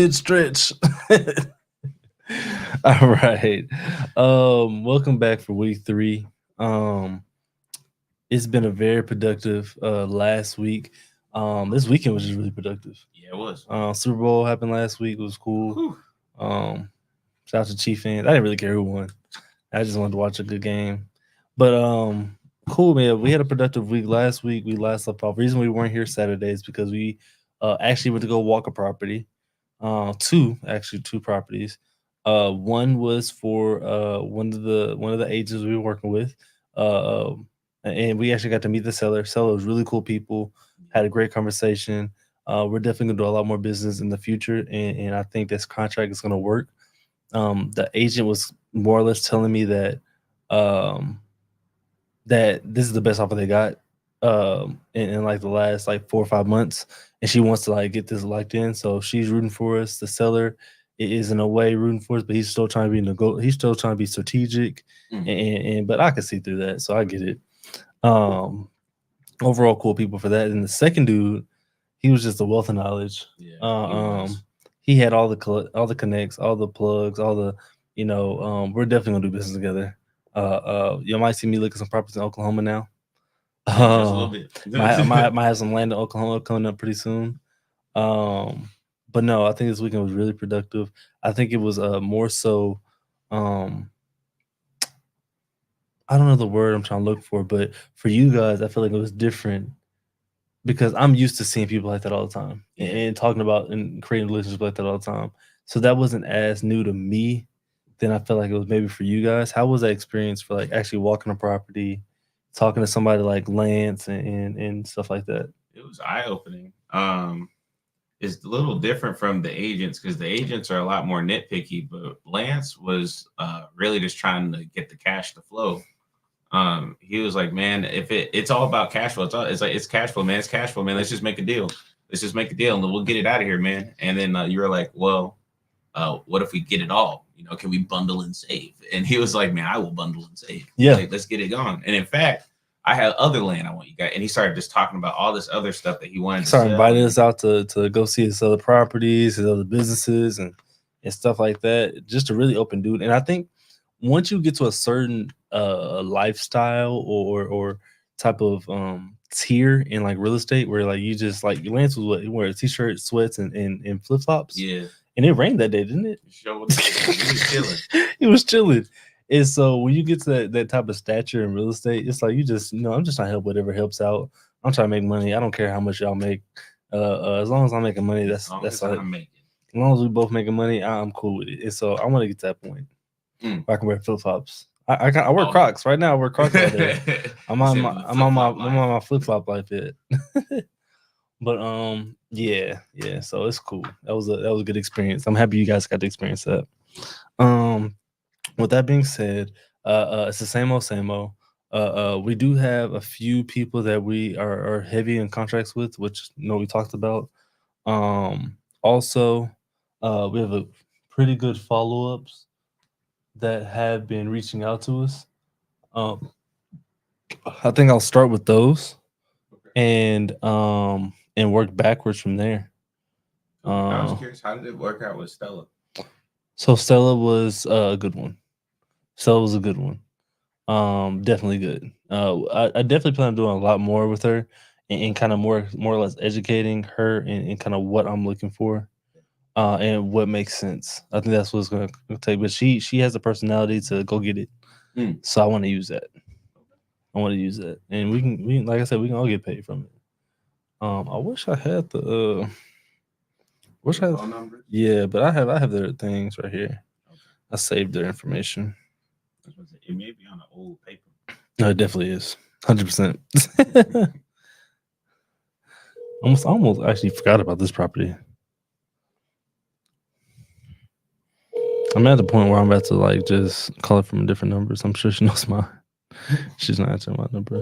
mid stretch. All right. Welcome back for week 3. Um, it's been a very productive last week. This weekend was just really productive. Yeah, it was. Super Bowl happened last week. It was cool. Whew. Um, Shout out to Chief fans. I didn't really care who won. I just wanted to watch a good game. But cool man. We had a productive week last week. We last up off. Reason we weren't here Saturdays because we actually went to go walk a property. Two properties. One was for one of the agents we were working with. And we actually got to meet the seller. Seller was really cool people. Had a great conversation. We're definitely gonna do a lot more business in the future, and I think this contract is gonna work. The agent was more or less telling me um, that this is the best offer they got in like the last like 4 or 5 months, and she wants to like get this locked in. So she's rooting for us. The seller is in a way rooting for us, but he's still trying to he's still trying to be strategic, and but I can see through that, so I get it. Um, Overall, cool people for that. And the second dude, he was just a wealth of knowledge. Yeah, He had all the connects, all the plugs, all the we're definitely gonna do business together. You might see me look at some properties in Oklahoma now. just a little bit. Might have some land in Oklahoma coming up pretty soon. But no, I think this weekend was really productive. I think it was more so um I don't know the word I'm trying to look for, but for you guys, I feel like it was different because I'm used to seeing people like that all the time and talking about and creating relationships like that all the time. So that wasn't as new to me. Then I felt like it was maybe for you guys. How was that experience for like actually walking a property, talking to somebody like Lance and stuff like that? It was eye opening. It's a little different from the agents because the agents are a lot more nitpicky, but Lance was really just trying to get the cash to flow. He was like, man, if it's all about cash flow. It's cash flow, man. It's cash flow, man. Let's just make a deal. Let's just make a deal and we'll get it out of here, man. And then you were like, well, what if we get it all? Can we bundle and save? And he was like, man, I will bundle and save. Yeah. Like, let's get it going. And in fact, I had other land I want you guys. And he started just talking about all this other stuff that he wanted to Started sell. inviting us out to go see his other properties, his other businesses, and stuff like that. Just a really open dude. And I think once you get to a certain lifestyle or type of tier in like real estate where like you just like Lance was what he wear a t-shirt, sweats, and flip flops. Yeah. And it rained that day, didn't it? Sure, he was chilling. He was chilling. And so when you get to that type of stature in real estate, it's like you just I'm just trying to help whatever helps out. I'm trying to make money. I don't care how much y'all make. As long as I'm making money, that's like, as long as we both making money, I'm cool with it. And so I want to get to that point where I can wear flip flops. I wear Crocs right now. I wear Crocs all day. I'm on my flip flop life yet. But yeah. So it's cool. That was a good experience. I'm happy you guys got to experience that. With that being said, it's the same old. We do have a few people that we are heavy in contracts with, which we talked about. Also, we have a pretty good follow ups that have been reaching out to us. I think I'll start with those, and work backwards from there. I was curious, how did it work out with Stella? So Stella was a good one. Definitely good. I definitely plan on doing a lot more with her and kind of more or less educating her and kind of what I'm looking for. And what makes sense. I think that's what's going to take. But she has the personality to go get it. So I want to use that. And we can like I said, we can all get paid from it. I wish I had the phone number. Yeah, but I have their things right here. Okay. I saved their information. It may be on an old paper. No, it definitely is. 100%. almost actually forgot about this property. I'm at the point where I'm about to like just call it from different numbers. I'm sure she knows mine. She's not answering my number.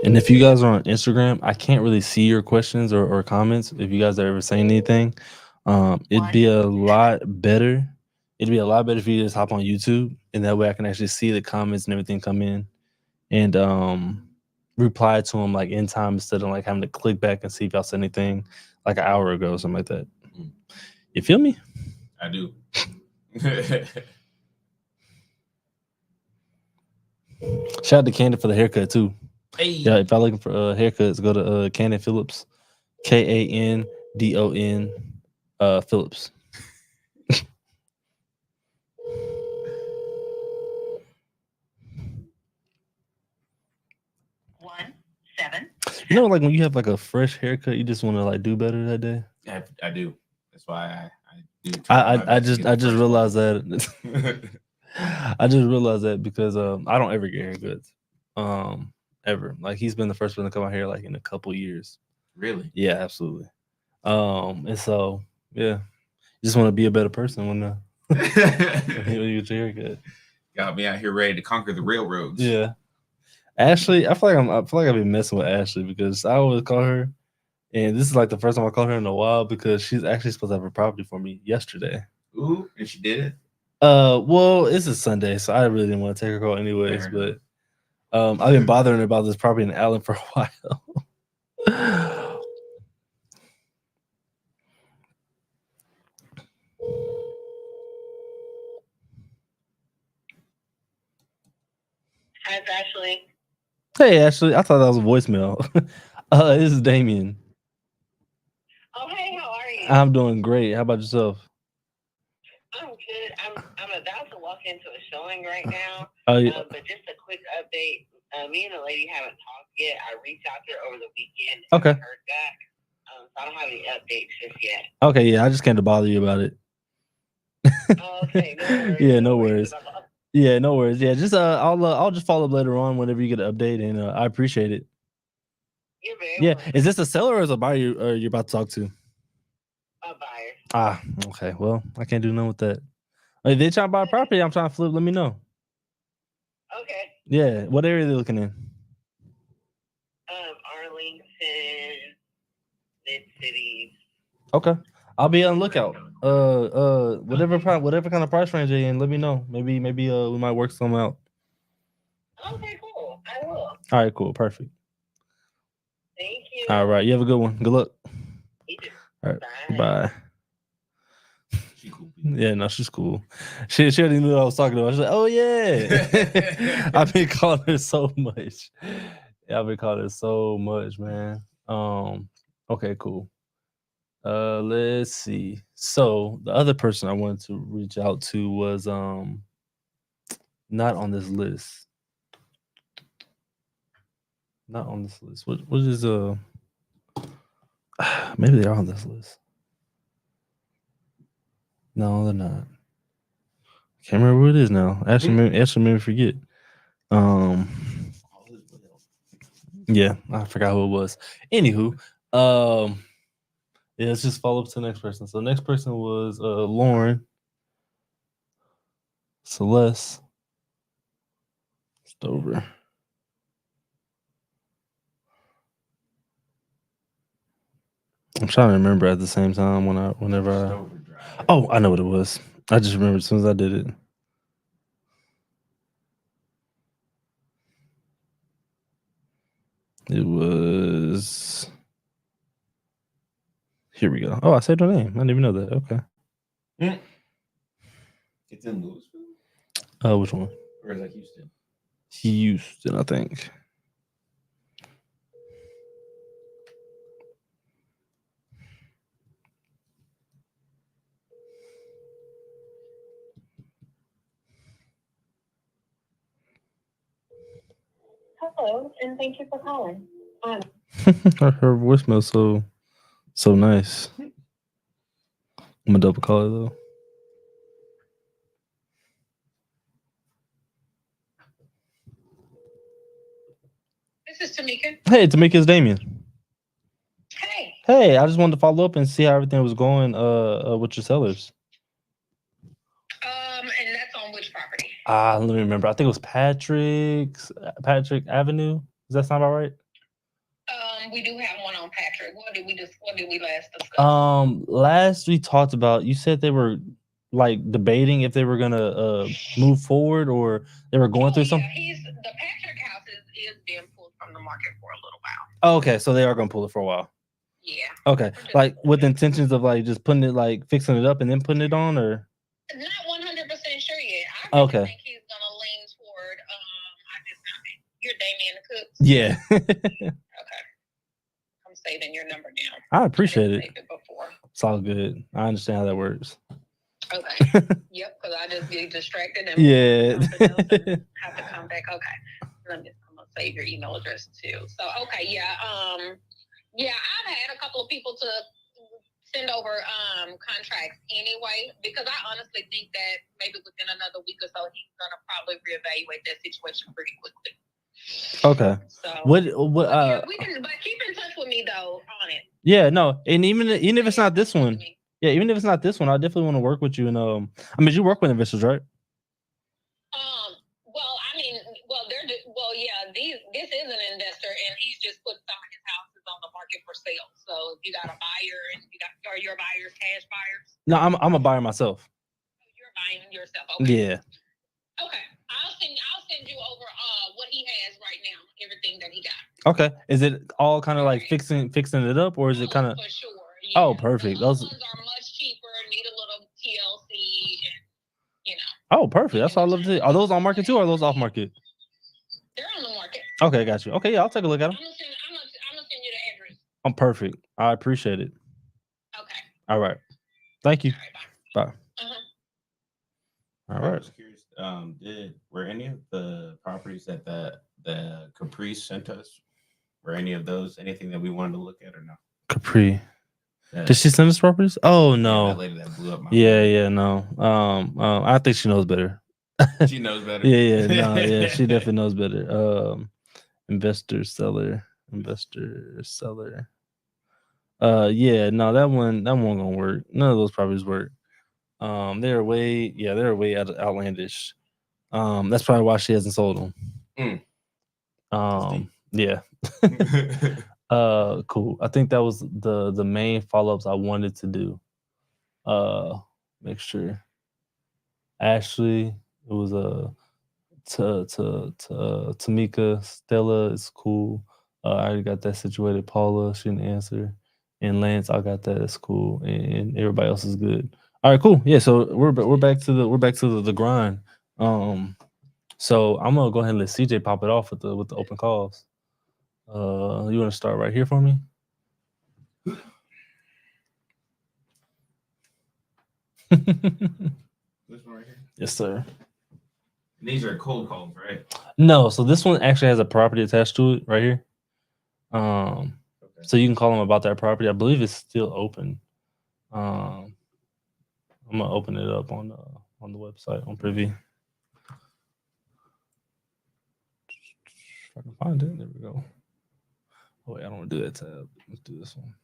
And if you guys are on Instagram, I can't really see your questions or comments. If you guys are ever saying anything, it'd be a lot better it'd be a lot better if you just hop on YouTube, and that way I can actually see the comments and everything come in, and reply to them like in time instead of like having to click back and see if y'all said anything like an hour ago or something like that. You feel me? I do. Shout out to Candon for the haircut too. Hey. Yeah, if y'all looking for haircuts, go to Candon Phillips, Kandon Phillips. 7. You know, like when you have like a fresh haircut, you just want to like do better that day. I do. That's why I do. I just realized that. I just realized that because I don't ever get haircuts, ever. Like he's been the first one to come out here like in a couple years. Really? Yeah, absolutely. And so yeah, you just want to be a better person when you get your haircut. Got me out here ready to conquer the railroads. Yeah. Ashley, I feel like I've been messing with Ashley because I always call her, and this is like the first time I called her in a while because she's actually supposed to have a property for me yesterday. Ooh, and she did it. Well, it's a Sunday, so I really didn't want to take her call anyways. But I've been bothering her about this property in Allen for a while. Hi, Ashley. Hey, Ashley. I thought that was a voicemail. This is Damien. Oh, hey, how are you? I'm doing great. How about yourself? I'm good. I'm about to walk into a showing right now. Yeah. But just a quick update. Me and the lady haven't talked yet. I reached out to her over the weekend. Okay. Heard back. So I don't have any updates just yet. Okay, yeah. I just came to bother you about it. Okay, no worries. Yeah, no worries. Yeah, no worries. Yeah, just I'll just follow up later on whenever you get an update, and I appreciate it. You're very welcome. Is this a seller or is a buyer you're about to talk to? A buyer. Ah, okay. Well, I can't do nothing with that. If they trying to buy a property, I'm trying to flip. Let me know. Okay. Yeah. What area are they looking in? Arlington, mid-cities. Okay. I'll be on the lookout. Whatever kind of price range they in, let me know. Maybe we might work something out. Okay, cool. I will. All right, cool, perfect. Thank you. All right, you have a good one. Good luck. You too. All right, Bye. bye. She cool. Yeah, no, she's cool. She already knew what I was talking about. She's like, oh yeah. I've been calling her so much. Yeah, I've been calling her so much, man. Okay, cool. Let's see. So the other person I wanted to reach out to was not on this list. Not on this list. What is maybe they are on this list. No, they're not. Can't remember what it is now. Actually made me forget. Yeah, I forgot who it was. Anywho, yeah, let's just follow up to the next person. So the next person was Lauren, Celeste, Stover. I'm trying to remember at the same time whenever I. Oh, I know what it was. I just remembered as soon as I did it. It was. Here we go. Oh, I said her name. I didn't even know that. Okay. It's in Louisville. Which one? Or is that Houston? Houston, I think. Hello, and thank you for calling. Her voicemail so nice. I'm gonna double call her though. This is Tamika. Hey, Tamika's Damien. Hey. Hey, I just wanted to follow up and see how everything was going with your sellers. And that's on which property? Let me remember. I think it was Patrick Avenue. Does that sound about right? We do have one on Patrick. What did we last discuss? Last we talked about, you said they were like debating if they were gonna move forward or they were going through something? He's the Patrick House is being pulled from the market for a little while. Oh, okay, so they are gonna pull it for a while. Yeah. Okay, like with intentions of like just putting it like fixing it up and then putting it on, or not 100% sure yet. I really okay. think he's gonna lean toward. You're Damien the Cook. Yeah. Okay. I'm saving your number down. I appreciate it. Saved it before. It's all good. I understand how that works. Okay. Yep, because I just get distracted and Yeah. have to come back. Okay. I'm gonna save your email address too. So okay, yeah. I've had a couple of people to send over contracts anyway, because I honestly think that maybe within another week or so he's gonna probably reevaluate that situation pretty quickly. Okay. So what we can, but keep in touch with me though on it. Yeah, no, and even if it's not this one, yeah, even if it's not this one, I definitely want to work with you. And I mean, you work with investors, right? This is an investor, and he's just put some of his houses on the market for sale. So if you got a buyer, and are your buyers cash buyers? No, I'm a buyer myself. You're buying yourself. Okay. Yeah. Okay, I'll send you over what he has right now, everything that he got. Okay, is it all kind of like fixing it up, or is it kind of? For sure. Yeah. Oh, perfect. Those ones are much cheaper. Need a little TLC, and Oh, perfect. That's all I love to see. Are those on market too, or are those off market? They're on the market. Okay, got you. Okay, yeah, I'll take a look at them. I'm gonna send you the address. I'm perfect. I appreciate it. Okay. All right. Thank you. All right, bye. All I right. was curious, were any of the properties that the Caprice sent us, were any of those anything that we wanted to look at or no? Capri. Did she send us properties? Oh Yeah, no. that lady that blew up my Yeah, no. I think she knows better. She knows better. Yeah, she definitely knows better. Investor seller. Yeah, no, that one gonna work. None of those properties work. They're way outlandish. That's probably why she hasn't sold them. Yeah. Cool. I think that was the main follow-ups I wanted to do. Make sure. Ashley, it was Tamika, Stella is cool. I already got that situated. Paula, she didn't answer. And Lance, I got that. It's cool. And everybody else is good. All right, cool. Yeah, so we're back to the grind. So I'm gonna go ahead and let CJ pop it off with the open calls. You want to start right here for me? This one right here? Yes, sir. These are cold calls, right? No, so this one actually has a property attached to it right here. Okay. So you can call them about that property. I believe it's still open. I'm gonna open it up on the website on Privy. If I can find it, there we go. Oh wait, I don't want to do that tab. Let's do this one.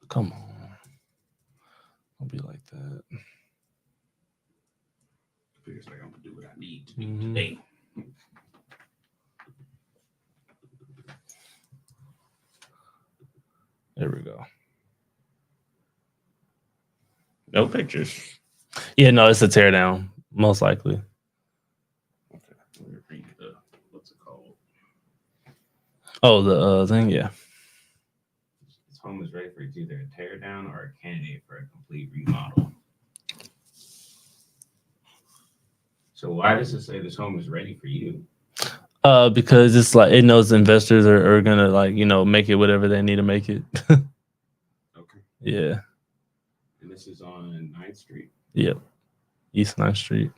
Come on. Don't be like that. Figures like I'm gonna do what I need to do today. There we go. No pictures. Yeah, no, it's a tear down, most likely. Okay. Let me read what's it called? Oh, the thing, yeah. This home is ready for either a tear down or a candidate for a complete remodel. So why does it say this home is ready for you? Because it's like it knows investors are gonna like make it whatever they need to make it. Okay. Yeah. And this is on 9th Street. Yep. East 9th Street.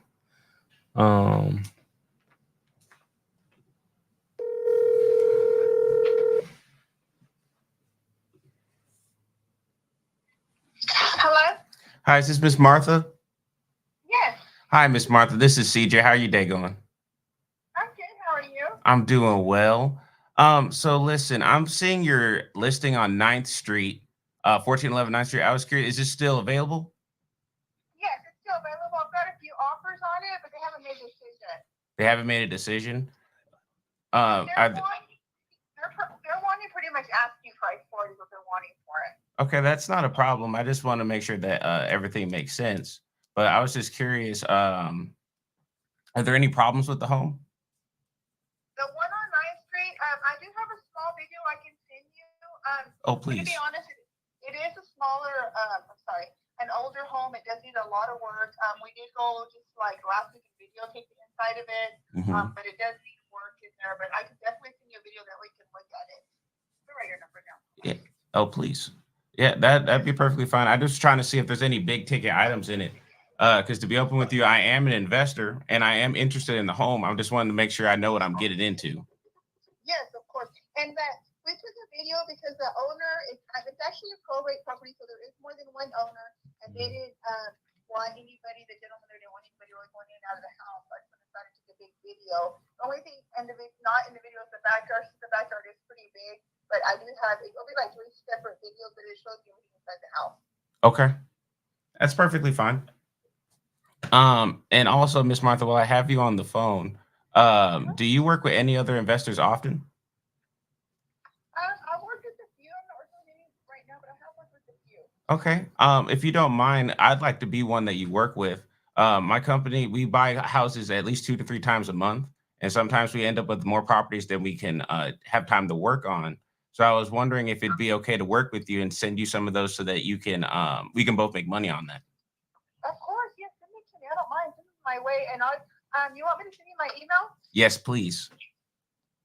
Hello? Hi, is this Miss Martha? Yes. Hi, Miss Martha. This is CJ. How are your day going? I'm good. How are you? I'm doing well. So listen, I'm seeing your listing on 9th Street, 1411 9th Street. I was curious, is this still available? Yes, it's still available. I've got a few offers on it, but they haven't made a decision. They haven't made a decision. They're wanting pretty much Okay, that's not a problem. I just want to make sure that everything makes sense. But I was just curious, are there any problems with the home? The one on 9th Street, I do have a small video I can send you. Oh, To please. be honest, it is a smaller, I'm sorry, an older home. It does need a lot of work. We did go just like last week and videotape the inside of it, Mhm. but it does need work in there. But I can definitely send you a video that we can look at it. I'll write your number down. Yeah. Oh, please. Yeah, that'd be perfectly fine. I'm just trying to see if there's any big ticket items in it. Because to be open with you, I am an investor and I am interested in the home. I'm just wanting to make sure I know what I'm getting into. Yes, of course. And that we took a video because the owner it's actually a probate property, so there is more than one owner, and they didn't want anybody. The gentleman there didn't want anybody really going in and out of the house. So I decided to take a big video. The only thing, and not in the video, is the backyard. The backyard is pretty big, but I do have it'll be like 3 separate videos, but it shows you everything inside the house. Okay. That's perfectly fine. And also, Miss Martha, while I have you on the phone, do you work with any other investors often? I worked with a few. I'm not working with any right now, but I have worked with a few. Okay. If you don't mind, I'd like to be one that you work with. My company, we buy houses at least 2 to 3 times a month, and sometimes we end up with more properties than we can have time to work on. So I was wondering if it'd be okay to work with you and send you some of those so that you can we can both make money on that. Of course, yes, send it to me. I don't mind. Send it my way, and you want me to send you my email? Yes, please.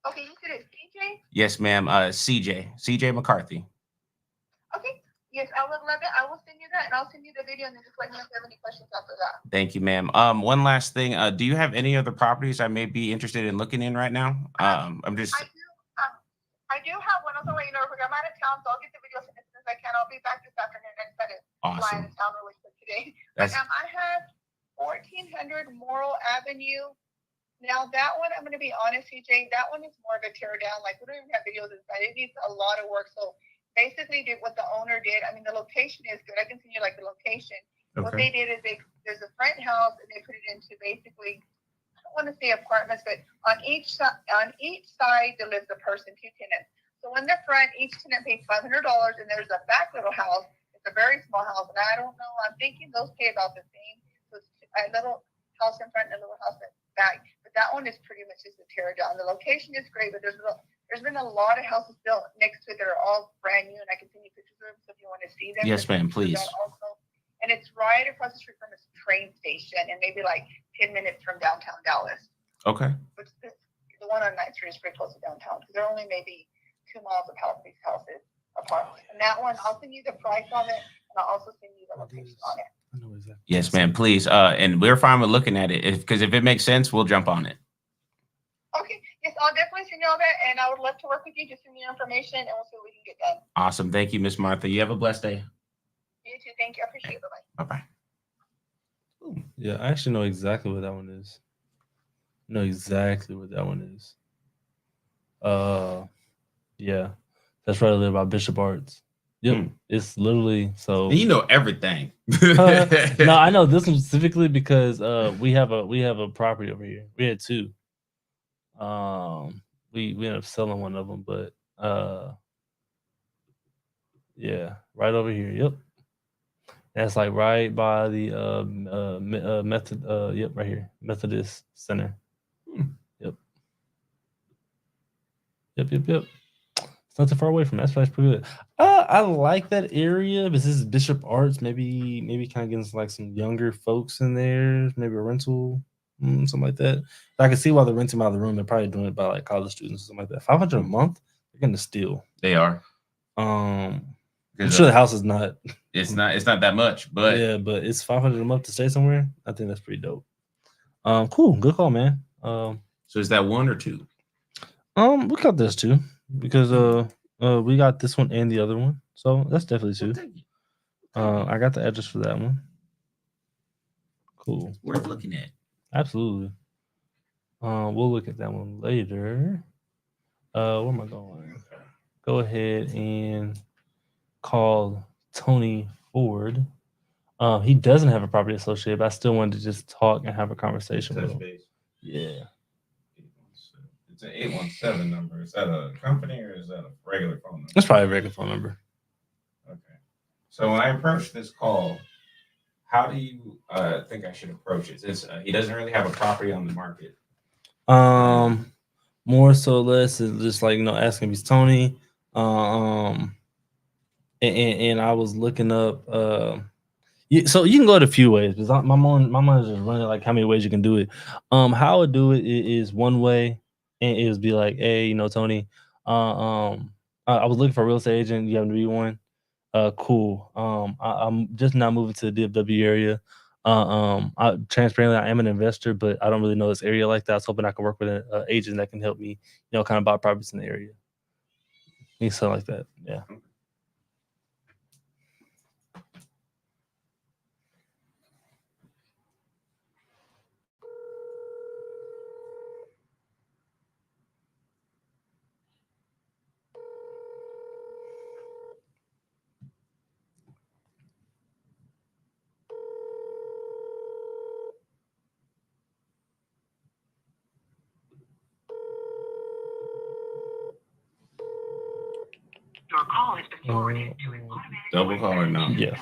Okay, you said it's CJ. Yes, ma'am. CJ McCarthy. Okay. Yes, I would love it. I will send you that, and I'll send you the video, and then just let me know if you have any questions after that. Thank you, ma'am. One last thing. Do you have any other properties I may be interested in looking in right now? I'm just. I do have one. Also, let you know, I'm out of town, so I'll get the video as soon as I can. I'll be back this afternoon. I just had to fly out of town really quick today. But, I have 1400 Morrill Avenue. Now that one, I'm going to be honest, CJ, that one is more of a tear down. Like, we don't even have videos inside. It needs a lot of work. So basically, what the owner did, I mean, the location is good. I can send you like the location. Okay. What they did is there's a front house, and they put it into basically, I don't want to say apartments, but on each side there lives a person, 2 tenants. So in the front, each tenant pays $500, and there's a back little house. It's a very small house, and I don't know. I'm thinking those pay about the same. So it's a little house in front and a little house in back. But that one is pretty much just a tear down. The location is great, but there's been a lot of houses built next to it that are all brand new, and I can send you pictures of them so if you want to see them. Yes, ma'am, please. Also. And it's right across the street from this train station, and maybe like 10 minutes from downtown Dallas. Okay. Which the one on 9th Street is pretty close to downtown because they're only maybe 2 miles apart these houses apart. And that one, I'll send you the price on it, and I'll also send you the location on it. I know exactly. Yes, ma'am, please. And we're fine with looking at it because if it makes sense, we'll jump on it. Okay. Yes, I'll definitely send you all that, and I would love to work with you. Just send me your information, and we'll see what we can get done. Awesome. Thank you, Miss Martha. You have a blessed day. You too. Thank you. I appreciate it. Bye-bye. Bye-bye. Yeah, I actually know exactly what that one is. Yeah, that's right there by Bishop Arts. Yep, It's literally so. You know everything. No, I know this one specifically because we have a property over here. We had 2. We ended up selling one of them, but yeah, right over here. Yep, that's like right by the right here, Methodist Center. Yep. It's not too far away from that. That's probably pretty good. I like that area, but this is Bishop Arts. Maybe kind of getting like some younger folks in there. Maybe a rental, something like that. But I can see why they're renting out of the room. They're probably doing it by like college students or something like that. $500 a month. They're gonna steal. They are. I'm sure the house is not. It's not that much, but yeah, but it's $500 a month to stay somewhere. I think that's pretty dope. Cool, good call, man. So is that 1 or 2? We got this 2 because we got this one and the other one, so that's definitely 2. I got the address for that one. Cool, worth looking at. Absolutely. We'll look at that one later. Where am I going? Go ahead and call Tony Ford. He doesn't have a property associate, but I still wanted to just talk and have a conversation with him. Yeah. It's an 817 number. Is that a company or is that a regular phone number? That's probably a regular phone number. Okay. So when I approach this call, how do you think I should approach it? Since he doesn't really have a property on the market. More so less is just like asking if he's Tony. And I was looking up. So you can go a few ways because my mind is just running like how many ways you can do it. How I would do it is one way, and it would be like, hey, Tony, I was looking for a real estate agent. You happen to be one. Cool. I'm just now moving to the DFW area. Transparently, I am an investor, but I don't really know this area like that. I was hoping I could work with an agent that can help me, kind of buy properties in the area. Something like that. Yeah. Your call has been forwarded to an automatic Double call or no? Yeah.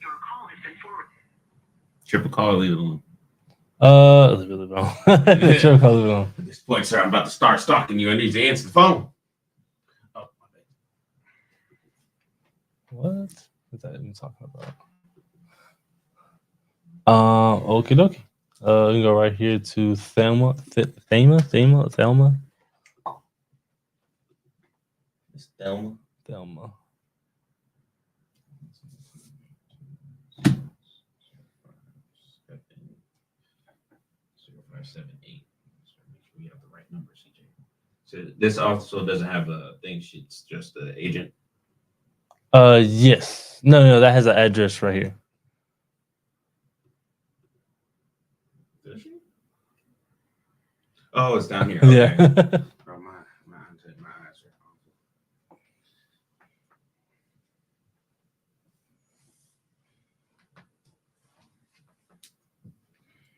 Your call has been forwarded. Triple call or leave it alone? Leave it alone. Sure, call it alone. At this point, sir, I'm about to start stalking you. I need you to answer the phone. Oh, my bad. What is that even talking about? Okie dokie. You can go right here to Thelma. Thelma. It's Thelma. Thelma. We have the right number, CJ. So this also doesn't have a thing sheet's just the agent. Yes. No, that has an address right here. Does she? Oh, it's down here. Okay. Yeah. Oh, my eyes are awful.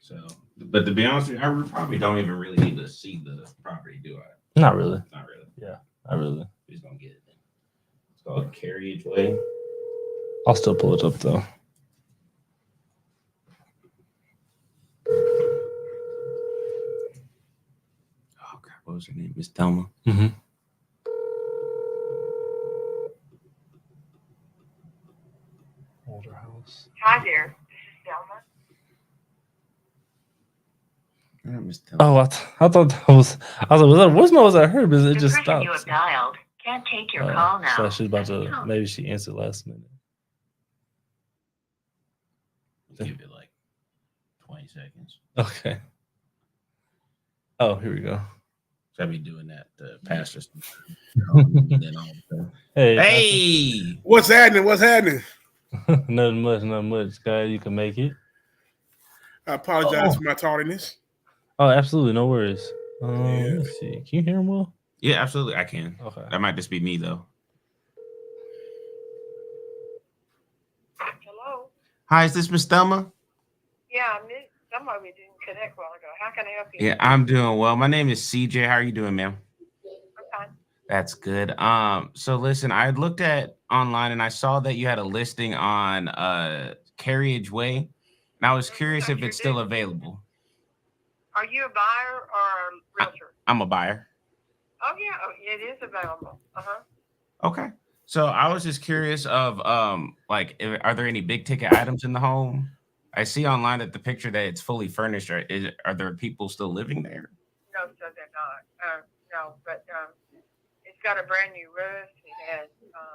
So, but to be honest with you, I probably don't even really need to see the property, do I? Not really. Not really. Yeah, not really. Who's gonna get it then? It's called Carriage Way. I'll still pull it up though. Oh crap, what was her name? Miss Thelma. Mm-hmm. Older house. Hi there. This is Thelma. Miss Thelma. Oh, I thought that was. I was like, was that voicemail? Was I heard? But it just person you have stopped. dialed can't take your call now. So she's about to. Maybe she answered last minute. Give it like 20 seconds. Okay. Oh, here we go. So I'll be doing that to pastor. Hey. Hey, What's happening? Nothing much, guy. You can make it. I apologize for my tardiness. Oh, absolutely, no worries. Yeah. Let's see. Can you hear him well? yeah, absolutely, I can. Okay. That might just be me though. Hello. Hi, is this Miss Thelma? Yeah, some of you didn't connect a while ago. How can I help you? Yeah, I'm doing well. My name is CJ. How are you doing, ma'am? I'm fine. That's good. So listen, I looked at online and I saw that you had a listing on Carriage Way, and I was curious if it's still available. Are you a buyer or a realtor? I'm a buyer. Oh yeah, it is available. Okay. So I was just curious of like, are there any big ticket items in the home? I see online that the picture that it's fully furnished. Are there people still living there? No, so they're not. No, but it's got a brand new roof. It has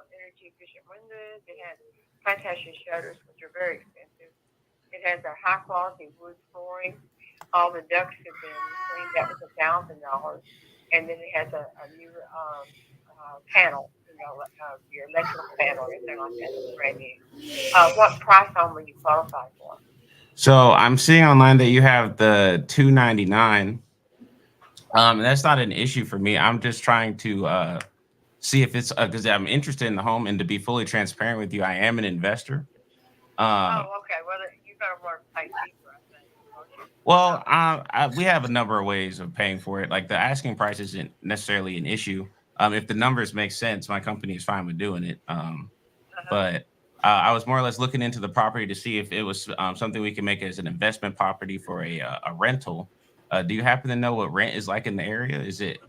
energy efficient windows. It has fantastic shutters, which are very expensive. It has a high quality wood flooring. All the ducts have been cleaned. That was $1,000, and then it has a new panel in your electrical panel or anything like that that's brand new. What price home will you qualify for? So I'm seeing online that you have the 299. That's not an issue for me. I'm just trying to see if it's because I'm interested in the home, and to be fully transparent with you, I am an investor. Okay. Well, you better work pay cheaper, I think. Well, we have a number of ways of paying for it. Like the asking price isn't necessarily an issue. If the numbers make sense, my company is fine with doing it. But I was more or less looking into the property to see if it was something we can make as an investment property for a rental. Do you happen to know what rent is like in the area? Is it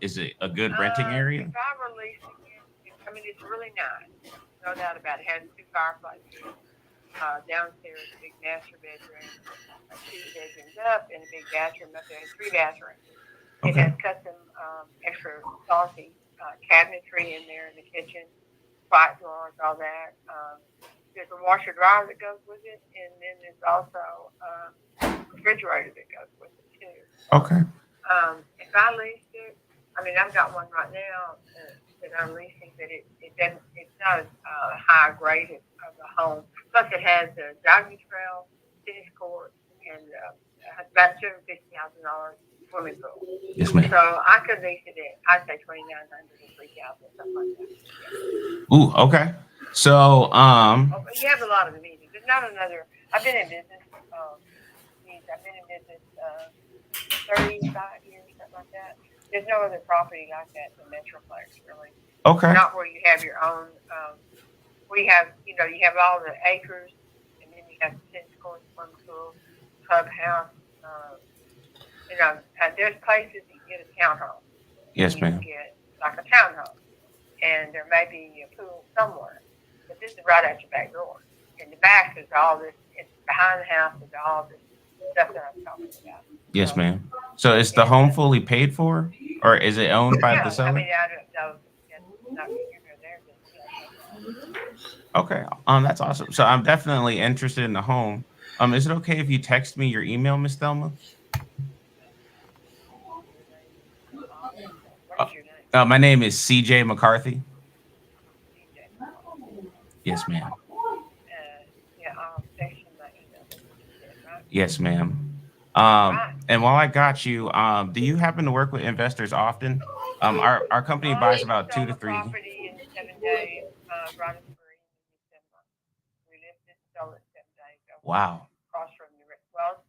a good renting area? If I were leasing it, I mean, it's really nice. No doubt about it. It has 2 fireplaces. Downstairs, a big master bedroom, 2 bedrooms up, and a big bathroom up there, and 3 bathrooms. It has custom extra saucy cabinetry in there in the kitchen, spot drawers, all that. There's a washer dryer that goes with it, and then there's also a refrigerator that goes with it too. Okay. If I leased it, I mean, I've got one right now that I'm leasing, but it's not as high grade of the home. Plus, it has a jogging trail, tennis court, and about $250,000 swimming pool. Yes, ma'am. So I could lease it at, I'd say $2,900 to $3,000, something like that. Ooh, okay. So, You have a lot of amenities. There's not another. I've been in business. I've been in business 35 years, something like that. There's no other property like that in the Metroplex, really. okay. Not where you have your own. We have, you have all the acres, and then you have the tennis court, swimming pool, clubhouse. There's places you can get a townhome. Yes, You ma'am. can get like a townhome, and there may be a pool somewhere, but this is right at your back door. In the back is all this. It's behind the house is all this stuff that I'm talking about. Yes, ma'am. So is the home fully paid for, or is it owned by the seller? I mean, I don't know. It's not here or there. Okay. That's awesome. So I'm definitely interested in the home. Is it okay if you text me your email, Miss Thelma? What's your name? My name is CJ McCarthy. Yes, ma'am. I'll text you my email. Right? Yes, ma'am. Right. And while I got you, do you happen to work with investors often? Our company buys about 2 to 3. Property in 7 days, right at 3 in December. We listed, sold it 7 days ago. Wow. Across from the well,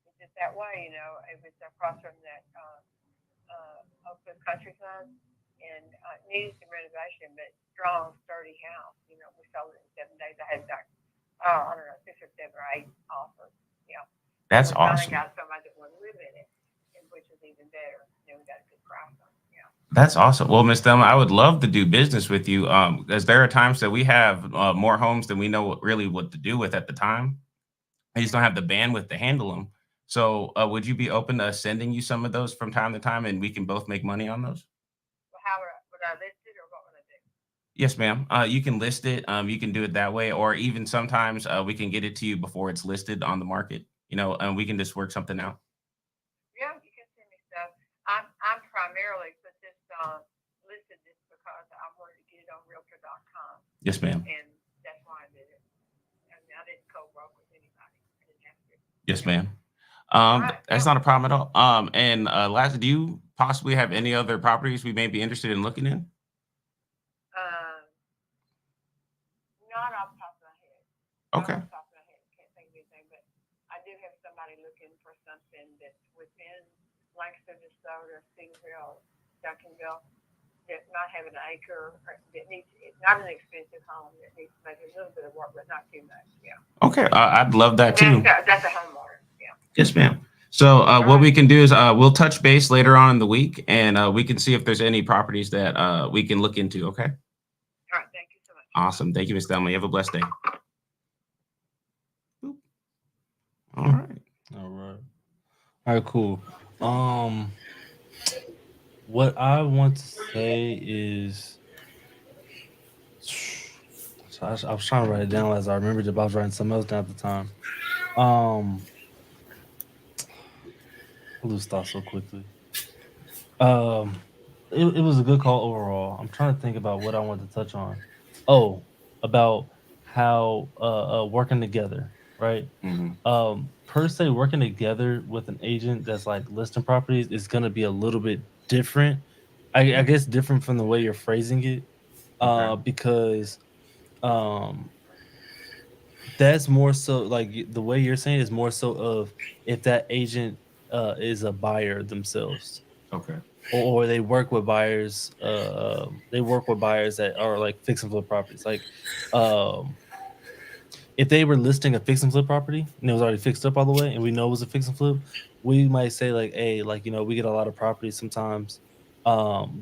it's just that way, It was across from that Oakland Country Club, and it needed some renovation, but strong, sturdy house. We sold it in 7 days. I had like, I don't know, 6 or 7 or 8 offers. Yeah. That's We finally awesome. got somebody that wanted to live in it, which is even better. We got a good price on it. Yeah. That's awesome. Well, Miss Thelma, I would love to do business with you. As there are times that we have more homes than we know what to do with at the time. I just don't have the bandwidth to handle them. So would you be open to us sending you some of those from time to time, and we can both make money on those? Well, how would I list it, or what would I do? Yes, ma'am. You can list it. You can do it that way, or even sometimes we can get it to you before it's listed on the market. And we can just work something out. Yeah, you can send me stuff. I'm primarily put this listed this because I wanted to get it on Realtor.com, Yes, ma'am. and that's why I did it. I mean, I didn't co-broke with anybody. I didn't have to. Yes, ma'am. Right. That's not a problem at all. And last, do you possibly have any other properties we may be interested in looking in? Not off the top of my head. Okay. Not off the top of my head. Can't think of anything, but I do have somebody looking for something that's within Langston, DeSoto, Seaville, Duncanville, that might have an acre, or that needs. It's not an expensive home. That needs maybe a little bit of work, but not too much. Yeah. Okay. I'd love that too. That's a homeowner. Yeah. Yes, ma'am. So what we can do is we'll touch base later on in the week, and we can see if there's any properties that we can look into. Okay. All right. Thank you so much. Awesome. Thank you, Ms. Thelma. You have a blessed day. Boop. All right. All right, cool. What I want to say is, so I was trying to write it down as I remembered it, but I was writing something else down at the time. I lose thoughts so quickly. it was a good call overall. I'm trying to think about what I wanted to touch on. Oh, about how working together, right? Mm-hmm. Per se, working together with an agent that's like listing properties is going to be a little bit different. I guess different from the way you're phrasing it, Okay. because um, that's more so like the way you're saying is more so of if that agent is a buyer themselves, Okay. or they work with buyers. They work with buyers that are like fix and flip properties. Like, um, if they were listing a fix and flip property and it was already fixed up all the way, and we know it was a fix and flip, we might say like, "Hey, like we get a lot of properties sometimes.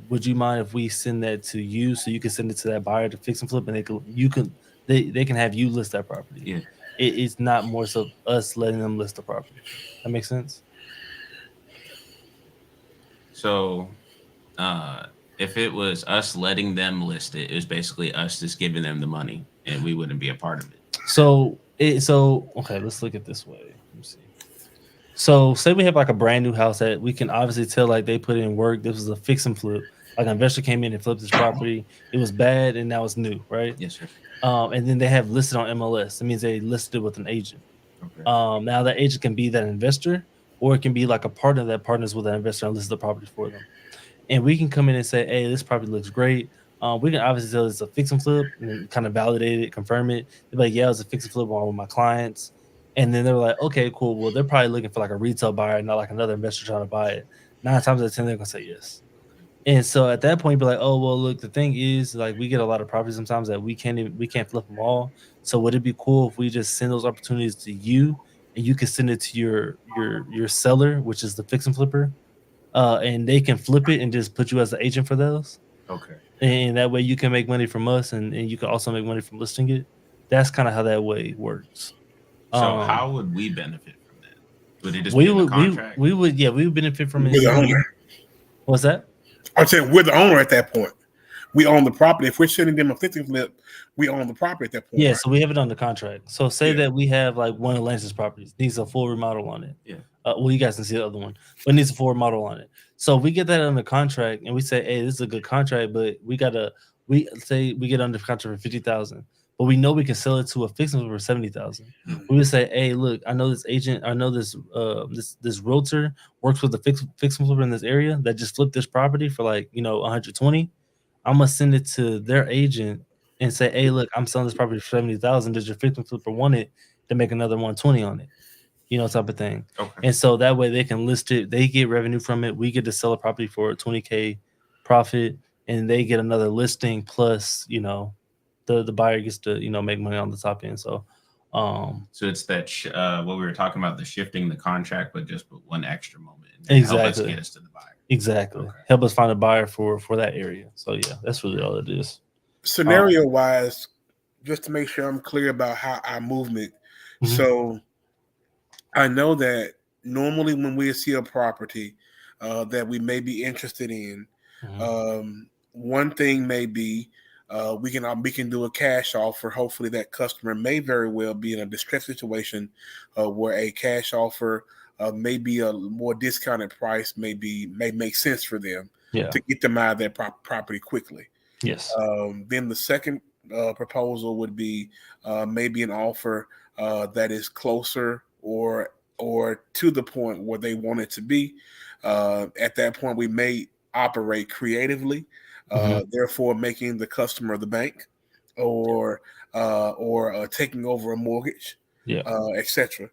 Would you mind if we send that to you so you can send it to that buyer to fix and flip, and they can have you list that property. Yeah. It's not more so us letting them list the property. That makes sense. So, if it was us letting them list it, it was basically us just giving them the money, and we wouldn't be a part of it. So okay, let's look at it this way. Let me see. So say we have like a brand new house that we can obviously tell like they put in work. This was a fix and flip. Like an investor came in and flipped this property. It was bad and now it's new, right? Yes, sir. And then they have listed on MLS. That means they listed with an agent. Okay. Now that agent can be that investor, or it can be like a partner that partners with that investor and lists the property for them. And we can come in and say, "Hey, this property looks great." We can obviously tell it's a fix and flip and kind of validate it, confirm it. They're like, "Yeah, it's a fix and flip one with my clients." And then they're like, "Okay, cool. Well, they're probably looking for like a retail buyer, not like another investor trying to buy it." 9 times out of 10, they're gonna say yes. And so at that point, you'd be like, "Oh, well, look, the thing is, like, we get a lot of properties sometimes that we can't flip them all. So would it be cool if we just send those opportunities to you, and you can send it to your seller, which is the fix and flipper, and they can flip it and just put you as the agent for those, Okay. and that way you can make money from us, and you can also make money from listing it." That's kind of how that way works. So how would we benefit from that? Would it just we be in the would contract? we would we would benefit from We're the it. owner. What's that? I'm saying we're the owner at that point. We own the property. If we're sending them a fixing flip, we own the property at that point. Yeah, right? so we have it on the contract. So say Yeah. that we have like one of Lance's properties needs a full remodel on it. Yeah. Well, you guys can see the other one, but it needs a full remodel on it. So we get that on the contract, and we say, "Hey, this is a good contract, but we say we get under contract for 50,000, but we know we can sell it to a fixing for 70,000." Mhm. We would say, "Hey, look, I know this agent, I know this this realtor works with the fixing flipper in this area that just flipped this property for like 120. I'm gonna send it to their agent and say, "Hey, look, I'm selling this property for 70,000. Does your fixing flipper want it to make another 120 on it?" Type of thing. Okay. And so that way they can list it, they get revenue from it. We get to sell a property for a 20K profit, and they get another listing plus, the buyer gets to, make money on the top end. So So it's that what we were talking about, the shifting the contract, but just put one extra moment in there to help us Exactly. get us to the buyer. exactly. Okay. Help us find a buyer for that area. So yeah, that's really all it is. Scenario wise, just to make sure I'm clear about how our movement. Mhm. So I know that normally when we see a property that we may be interested in, one thing may be we can do a cash offer. Hopefully, that customer may very well be in a distressed situation where a cash offer may be a more discounted price, may make sense for them Yeah. to get them out of their property quickly. Yes. Then the second proposal would be maybe an offer that is closer or to the point where they want it to be. At that point, we may operate creatively, therefore making the customer the bank, or taking over a mortgage, Yeah. etc.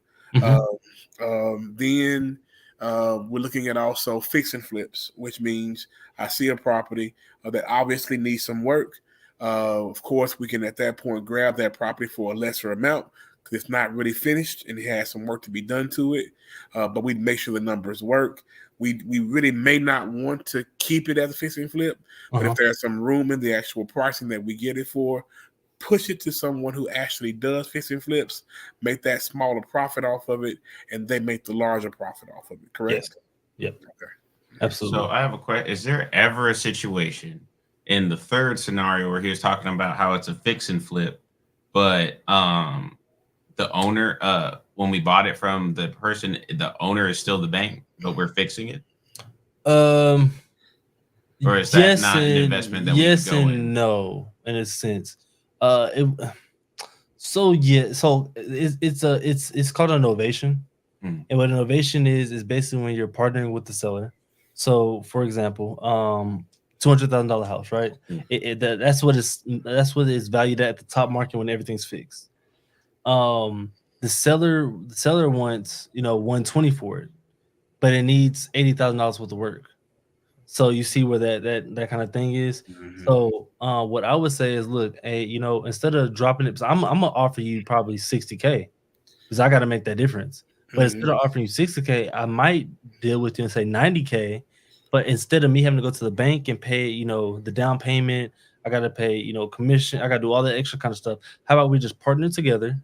Then we're looking at also fix and flips, which means I see a property that obviously needs some work. Of course, we can at that point grab that property for a lesser amount because it's not really finished and it has some work to be done to it. But we make sure the numbers work. We really may not want to keep it as a fix and flip, but if there's some room in the actual pricing that we get it for, push it to someone who actually does fix and flips, make that smaller profit off of it, and they make the larger profit off of it. Correct? Yes. Yep. Okay. Absolutely. So I have a question. Is there ever a situation in the third scenario where he was talking about how it's a fix and flip, but the owner, when we bought it from the person, the owner is still the bank, but we're fixing it? Or is that not an investment that yes we could go in? and no, in a sense. So it's called an ovation. And what an ovation is basically when you're partnering with the seller. So for example, $200,000 house, right? That's what it's valued at the top market when everything's fixed. The seller wants 120 for it, but it needs $80,000 worth of work. So you see where that kind of thing is. Mhm. So what I would say is, look, hey, instead of dropping it, I'm gonna offer you probably 60K because I got to make that difference. But instead of offering you 60K, I might deal with you and say 90K. But instead of me having to go to the bank and pay, the down payment, I got to pay, commission. I got to do all that extra kind of stuff. How about we just partner together?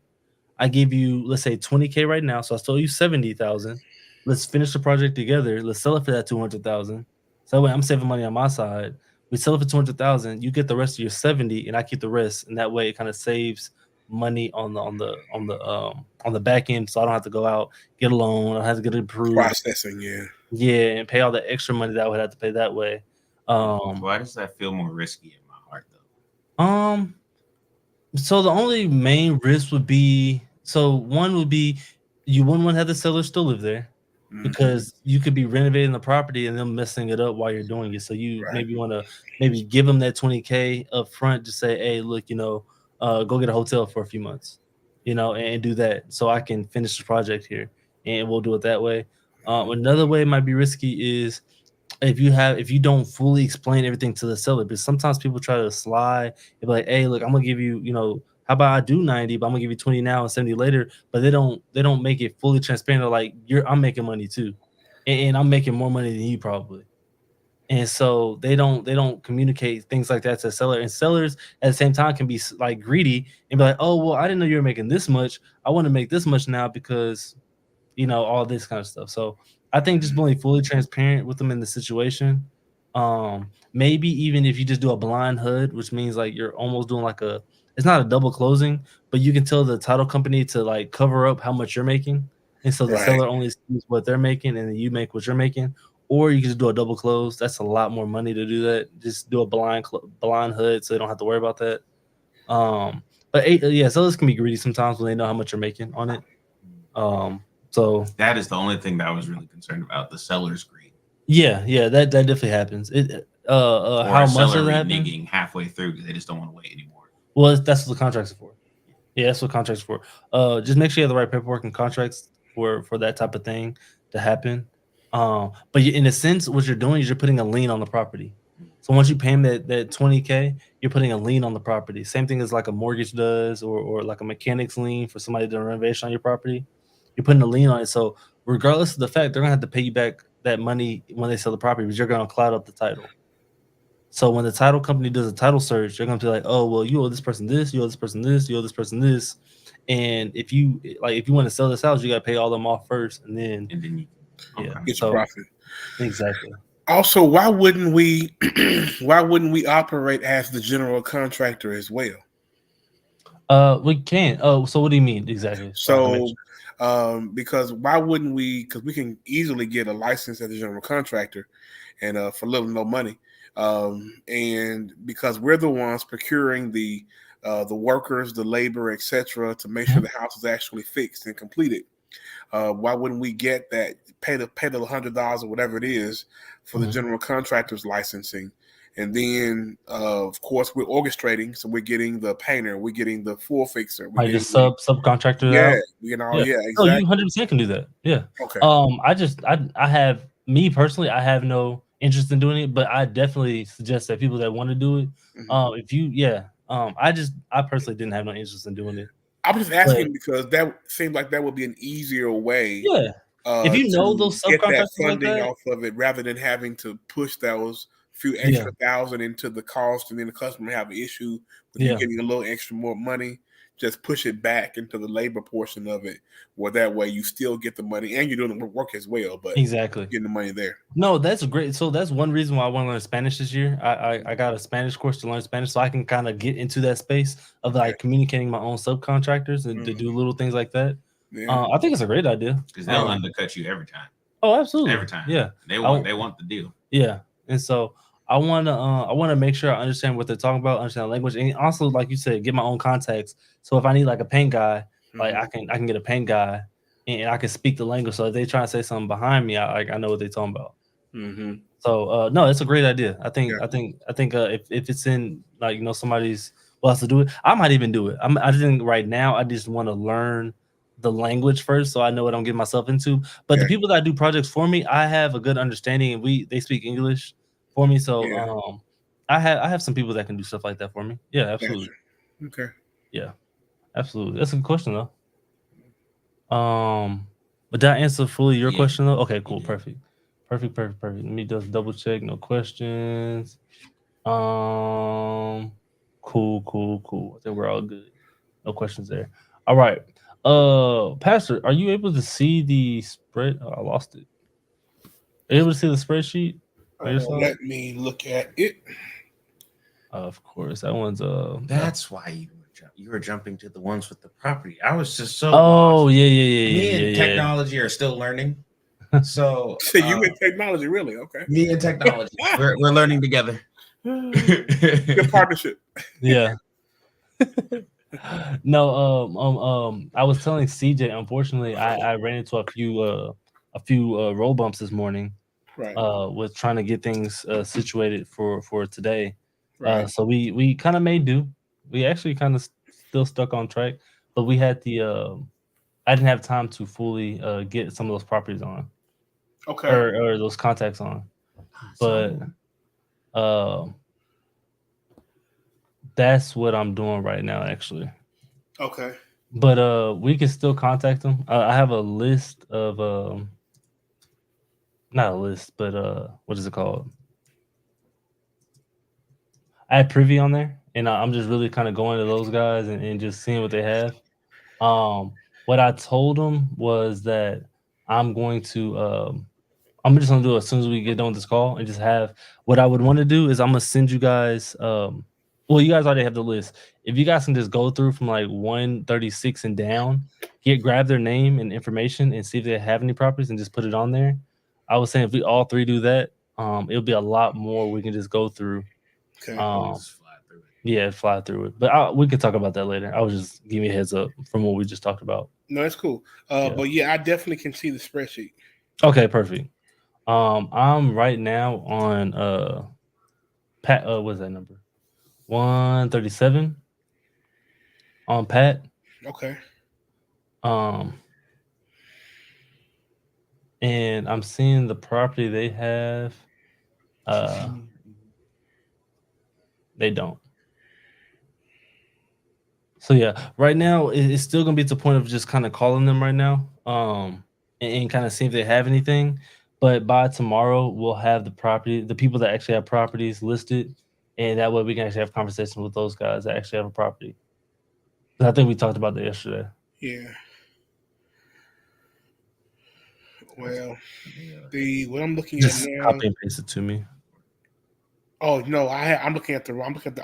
I give you, let's say 20K right now. So I stole you 70,000. Let's finish the project together. Let's sell it for that 200,000. So that way I'm saving money on my side. We sell it for 200,000. You get the rest of your 70, and I keep the rest. And that way it kind of saves money on the back end, so I don't have to go out, get a loan, I don't have to get it approved. Processing, and pay all the extra money that I would have to pay that way. Why does that feel more risky in my heart though? So the only main risk would be, one would be you wouldn't want to have the seller still live there because you could be renovating the property and them messing it up while you're doing it. So you maybe want to give them that 20K up front to say, hey, look, go get a hotel for a few months, and do that so I can finish the project here, and we'll do it that way. Another way it might be risky is if you don't fully explain everything to the seller, because sometimes people try to slide and be like, hey, look, I'm gonna give you, how about I do 90, but I'm gonna give you 20 now and 70 later, but they don't make it fully transparent. They're like, I'm making money too, and I'm making more money than you probably. And so they don't communicate things like that to the seller. And sellers at the same time can be like greedy and be like, oh, well, I didn't know you were making this much. I want to make this much now because, all this kind of stuff. So I think just being fully transparent with them in the situation. Maybe even if you just do a blind HUD, which means like you're almost doing it's not a double closing, but you can tell the title company to like cover up how much you're making. And so the seller only sees what they're making and then you make what you're making. Or you can just do a double close. That's a lot more money to do that. Just do a blind HUD so they don't have to worry about that. But sellers can be greedy sometimes when they know how much you're making on it. So that is the only thing that I was really concerned about, the seller's greed. Yeah, that definitely happens. Or how much of that reneging halfway through because they just don't want to wait anymore. Well, that's what the contracts are for. Yeah, that's what contracts are for. Just make sure you have the right paperwork and contracts for that type of thing to happen. But in a sense, what you're doing is you're putting a lien on the property. So once you pay them that 20K, you're putting a lien on the property. Same thing as like a mortgage does, or like a mechanic's lien for somebody to do a renovation on your property. You're putting a lien on it. So regardless of the fact, they're gonna have to pay you back that money when they sell the property, because you're gonna cloud up the title. So when the title company does a title search, they're gonna be like, oh, well, you owe this person this, you owe this person this, you owe this person this. And if you want to sell this house, you gotta pay all them off first, and then you get your profit. Exactly. Also, why wouldn't we operate as the general contractor as well? We can. Oh, so what do you mean exactly? So because why wouldn't we? Because we can easily get a license as a general contractor, and for little no money, and because we're the ones procuring the workers, the labor, etc., to make sure the house is actually fixed and completed. Why wouldn't we get that? Pay the $100 or whatever it is for the general contractor's licensing, and then of course we're orchestrating. So we're getting the painter, we're getting the floor fixer, we're getting subcontractor. Exactly. Oh, you 100% can do that. Yeah. Okay. I have, me personally, I have no interest in doing it, but I definitely suggest that people that want to do it, I personally didn't have no interest in doing it. I'm just asking because that seems like that would be an easier way. Yeah. If you know those subcontractors, get that funding off of it, rather than having to push those few extra thousand into the cost, and then the customer have an issue with you getting a little extra more money. Just push it back into the labor portion of it, where that way you still get the money and you're doing the work as well. But exactly getting the money there. No, that's great. So that's one reason why I want to learn Spanish this year. I got a Spanish course to learn Spanish, so I can kind of get into that space of like communicating my own subcontractors and to do little things like that. Yeah. I think it's a great idea because they'll undercut you every time. Oh, absolutely, every time. Yeah, they want the deal. Yeah, and so I wanna make sure I understand what they're talking about, understand the language, and also like you said, get my own context. So if I need like a paint guy, like Mhm. I can get a paint guy, and I can speak the language. So if they try to say something behind me, I know what they're talking about. Mhm. So no, it's a great idea. Yeah. If it's in like somebody's who else to do it, I might even do it. I think right now I just want to learn the language first, so I know what I'm getting myself into. But the Yeah. people that do projects for me, I have a good understanding, and they speak English for me. So Yeah. I have some people that can do stuff like that for me. Yeah, absolutely. Gotcha. Okay. Yeah, absolutely. That's a good question though. But did I answer fully your Yeah. question though? Okay, cool, Yeah. perfect. Let me just double check. No questions. Cool. I think we're all good. No questions there. All right. Pastor, are you able to see the spread? Oh, I lost it. Are you able to see the spreadsheet on your side? Let me look at it. Of course, that one's That's why you were jumping to the ones with the property. I was just so Oh lost. yeah. Me and technology are still learning. So You in technology, really? Okay. me and technology, we're learning together. Good partnership. Yeah. No, I was telling CJ. Unfortunately, I ran into a few road bumps this morning. Right. With trying to get things situated for today. Right. So we kind of made do. We actually kind of still stuck on track, but we had I didn't have time to fully get some of those properties on Okay. or those contacts on, but that's what I'm doing right now actually. Okay. But we can still contact them. I have a list of not a list, but what is it called? I had Privy on there, and I'm just really kind of going to those guys and just seeing what they have. What I told them was that I'm going to I'm just gonna do it as soon as we get done with this call and just have what I would want to do is I'm gonna send you guys well, you guys already have the list. If you guys can just go through from like 136 and down, grab their name and information and see if they have any properties and just put it on there. I was saying if we all three do that, it'll be a lot more we can just go through. Okay. Just fly through it. Yeah, fly through it. But we could talk about that later. I was just giving you a heads up from what we just talked about. No, that's cool. Yeah. But yeah, I definitely can see the spreadsheet. Okay, perfect. I'm right now on Pat. What's that number? 137 on Pat. Okay. And I'm seeing the property they have. They don't. So yeah, right now it's still gonna be to the point of just kind of calling them right now, and kind of see if they have anything. But by tomorrow, we'll have the people that actually have properties listed, and that way we can actually have conversations with those guys that actually have a property. I think we talked about that yesterday. Yeah. Well, what I'm looking Just at now. copy and paste it to me. Oh no, I'm looking at the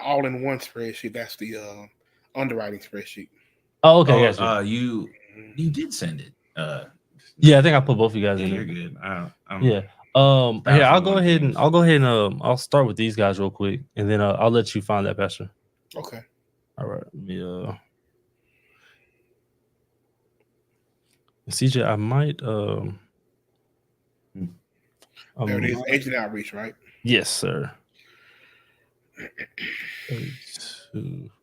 all-in-one spreadsheet. That's the underwriting spreadsheet. Oh, okay. Gotcha. You did send it. Yeah, I think I put both of you guys in. You're it. good. Yeah. Here, I'll go ahead and I'll start with these guys real quick, and then I'll let you find that, Pastor. Okay. All right. Let me CJ, I might there it is. Agent outreach, right? Yes, sir. 32.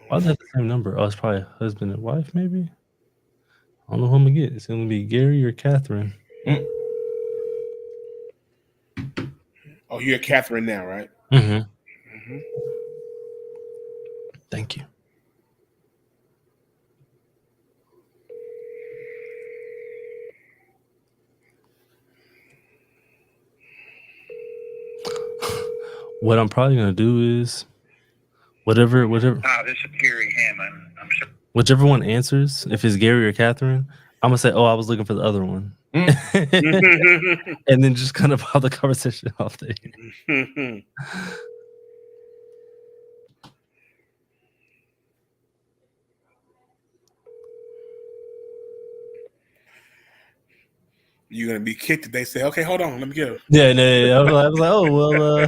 Why is that the same number? Oh, it's probably husband and wife, maybe. I don't know who I'm gonna get. It's gonna be Gary or Catherine. Oh, you're Catherine now, right? Mm-hmm. Thank you. What I'm probably gonna do is whatever. This is Gary Hammond. Whichever one answers, if it's Gary or Catherine, I'm gonna say, "Oh, I was looking for the other one," and then just kind of have the conversation off there. You're gonna be kicked if they say, "Okay, hold on, let me go." Yeah, no. I was like, oh well.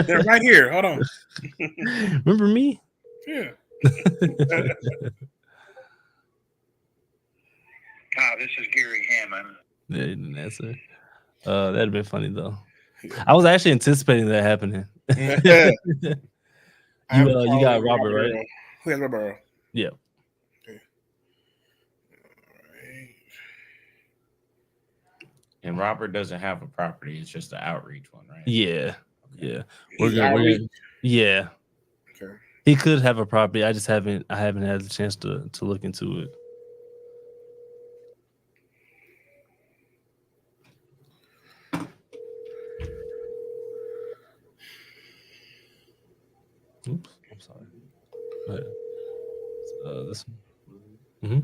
They're right here. Hold on. Remember me? Yeah. This is Gary Hammond. Yeah, he didn't answer. That'd have been funny though. I was actually anticipating that happening. You got Robert, right? Earl. Who has Robert Earl? Yeah. Okay. Right. And Robert doesn't have a property; it's just an outreach one, right? Yeah. Yeah. He's outreach? Yeah. Okay. He could have a property. I haven't had the chance to look into it. Oops, I'm sorry. Go ahead. This one. Mm-hmm.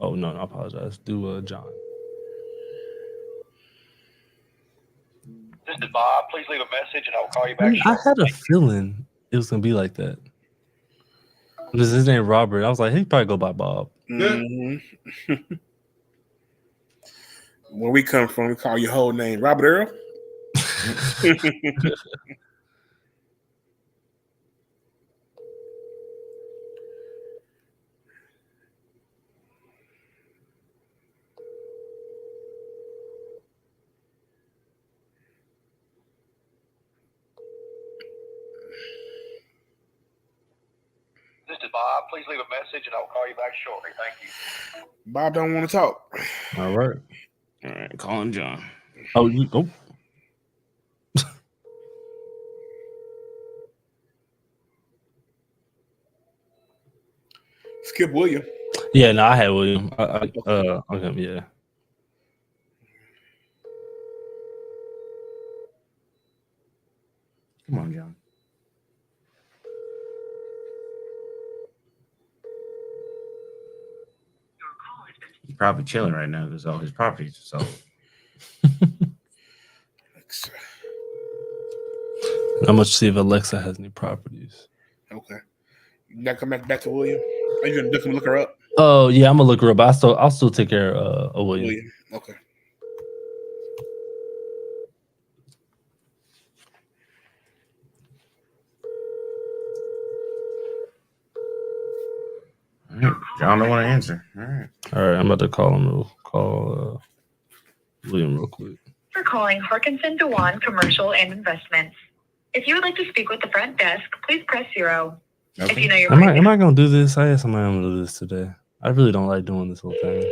Oh no, I apologize. Do John. This is Bob. Please leave a message and I'll call you back. I had a feeling it was gonna be like that. Because his name Robert. I was like, he'd probably go by Bob. Mm-hmm. Where we come from, we call your whole name Robert Earl. This is Bob. Please leave a message and I'll call you back shortly. Thank you. Bob don't want to talk. All right. All right, calling John. Oh. Skip William. Yeah, no, I had William. Okay, yeah. Come on, John. He's probably chilling right now because all his properties are sold. I'm gonna see if Alexa has any properties. Okay. You not come back to William? Are you gonna look her up? Oh yeah, I'm gonna look her up. I'll still take care of William. Okay. All right. John don't want to answer. All right. All right, I'm about to call him. Call William real quick. For calling Harkinson Dewan Commercial and Investments. If you would like to speak with the front desk, please press 0. Okay. If you know your Am I gonna do this? I guess I'm gonna do this today. I really don't like doing this whole thing.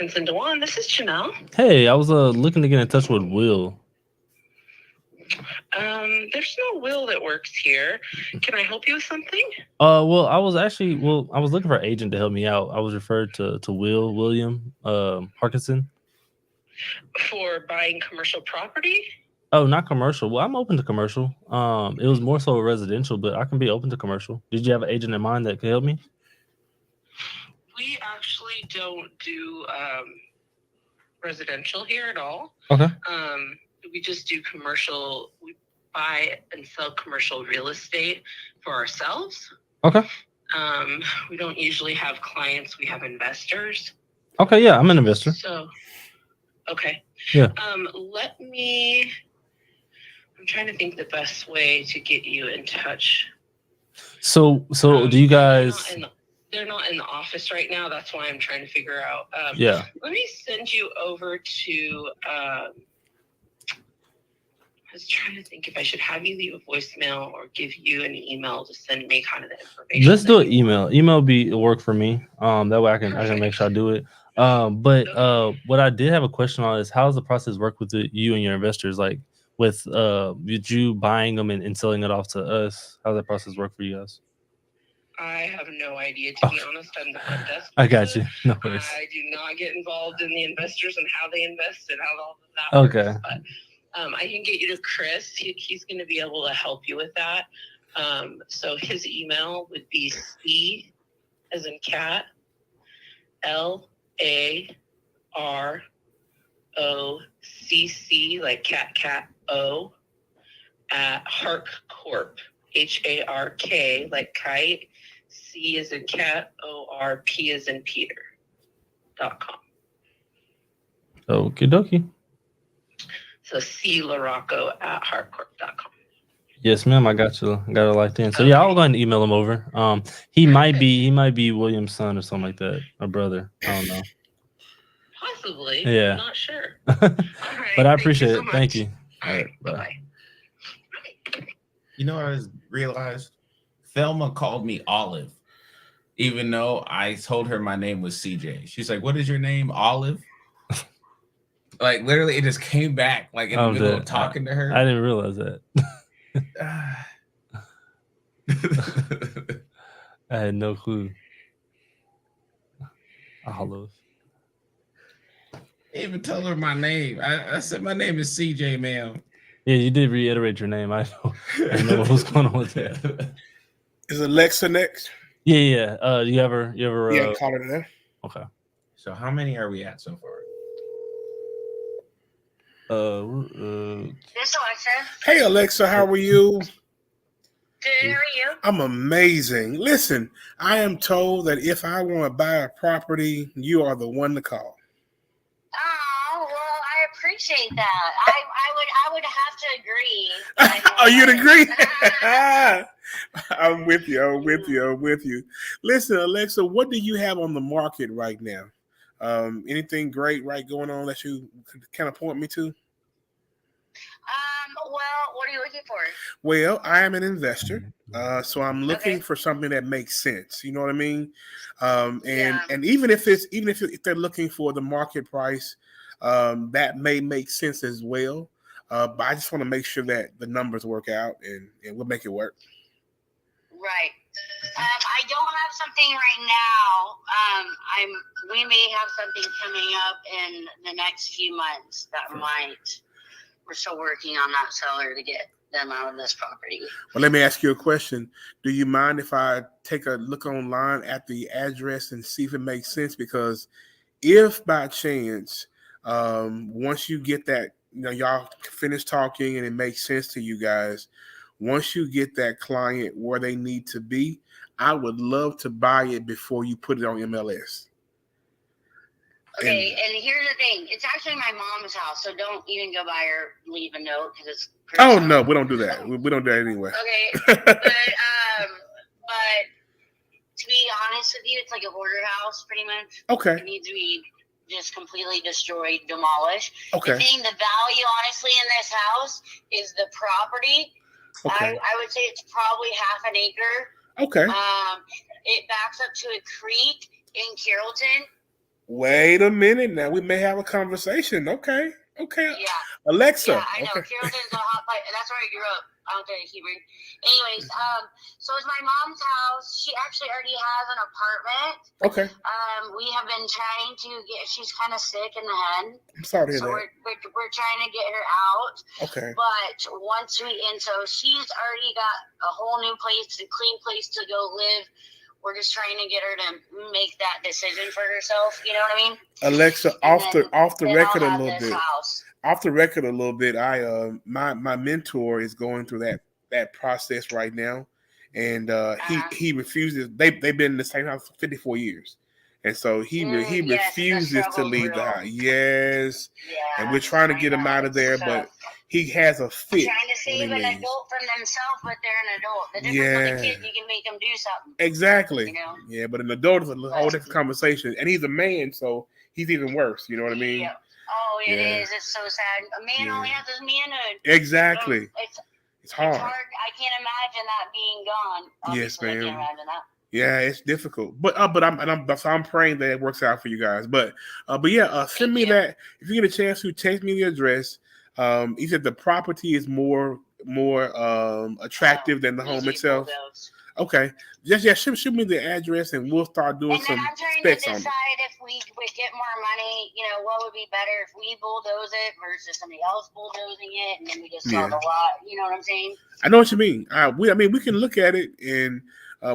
Harkinson Dewan, this is Chanel. Hey, I was looking to get in touch with Will. There's no Will that works here. Can I help you with something? Well, I was looking for an agent to help me out. I was referred to William Harkinson. For buying commercial property? Oh, not commercial. Well, I'm open to commercial. It was more so residential, but I can be open to commercial. Did you have an agent in mind that could help me? We actually don't do residential here at all. Okay. We just do commercial. We buy and sell commercial real estate for ourselves. Okay. We don't usually have clients. We have investors. Okay, yeah, I'm an investor. So, okay. Yeah. I'm trying to think the best way to get you in touch. So do you guys? They're not in the office right now. That's why I'm trying to figure out. Yeah. Let me send you over to. I was trying to think if I should have you leave a voicemail or give you an email to send me kind of the information. Let's do an email. Email work for me. That way I can make sure I do it. But what I did have a question on is how does the process work with you and your investors? Like with you buying them and selling it off to us? How does that process work for you guys? I have no idea, to be honest. I'm the front desk. I got you. No worries. I do not get involved in the investors and how they invest and how all of that works. Okay. But I can get you to Chris. He's going to be able to help you with that. So his email would be C as in cat, LAROCC, like cat O, at Hark Corp, HARK, like kite, C as in cat, ORP as in Peter.com. Okie dokie. So clarocco@heartcorp.com. Yes, ma'am. I got you. Got it locked in. So yeah, I'll go ahead and email him over. He might be William's son or something like that, or brother. I don't know. Possibly. Yeah. I'm not sure. But I appreciate it. Thank you. All right. Bye. Bye-bye. You know what I realized? Thelma called me Olive, even though I told her my name was CJ. She's like, "What is your name, Olive?" Like literally, it just came back like in the middle of talking to her. I didn't realize that. I had no clue. Olive. I didn't even tell her my name. I said my name is CJ, ma'am. Yeah, you did reiterate your name. I know what was going on with that. Is Alexa next? Yeah. You ever? Yeah, call her there. Okay. So how many are we at so far? This Alexa. Hey Alexa, how are you? Good, how are you? I'm amazing. Listen, I am told that if I want to buy a property, you are the one to call. Oh, well, I appreciate that. I would have to agree. Oh, you'd agree? I'm with you. Listen, Alexa, what do you have on the market right now? Anything great going on that you could kind of point me to? Well, what are you looking for? Well, I am an investor, so I'm looking for something that makes sense. You know what I mean? And even if they're looking for the market price, that may make sense as well. But I just want to make sure that the numbers work out, and we'll make it work. Right. I don't have something right now. We may have something coming up in the next few months that we're still working on that seller to get them out of this property. Well, let me ask you a question. Do you mind if I take a look online at the address and see if it makes sense? Because if by chance, once you get that, y'all finish talking and it makes sense to you guys, once you get that client where they need to be, I would love to buy it before you put it on MLS. Okay, and here's the thing. It's actually my mom's house, so don't even go by her, leave a note, because it's pretty Oh, no, we don't do that. We don't do that anyway. Okay, but to be honest with you, it's like a hoarder house, pretty much. Okay. It needs to be just completely destroyed, demolished. Okay. The value, honestly, in this house is the property. Okay. I would say it's probably half an acre. Okay. It backs up to a creek in Carrollton. Wait a minute. Now we may have a conversation. Okay. Yeah. Alexa. Yeah, I know. Okay. Carrollton's a hot place. That's where I grew up. I don't think I keep reading. Anyways, so it's my mom's house. She actually already has an apartment. Okay. We have been trying to get. She's kind of sick in the head. I'm sorry to hear so that. we're trying to get her out. Okay. But so she's already got a whole new place, a clean place to go live. We're just trying to get her to make that decision for herself. You know what I mean? Alexa, off the record a little bit. House. Off the record a little bit. My mentor is going through that process right now, and he refuses. They've been in the same house for 54 years, and so he refuses to leave the house. Yes, and we're trying to get him out of there, but he has a fit. Trying to save an adult from themselves, but they're an adult. The difference with a kid, you can make them do something. Exactly. You know? Yeah, but an adult is a whole different conversation, and he's a man, so he's even worse. You know what I mean? Yeah. Oh, it is. It's so sad. A man only has his manhood. Exactly. It's hard. It's hard. I can't imagine that being gone. Obviously, Yes, ma'am. I can't imagine that. Yeah, it's difficult, but I'm praying that it works out for you guys. But send me that if you get a chance to text me the address. He said the property is more attractive than the home itself. Okay, shoot me the address and we'll start doing some I'm trying specs to on it. decide if we would get more money. What would be better if we bulldoze it versus somebody else bulldozing it, and then we just sell the lot. You know what I'm saying? I know what you mean. We can look at it and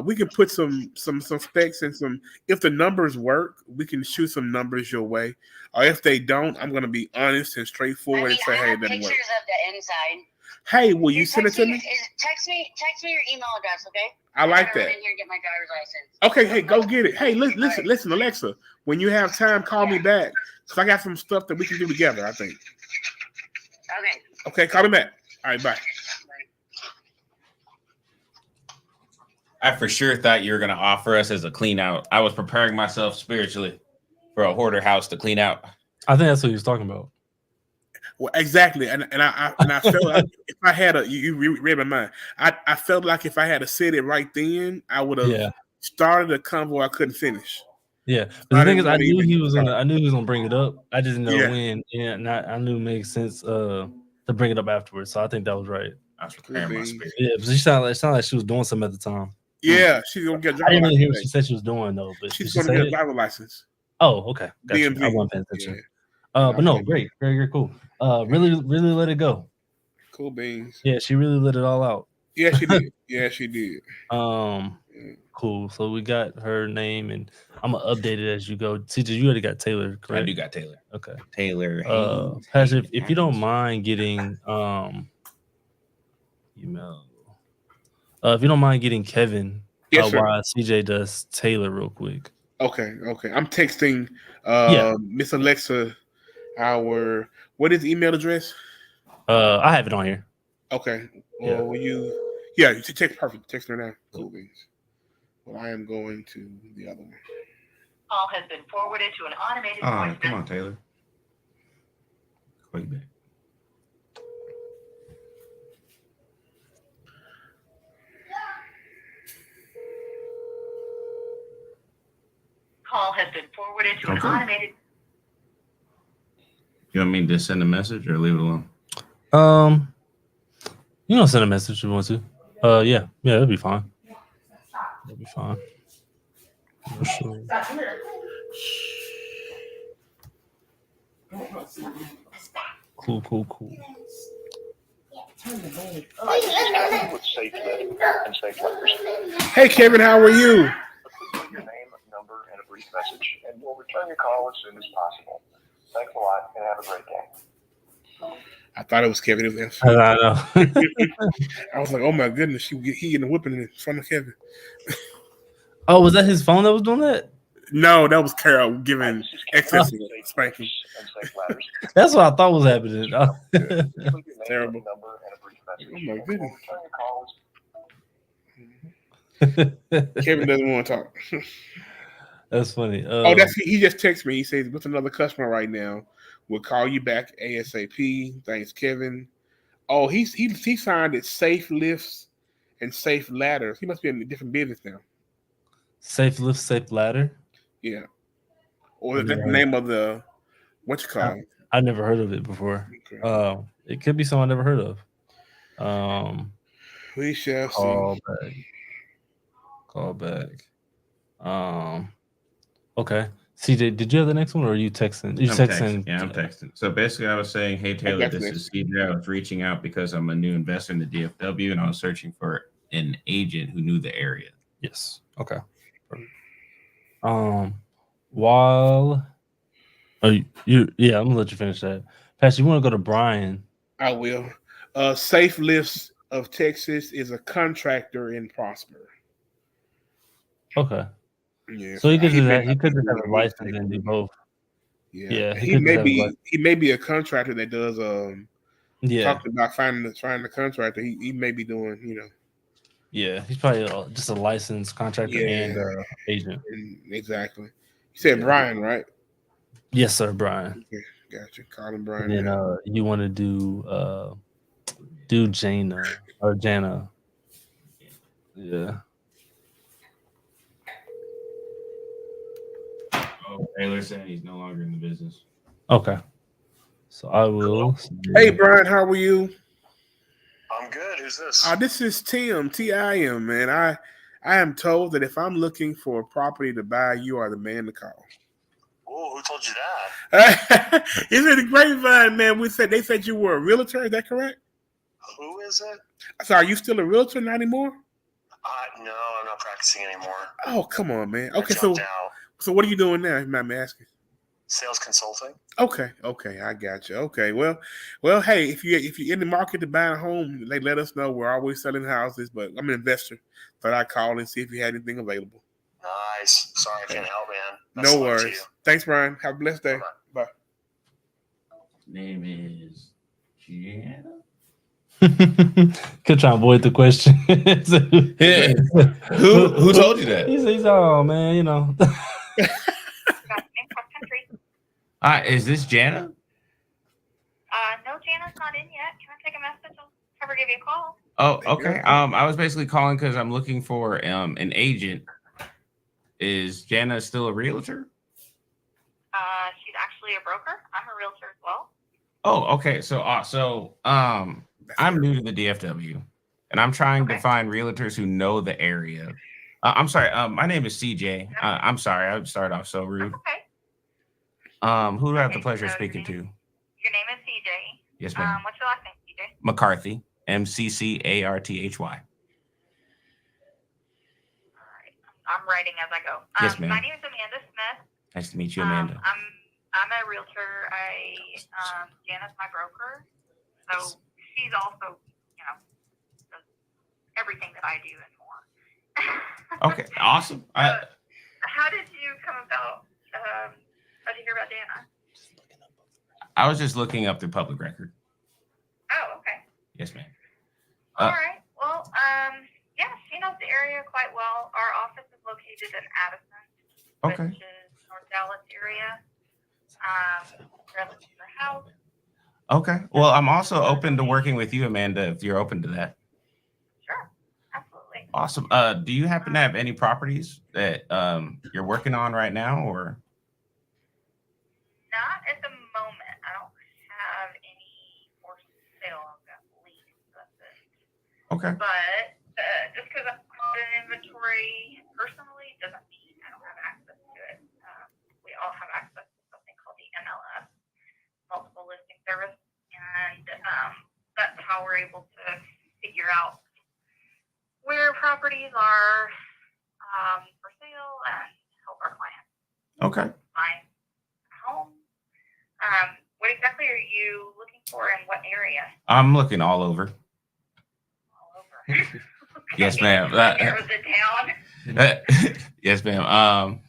we can put some specs and some. If the numbers work, we can shoot some numbers your way. Or if they don't, I'm going to be honest and straightforward and say, hey, it doesn't work. Pictures of the inside. Hey, will you send it to me? Text me your email address, okay? I like gotta that. run in here and get my driver's license. Okay, hey, go get it. Hey, listen, Alexa. When you have time, call me back. Cause I got some stuff that we can do together, I think. Okay. Okay, call me back. All right, bye. I for sure thought you were going to offer us as a clean out. I was preparing myself spiritually for a hoarder house to clean out. I think that's what he was talking about. Well, exactly, and I felt like if I had you read my mind. I felt like if I had said it right then, I would have started a convo I couldn't finish. Yeah, but the thing is, I knew he was gonna bring it up. I just didn't know when. Yeah, and I knew it made sense to bring it up afterwards. So I think that was right. I was preparing my spirit. Yeah, but it sounded like she was doing something at the time. Yeah, she's gonna get a I didn't really hear what she said she was doing though, but she's gonna get a driver's license. Oh, okay. Gotcha. I wasn't paying attention. But no, great, very cool. Really let it go. Cool beans. Yeah, she really let it all out. Yeah, she did. Yeah, she did. Cool. So we got her name, and I'm gonna update it as you go. CJ, you already got Taylor, correct? I do got Taylor. Okay. Taylor. Patrick, if you don't mind getting email. If you don't mind getting Kevin, yes, while CJ does Taylor real quick. Okay. I'm texting Miss Alexa what is the email address? I have it on here. Okay. Well, will you text perfect. Text her now. Cool beans. Well, I am going to the other one. Call has been forwarded to an automated voice. Come on, Taylor. Call you back. Call has been forwarded to an automated. You want me to send a message or leave it alone? You don't send a message if you want to. Yeah, that'd be fine. That'd be fine. Sure. Cool. Hey, Kevin, how are you? Your name, number, and a brief message, and we'll return your call as soon as possible. Thanks a lot, and have a great day. I thought it was Kevin. It was I know. I was like, oh my goodness, he getting a whipping in front of Kevin. Oh, was that his phone that was doing that? No, that was Carol giving excess spanking. That's what I thought was happening. Terrible. Oh my goodness. Kevin doesn't want to talk. That's funny. He just texted me. He says, with another customer right now. We'll call you back ASAP. Thanks, Kevin. Oh, he signed it Safe Lifts and Safe Ladders. He must be in a different business now. Safe Lift, Safe Ladder? Yeah. Or that's the name of the what you call it? I never heard of it before. Okay. It could be something I never heard of. We shall see. Call back. Okay. CJ, did you have the next one, or are you texting? I'm texting. So basically, I was saying, hey, Taylor, this is CJ. I was reaching out because I'm a new investor in the DFW, and I was searching for an agent who knew the area. Yes. Okay. While I'm gonna let you finish that. Pat, you want to go to Brian? I will. Safe Lifts of Texas is a contractor in Prosper. Okay. Yeah. So he could do that. He could just have a license and do both. Yeah. He may be a contractor that does talking about finding the contractor. He may be doing, Yeah, he's probably just a licensed contractor and agent. Exactly. You said Brian, right? Yes, sir, Brian. Okay, gotcha. Call him Brian. And then you want to do Jana or Jana. Yeah. Oh, Taylor said he's no longer in the business. Okay. So I will. Hey, Brian, how are you? I'm good. Who's this? This is Tim, Tim, man. I am told that if I'm looking for a property to buy, you are the man to call. Oh, who told you that? Is it a grapevine, man? They said you were a realtor. Is that correct? Who is it? So are you still a realtor not anymore? No, I'm not practicing anymore. Oh, come on, man. Okay, so what are you doing now? If you mind me asking. sales consulting. Okay, I got you. Okay, well, hey, if you're in the market to buy a home, let us know. We're always selling houses, but I'm an investor, but I call and see if you had anything available. Nice. Sorry I can't help, man. No worries. Thanks, Brian. Have a blessed day. Bye. Name is Gianna. Could try to avoid the question. Yeah. Who told you that? He's oh man, you know. Is this Jana? No, Jana's not in yet. Can I take a message? I'll have her give you a call. Oh, okay. I was basically calling because I'm looking for an agent. Is Jana still a realtor? She's actually a broker. I'm a realtor as well. Oh, okay. So I'm new to the DFW, and I'm trying to find realtors who know the area. I'm sorry. My name is CJ. I'm sorry. I started off so rude. Okay. Who do I have the pleasure of speaking to? Your name is CJ. Yes, ma'am. What's your last name, CJ? McCarthy. MCCARTHY. All right. I'm writing as I go. Yes, ma'am. My name is Amanda Smith. Nice to meet you, Amanda. I'm a realtor. Jana's my broker. So she's also, does everything that I do and more. Okay, awesome. How did you come about? How did you hear about Jana? I was just looking up the public record. Oh, okay. Yes, ma'am. All right. Well, yeah, she knows the area quite well. Our office is located in Addison, which is North Dallas area. Relative to her house. Okay. Well, I'm also open to working with you, Amanda, if you're open to that. Sure. Absolutely. Awesome. Do you happen to have any properties that you're working on right now, or? Not at the moment. I don't have any for sale. I've got leads. That's it. Okay. But just because I've called an inventory personally doesn't mean I don't have access to it. We all have access to something called the MLS, Multiple Listing Service, and that's how we're able to figure out where properties are for sale and help our clients Okay. find a home. What exactly are you looking for in what area? I'm looking all over. All over. Okay. Yes, ma'am. Narrows it down. Yes, ma'am.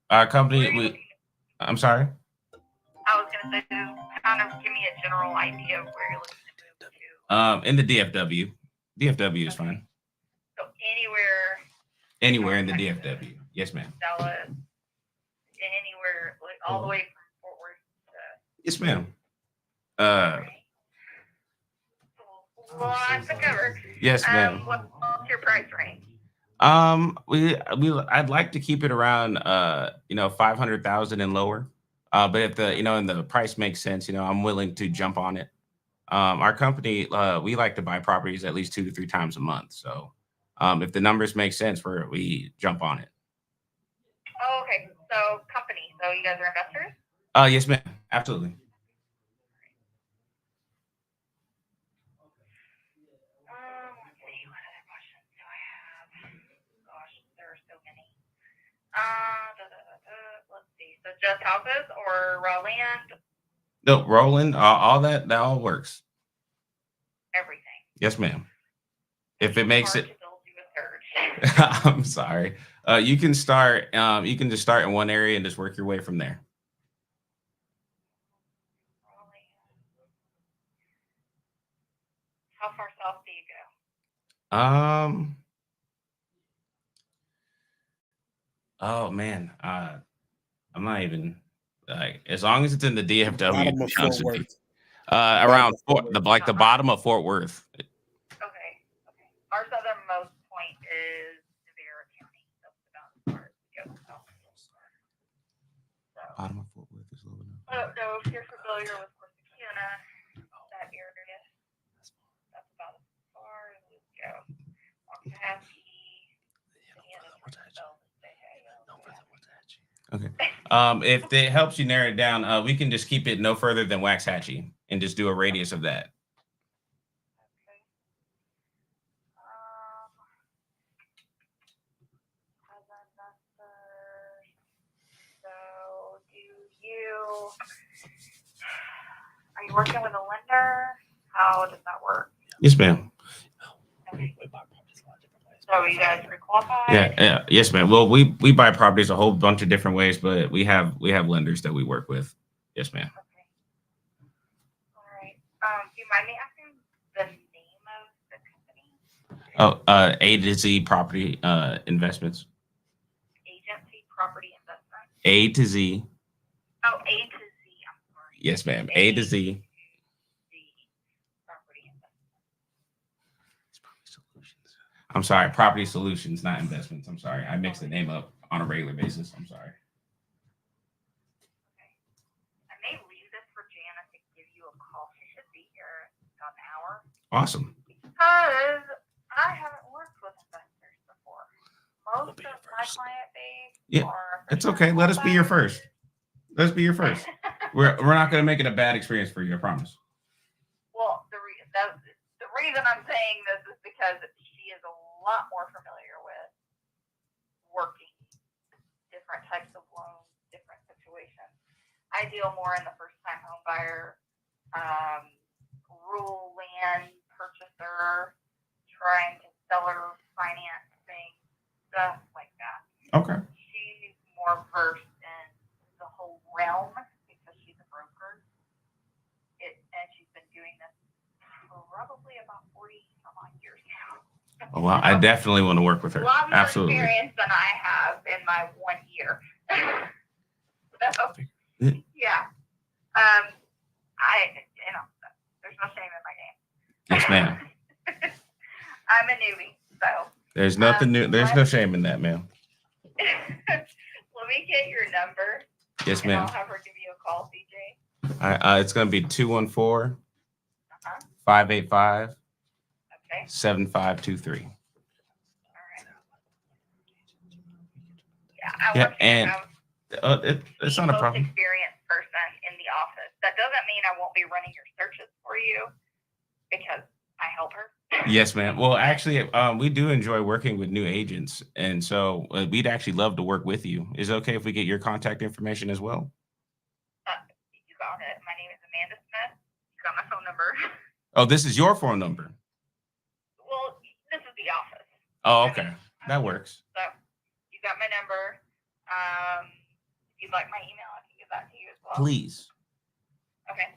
Our company. I'm sorry. I was gonna say, kind of give me a general idea of where you're looking to move to. In the DFW. DFW is fine. So anywhere. Anywhere in the DFW. Yes, ma'am. Dallas. Anywhere, like all the way from Fort Worth to. Yes, ma'am. Lots to cover. Yes, ma'am. What's your price range? I'd like to keep it around 500,000 and lower. But if and the price makes sense, I'm willing to jump on it. Our company, we like to buy properties at least 2 to 3 times a month. So, if the numbers make sense, we jump on it. Oh, okay. So company. So you guys are investors? Yes, ma'am. Absolutely. Let's see. What other questions do I have? Gosh, there are so many. Let's see. So just houses or raw land? No, rolling, all that all works. Everything. Yes, ma'am. If it makes it. To build you a third. I'm sorry. You can start. You can just start in one area and just work your way from there. How far south do you go? Oh man. I'm not even like, as long as it's in the DFW. Bottom of Fort Worth. Around the bottom of Fort Worth. Okay. Our southernmost point is Navarre County. That's about as far as we go south. Bottom of Fort Worth is low enough. I don't know if you're familiar with Corsicana, that area. That's about as far as we go. Waxahachie. Okay. If it helps you narrow it down, we can just keep it no further than Waxahachie and just do a radius of that. Okay. So do you working with a lender? How does that work? Yes, ma'am. So you guys pre-qualified? Yeah. Yes, ma'am. Well, we buy properties a whole bunch of different ways, but we have lenders that we work with. Yes, ma'am. Okay. All right. Do you mind me asking the name of the company? Oh, A to Z Property Investments. Agency Property Investment. A to Z. Oh, A to Z. I'm sorry. Yes, ma'am. A to Z. Property Investment. I'm sorry, Property Solutions, not investments. I'm sorry. I mix the name up on a regular basis. I'm sorry. Okay. I may leave this for Jana to give you a call. She should be here in about an hour. Awesome. Because I haven't worked with investors before. Most of my client base are. It's okay. Let us be your first. Let's be your first. We're not going to make it a bad experience for you. I promise. Well, the reason I'm saying this is because she is a lot more familiar with working different types of loans, different situations. I deal more in the first-time home buyer, rural land purchaser, trying to seller financing, stuff like that. Okay. She's more versed in the whole realm because she's a broker. And she's been doing this for probably about 40 some odd years now. Oh, wow. I definitely want to work with her. A lot more Absolutely. experience than I have in my 1 year. So, yeah. There's no shame in my game. Yes, ma'am. I'm a newbie, so. There's nothing new. There's no shame in that, ma'am. Let me get your number. Yes, and ma'am. I'll have her give you a call, CJ. It's going to be 214 Uh-huh. 585 Okay. 7523. All right. Yeah, I Yeah, want you and to have it's the not a most problem. experienced person in the office. That doesn't mean I won't be running your searches for you because I help her. Yes, ma'am. Well, actually, we do enjoy working with new agents, and so we'd actually love to work with you. Is it okay if we get your contact information as well? You got it. My name is Amanda Smith. You got my phone number. Oh, this is your phone number. Well, this is the office. Oh, okay. That works. So you got my number. If you'd like my email, I can give that to you as well. Please. Okay.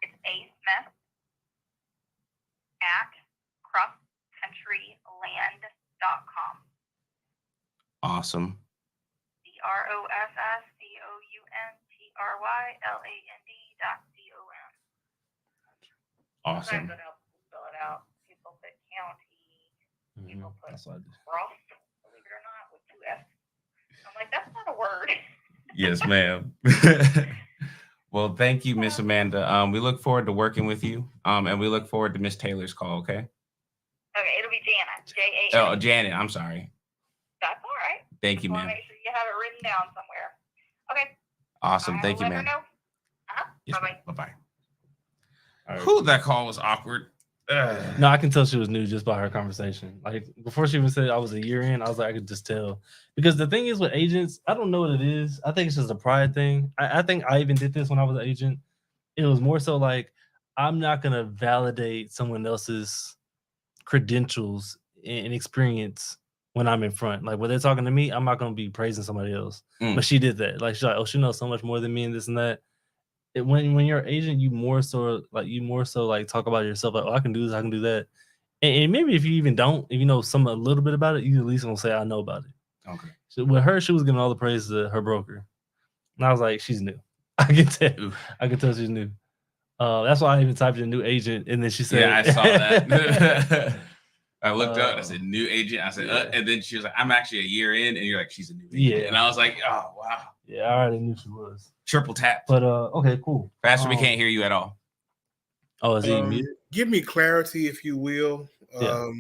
It's asmith@crosscountryland.com. Awesome. CROSSCOUNTRYLAND.com. Awesome. Sometimes it helps to spell it out. People put county, people put That's what I do. cross, believe it or not, with 2 F's. I'm like, that's not a word. Yes, ma'am. Well, thank you, Miss Amanda. We look forward to working with you. And we look forward to Miss Taylor's call, okay? Okay, it'll be Jana. J-A-N. Oh, Janet, I'm sorry. That's all right. Thank you, Just wanna ma'am. make sure you have it written down somewhere. Okay. Awesome. I Thank will you, let her ma'am. know. Yes, Bye-bye. bye-bye. All right. Whew, that call was awkward. No, I can tell she was new just by her conversation. Like before she even said I was a year in, I was like, I could just tell. Because the thing is with agents, I don't know what it is. I think it's just a pride thing. I think I even did this when I was an agent. It was more so like I'm not gonna validate someone else's credentials and experience when I'm in front. Like when they're talking to me, I'm not gonna be praising somebody else. Mm. But she did that. Like she's like, oh, she knows so much more than me and this and that. When you're an agent, you more so talk about yourself, like, oh, I can do this, I can do that. And maybe if you even don't, if you know a little bit about it, you at least gonna say I know about it. Okay. So with her, she was giving all the praise to her broker. And I was like, she's new. I can tell. Oof. I can tell she's new. That's why I even typed in new agent, and then she said, Yeah, I saw that. I looked up and I Uh, said, new agent. I said, yeah. and then she was like, I'm actually a year in. And you're like, she's a new agent. Yeah. And I was like, oh, wow. Yeah, I already knew she was. Triple tap. But okay, cool. Pastor, we can't hear you at all. Oh, is he muted? Give me clarity, if you will. Yeah.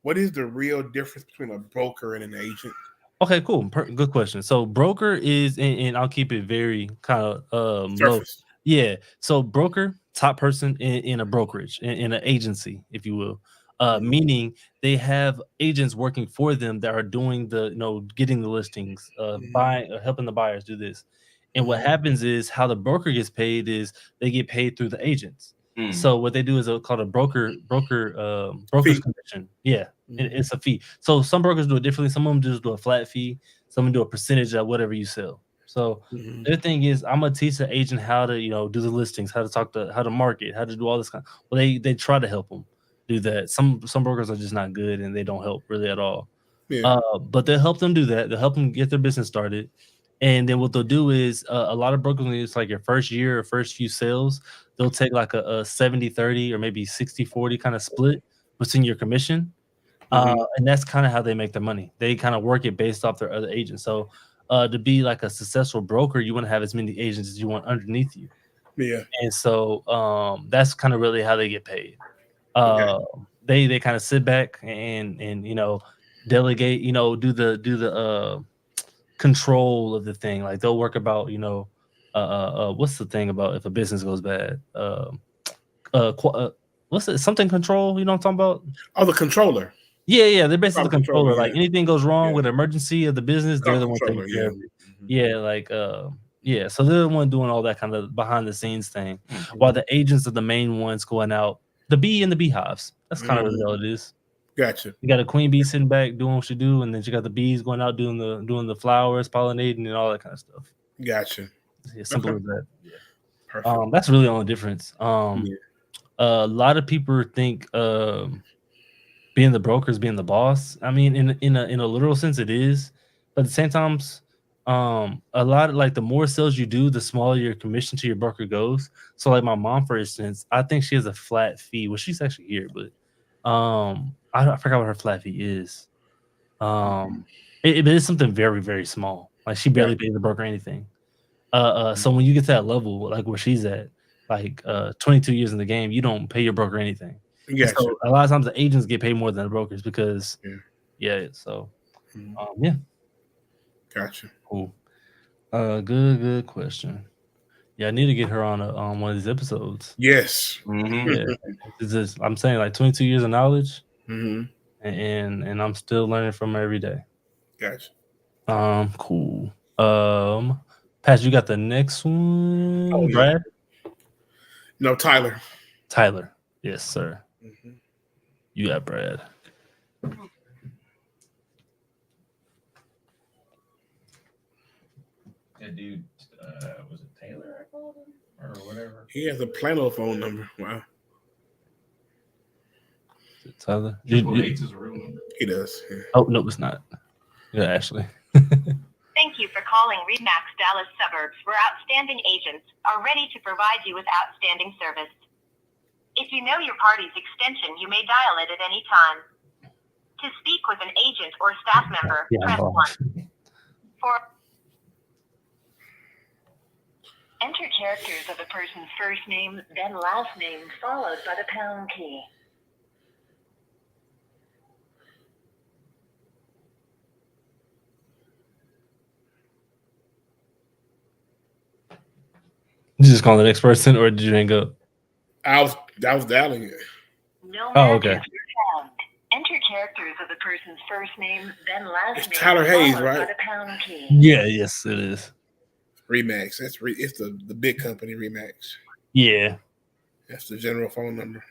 What is the real difference between a broker and an agent? Okay, cool. Good question. So broker is, and I'll keep it very kind of low. Surface. Yeah. So broker, top person in a brokerage, in an agency, if you will. Meaning they have agents working for them that are doing the, getting the listings, helping the buyers do this. And what happens is how the broker gets paid is they get paid through the agents. Mm. So what they do is called a broker's Fee. commission. Yeah, it's a fee. So some brokers do it differently. Some of them just do a flat fee. Some of them do a percentage of whatever you sell. So the thing is, I'm gonna teach the agent how to, do the listings, how to talk to, how to market, how to do all this kind. Well, they try to help them do that. Some brokers are just not good and they don't help really at all. Yeah. But they'll help them do that. They'll help them get their business started. And then what they'll do is a lot of brokers, when it's like your first year or first few sales, they'll take like a 70-30 or maybe 60-40 kind of split between your commission. And that's kind of how they make their money. They kind of work it based off their other agents. So to be like a successful broker, you want to have as many agents as you want underneath you. Yeah. And so that's kind of really how they get paid. They kind of sit back and delegate, do the control of the thing. Like they'll work about, what's the thing about if a business goes bad? What's it? Something control, you know what I'm talking about? Oh, the controller. Yeah, they're basically the controller. Like yeah. anything goes wrong with emergency of the business, they're the one taking Controller, care of it. Yeah, so they're the one doing all that kind of behind the scenes thing, while the agents are the main ones going out, the bee and the beehives. That's kind of really all it is. Gotcha. You got a queen bee sitting back doing what she do, and then you got the bees going out doing the flowers, pollinating, and all that kind of stuff. Gotcha. Yeah, simple as that. Yeah. Perfect. That's really the only difference. A lot of people think being the broker is being the boss. I mean, in a literal sense, it is, but at the same time, a lot of like the more sales you do, the smaller your commission to your broker goes. So, like my mom, for instance, I think she has a flat fee. Well, she's actually here, but I forgot what her flat fee is. It is something very, very small. Like she barely pays the broker anything. So when you get to that level, like where she's at, like 22 years in the game, you don't pay your broker anything. Gotcha. So a lot of times the agents get paid more than the brokers because so Gotcha. Cool. Good question. Yeah, I need to get her on one of these episodes. Yes. Yeah. I'm saying like 22 years of knowledge. And I'm still learning from her every day. Gotcha. Cool. Pat, you got the next one? Oh, Brad? No, Tyler. Tyler. Yes, sir. You got Brad. That dude, was it Taylor I called him? Or whatever? He has a Plano phone number. Wow. Tyler? Hates his real number. He does. Yeah. Oh, no, it's not. Yeah, Ashley. Thank you for calling REMAX Dallas Suburbs, where outstanding agents are ready to provide you with outstanding service. If you know your party's extension, you may dial it at any time. To speak with an agent or staff member, press 1. Enter characters of a person's first name, then last name, followed by the pound key. Did you just call the next person, or did you hang up? I was dialing it. No okay. matches were found. Enter characters of the person's first name, then last It's name. Tyler Hayes, followed right? by the pound key. Yeah, yes, it is. Remax. That's it's the big company Remax. Yeah. That's the general phone number.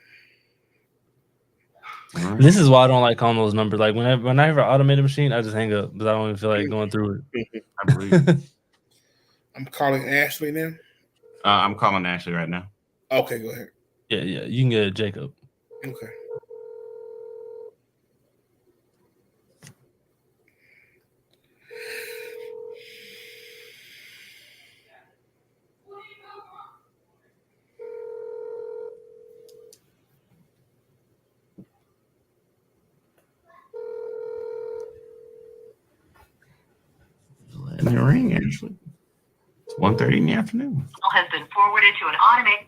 This is why I don't like calling those numbers. Like whenever I have an automated machine, I just hang up because I don't even feel like going through it. I believe. I'm calling Ashley now. I'm calling Ashley right now. Okay, go ahead. Yeah, you can get Jacob. Okay. Let me ring, Ashley. It's 1:30 in the afternoon. Has been forwarded to an automated.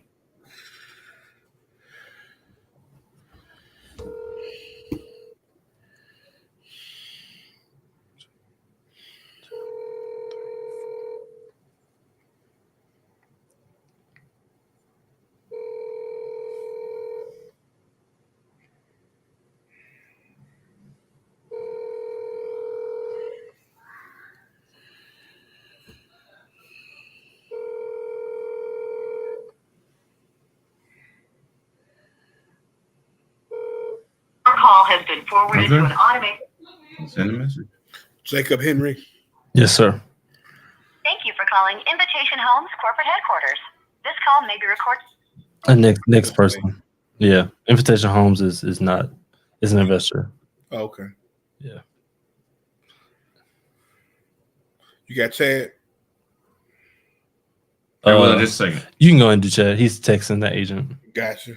has been forwarded to an automated. Send a message. Jacob Henry. Yes, sir. Thank you for calling Invitation Homes corporate headquarters. This call may be recorded. Next person. Yeah, Invitation Homes is an investor. Oh, okay. Yeah. You got Chad? Just a second. You can go and do chat. He's texting the agent. Gotcha.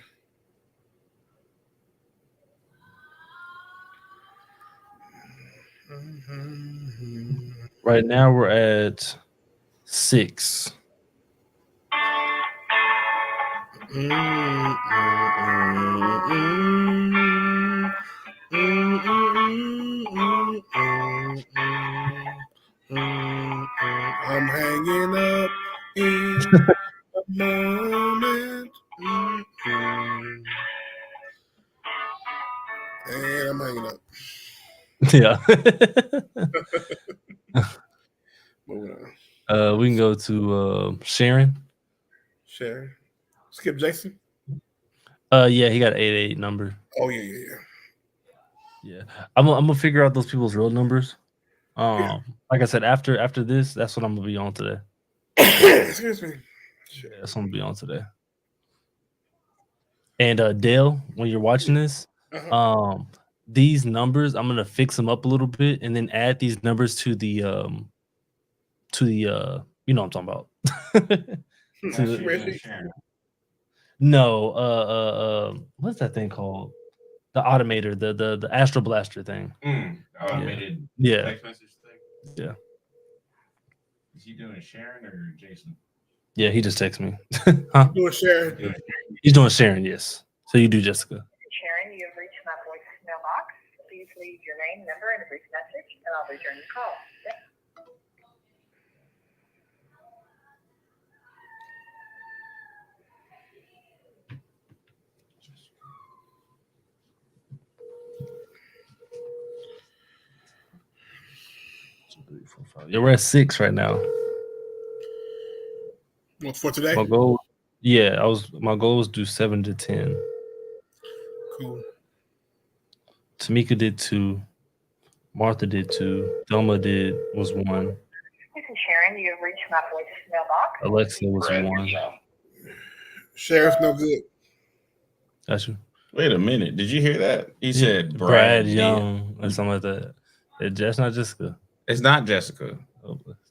Right now we're at 6. I'm hanging up in a moment. And I'm hanging up. Yeah. Moving on. We can go to Sharon. Sharon. Skip Jason. Yeah, he got 88 number. Oh yeah. Yeah. I'm gonna figure out those people's real numbers. Yeah. Like I said, after this, that's what I'm gonna be on today. Excuse me. Yeah, that's what I'm gonna be on today. And Dale, when you're watching this, these numbers, I'm gonna fix them up a little bit and then add these numbers to the you know what I'm talking about. No, what's that thing called? The automator, the Astro Blaster thing. Automated text message thing. Yeah. Is he doing Sharon or Jason? Yeah, he just texted me. Huh? Doing Sharon. He's doing Sharon, yes. So you do Jessica. Sharon, you have reached my voicemail box. Please leave your name, number, and a brief message, and I'll return your call. Yep. Yeah, we're at 6 right now. What for today? My goal, my goal was to do 7 to 10. Cool. Tamika did 2. Martha did 2. Thelma was 1. This is Sharon. You have reached my voicemail box. Alexa was 1. Sheriff's no good. Got you. Wait a minute. Did you hear that? He said Brad Young or something like that. That's not Jessica. It's not Jessica.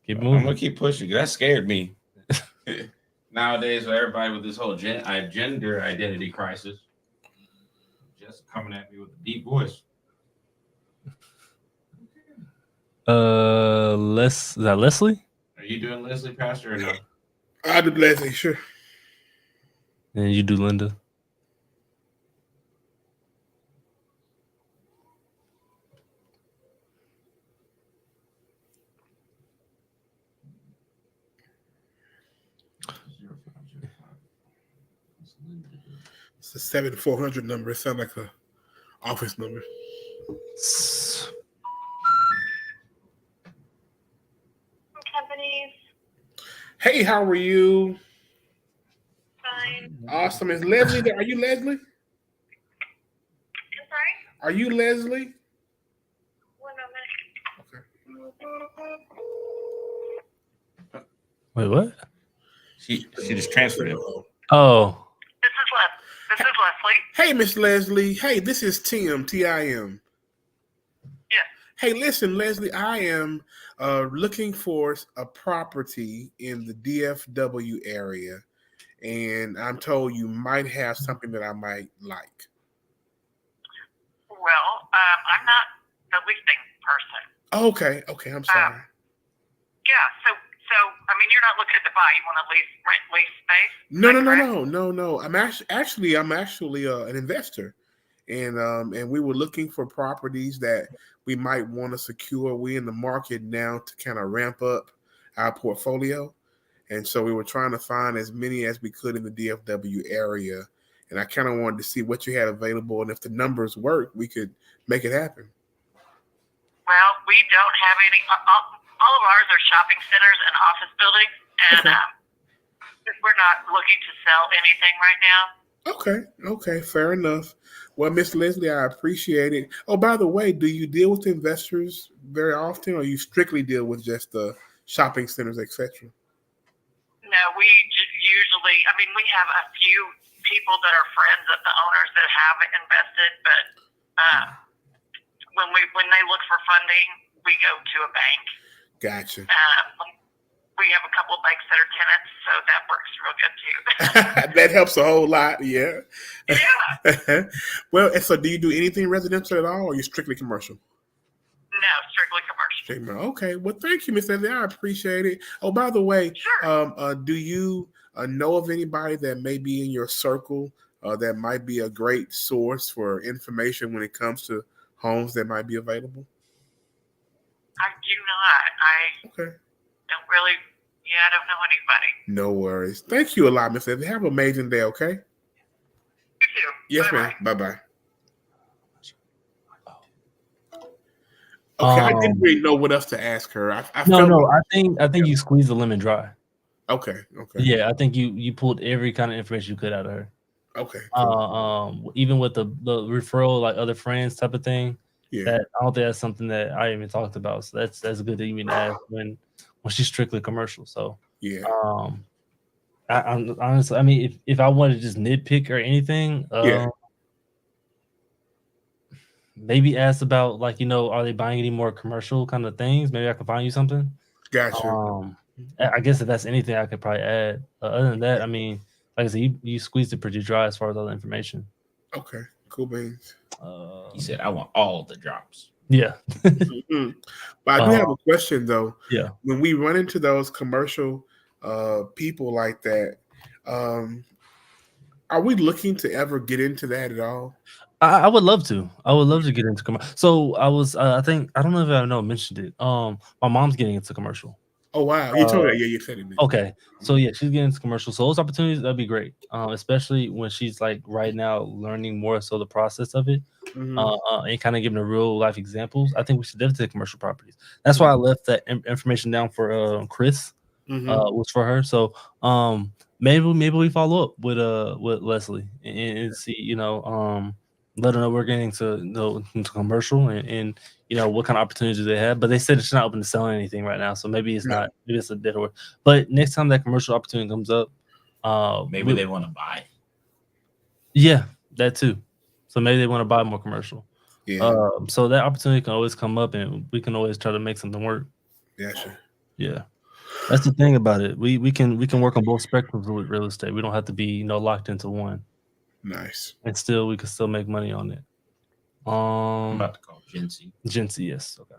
Keep moving. I'm gonna keep pushing. That scared me. Nowadays, with everybody with this whole gender identity crisis, just coming at me with a deep voice. Is that Leslie? Are you doing Leslie, Pastor, or no? I do Leslie, sure. And you do Linda. It's a 7400 number. It sounds like a office number. Companies. Hey, how are you? Fine. Awesome. Is Leslie there? Are you Leslie? I'm sorry? Are you Leslie? 1 moment. Okay. Wait, what? She just transferred it. Oh. This is Leslie. Hey, Miss Leslie. Hey, this is Tim, T-I-M. Yes. Hey, listen, Leslie, I am looking for a property in the DFW area, and I'm told you might have something that I might like. Well, I'm not the leasing person. Okay, I'm sorry. Yeah, so I mean, you're not looking to buy. You want to lease space? No. I'm actually an investor, and we were looking for properties that we might want to secure. We're in the market now to kind of ramp up our portfolio, and so we were trying to find as many as we could in the DFW area. And I kind of wanted to see what you had available, and if the numbers work, we could make it happen. Well, we don't have any. All of ours are shopping centers and office buildings, and we're not looking to sell anything right now. Okay, fair enough. Well, Miss Leslie, I appreciate it. Oh, by the way, do you deal with investors very often, or you strictly deal with just the shopping centers, etc.? No, we usually, I mean, we have a few people that are friends of the owners that have invested, but when they look for funding, we go to a bank. Gotcha. We have a couple of banks that are tenants, so that works real good too. That helps a whole lot. Yeah. Yeah. Well, and so do you do anything residential at all, or are you strictly commercial? No, strictly commercial. Okay. Well, thank you, Miss Leslie. I appreciate it. Oh, by the way, Sure. Do you know of anybody that may be in your circle that might be a great source for information when it comes to homes that might be available? I do not. Okay. Don't really. Yeah, I don't know anybody. No worries. Thank you a lot, Miss Leslie. Have an amazing day. Okay. You too. Yes, Bye-bye. ma'am. Bye. Okay, I didn't really know what else to ask her. I think you squeezed the lemon dry. Okay. Yeah, I think you pulled every kind of information you could out of her. Okay. Cool. Even with the referral, like other friends type of thing. Yeah. That I don't think that's something that I even talked about. So that's good that you even asked when she's strictly commercial. So yeah. I'm honestly, I mean, if I wanted to just nitpick or anything, maybe ask about, like, are they buying any more commercial kind of things? Maybe I can find you something. Gotcha. I guess if that's anything I could probably add. Other than that, I mean, like I said, you squeezed it pretty dry as far as all the information. Okay, cool beans. He said, "I want all the drops." Yeah. Mm-hmm. But I do have a question though. Yeah. When we run into those commercial people like that, are we looking to ever get into that at all? I would love to. I would love to get into commercial. So I was, I think, I don't know if I mentioned it. My mom's getting into commercial. Oh wow, you told her. Yeah, you said it. Okay, so yeah, she's getting into commercial. So those opportunities, that'd be great. Especially when she's like right now learning more so the process of it, and kind of giving her real life examples. I think we should definitely take commercial properties. That's why I left that information down for Chris. Was for her. So maybe we follow up with Leslie and see, let her know we're getting into commercial and what kind of opportunities they have. But they said it's not open to selling anything right now, so maybe it's not. Maybe it's a dead horse. But next time that commercial opportunity comes up, maybe they want to buy. Yeah, that too. So maybe they want to buy more commercial. Yeah. So that opportunity can always come up, and we can always try to make something work. Yeah, sure. Yeah. That's the thing about it. We can work on both spectrums with real estate. We don't have to be locked into one. Nice. And still we can still make money on it. I'm about to call Gency. Gency, yes. Okay.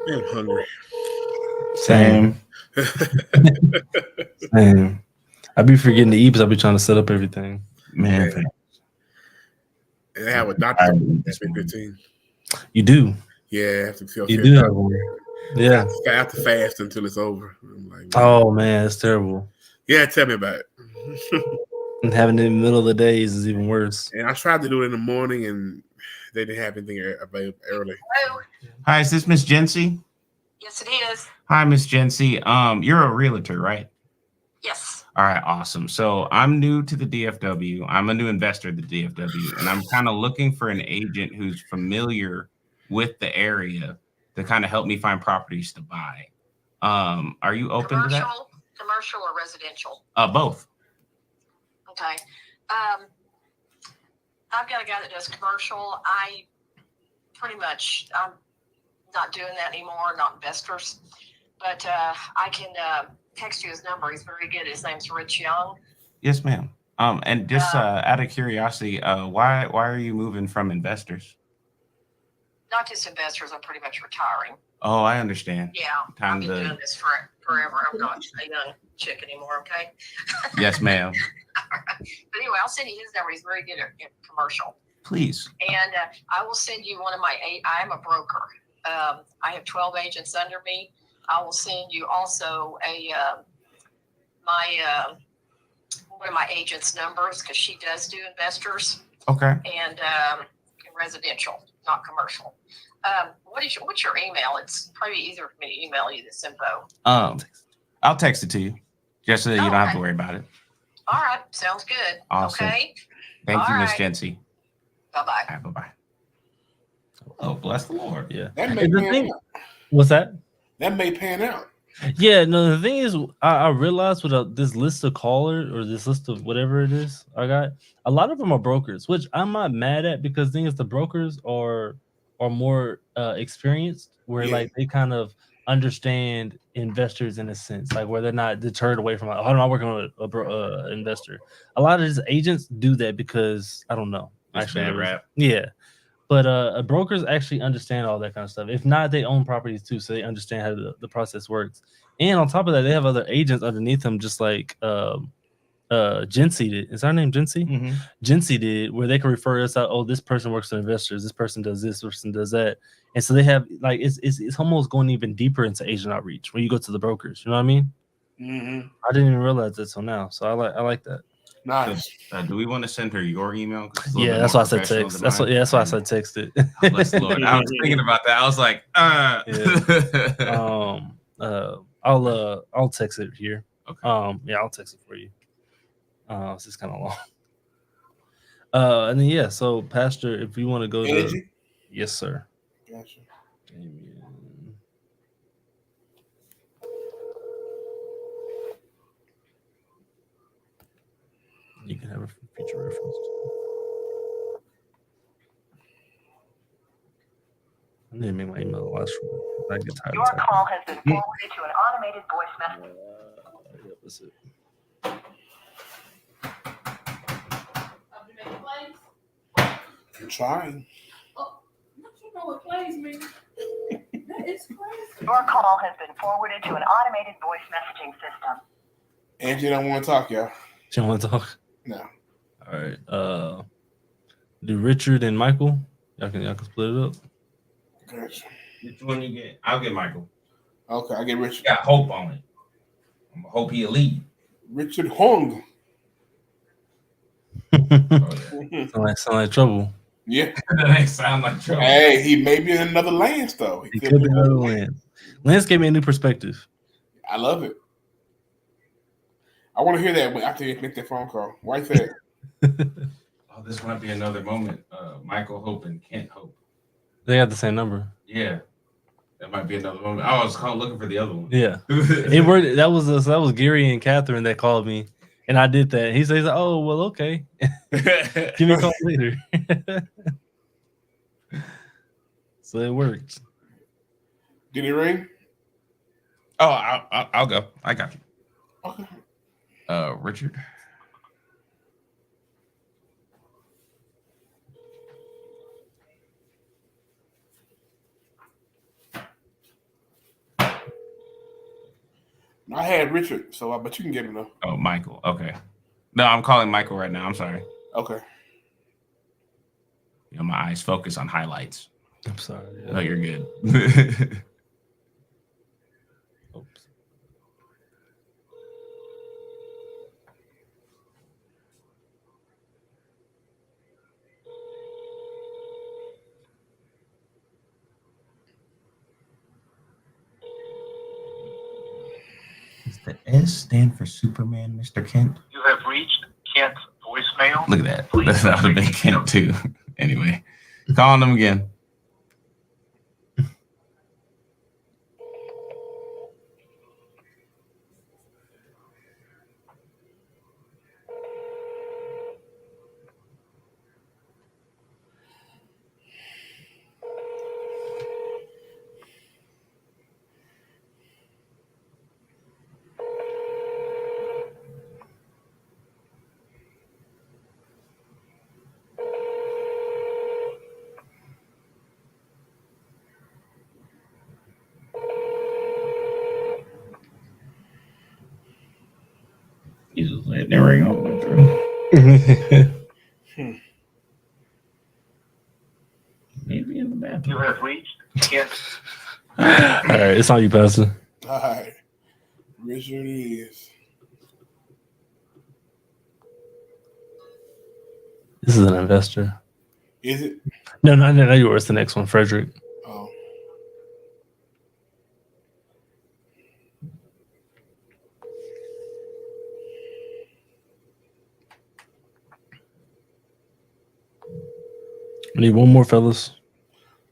I'm hungry. Same. Same. I be forgetting to eat because I be trying to set up everything. Man. And I have a doctor that's been 15. You do? Yeah, I have to feel. You do have one. Yeah. I have to fast until it's over. I'm like, oh man, it's terrible. Yeah, tell me about it. And having it in the middle of the days is even worse. And I tried to do it in the morning, and they didn't have anything available early. Hello. Hi, is this Miss Gency? Yes, it is. Hi, Miss Gency. You're a realtor, right? Yes. All right, awesome. So I'm new to the DFW. I'm a new investor at the DFW, and I'm kind of looking for an agent who's familiar with the area to kind of help me find properties to buy. Are you open to that? Commercial or residential? Both. Okay. I've got a guy that does commercial. I'm not doing that anymore, not investors. But I can text you his number. He's very good. His name's Rich Young. Yes, ma'am. And just out of curiosity, why are you moving from investors? Not just investors. I'm pretty much retiring. Oh, I understand. Yeah, I've been doing this forever. I'm not a young chick anymore. Okay. Yes, ma'am. But anyway, I'll send you his number. He's very good at commercial. Please. And I will send you one of my I'm a broker. I have 12 agents under me. I will send you also one of my agent's numbers because she does do investors. Okay. And residential, not commercial. What's your email? It's probably easier for me to email you this info. I'll text it to you just so that you don't have to worry about it. All right, sounds good. Awesome. Okay. Thank you, Miss right. Jency. Bye-bye. Bye-bye. Oh, bless the Lord. Yeah. That may pan out. What's that? That may pan out. Yeah, no, the thing is, I realized with this list of callers or this list of whatever it is I got, a lot of them are brokers, which I'm not mad at because the thing is the brokers are more experienced, where like they kind of understand investors in a sense, like where they're not deterred away from like, oh, I'm not working with a investor. A lot of these agents do that because I don't know. Actually, rap. Yeah. But brokers actually understand all that kind of stuff. If not, they own properties too, so they understand how the process works. And on top of that, they have other agents underneath them, just like Jency did. Is our name Jency? Mm-hmm. Jency did, where they can refer us out. Oh, this person works with investors. This person does this. This person does that. And so they have like it's almost going even deeper into agent outreach when you go to the brokers. You know what I mean? Mm-hmm. I didn't even realize that till now. So I like that. Nice. Do we want to send her your email? Yeah, that's why I said text. That's why I said text it. Oh, bless the Lord. I was thinking about that. I was like, I'll text it here. Okay. Yeah, I'll text it for you. It's just kind of long. And then so Pastor, if you want to go to, yes, sir. Gotcha. Amen. You can have a future reference. I need to make my email last one. I get tired. Your call has been forwarded to an automated voice message. Yep, that's it. I'm trying. You know what plays me? That is crazy. Your call has been forwarded to an automated voice messaging system. Angie don't want to talk, y'all. You don't want to talk? No. All right. Do Richard and Michael? Y'all can split it up. Gotcha. Which one you get? I'll get Michael. Okay, I get Richard. Got hope on it. I'm gonna hope he'll lead. Richard Hong. Sound like trouble. Yeah. That sound like trouble. Hey, he may be in another Lance though. He could be another Lance. Lance gave me a new perspective. I love it. I want to hear that after you make that phone call. Why that? Oh, this might be another moment. Michael Hope and Kent Hope. They got the same number. Yeah, that might be another moment. I was looking for the other one. Yeah, it worked. That was Gary and Catherine that called me, and I did that. He says, "Oh, well, okay. Give me a call later." So it worked. Did it ring? Oh, I'll go. I got you. Okay. Richard. I had Richard, but you can get him though. Oh, Michael. Okay. No, I'm calling Michael right now. I'm sorry. Okay. You know, my eyes focus on highlights. I'm sorry. Yeah. No, you're good. Oops. Does the S stand for Superman, Mr. Kent? You have reached Kent's voicemail. Look at that. That would have been Kent too. Anyway, calling him again. He's just letting it ring all the way through. Maybe in the bathroom. You have reached Kent. All right, it's on you, Pastor. All right. Richard is. This is an investor. Is it? No, yours. The next one, Frederick. Oh. I need one more, fellas.